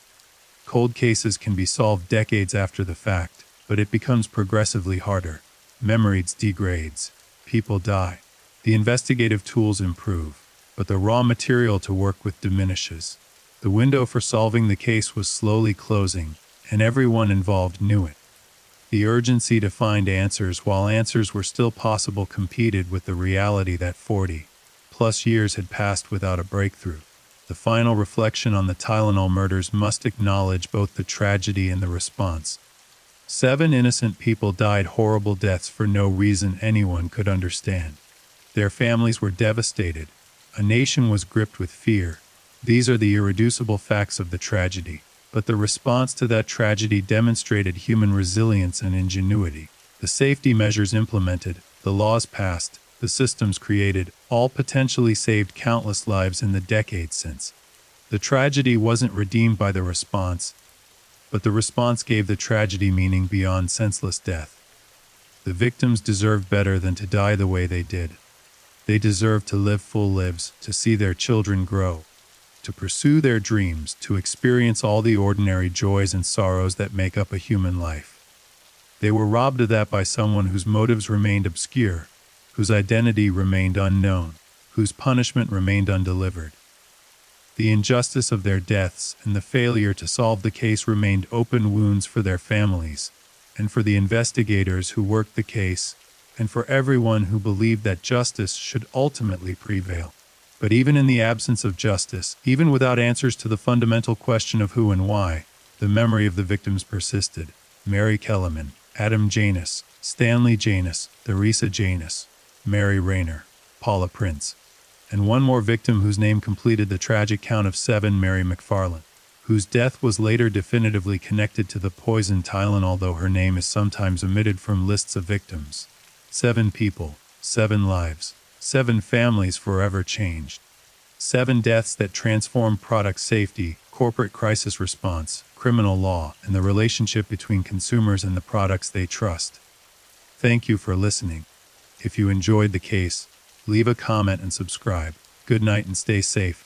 Cold cases can be solved decades after the fact, but it becomes progressively harder. Memories degrades. People die. The investigative tools improve, but the raw material to work with diminishes. The window for solving the case was slowly closing, and everyone involved knew it. The urgency to find answers while answers were still possible competed with the reality that 40+ years had passed without a breakthrough. The final reflection on the Tylenol murders must acknowledge both the tragedy and the response. 7 innocent people died horrible deaths for no reason anyone could understand. Their families were devastated. A nation was gripped with fear. These are the irreducible facts of the tragedy. But the response to that tragedy demonstrated human resilience and ingenuity. The safety measures implemented, the laws passed, the systems created, all potentially saved countless lives in the decades since. The tragedy wasn't redeemed by the response, but the response gave the tragedy meaning beyond senseless death. The victims deserved better than to die the way they did. They deserved to live full lives, to see their children grow, to pursue their dreams, to experience all the ordinary joys and sorrows that make up a human life. They were robbed of that by someone whose motives remained obscure, whose identity remained unknown, whose punishment remained undelivered. The injustice of their deaths and the failure to solve the case remained open wounds for their families, and for the investigators who worked the case, and for everyone who believed that justice should ultimately prevail. But even in the absence of justice, even without answers to the fundamental question of who and why, the memory of the victims persisted. Mary Kellerman, Adam Janus, Stanley Janus, Theresa Janus, Mary Rayner, Paula Prince, and one more victim whose name completed the tragic count of 7, Mary McFarland, whose death was later definitively connected to the poison Tylenol, though her name is sometimes omitted from lists of victims. 7 people, 7 lives, 7 families forever changed. 7 deaths that transformed product safety, corporate crisis response, criminal law, and the relationship between consumers and the products they trust. Thank you for listening. If you enjoyed the case, leave a comment and subscribe. Good night and stay safe.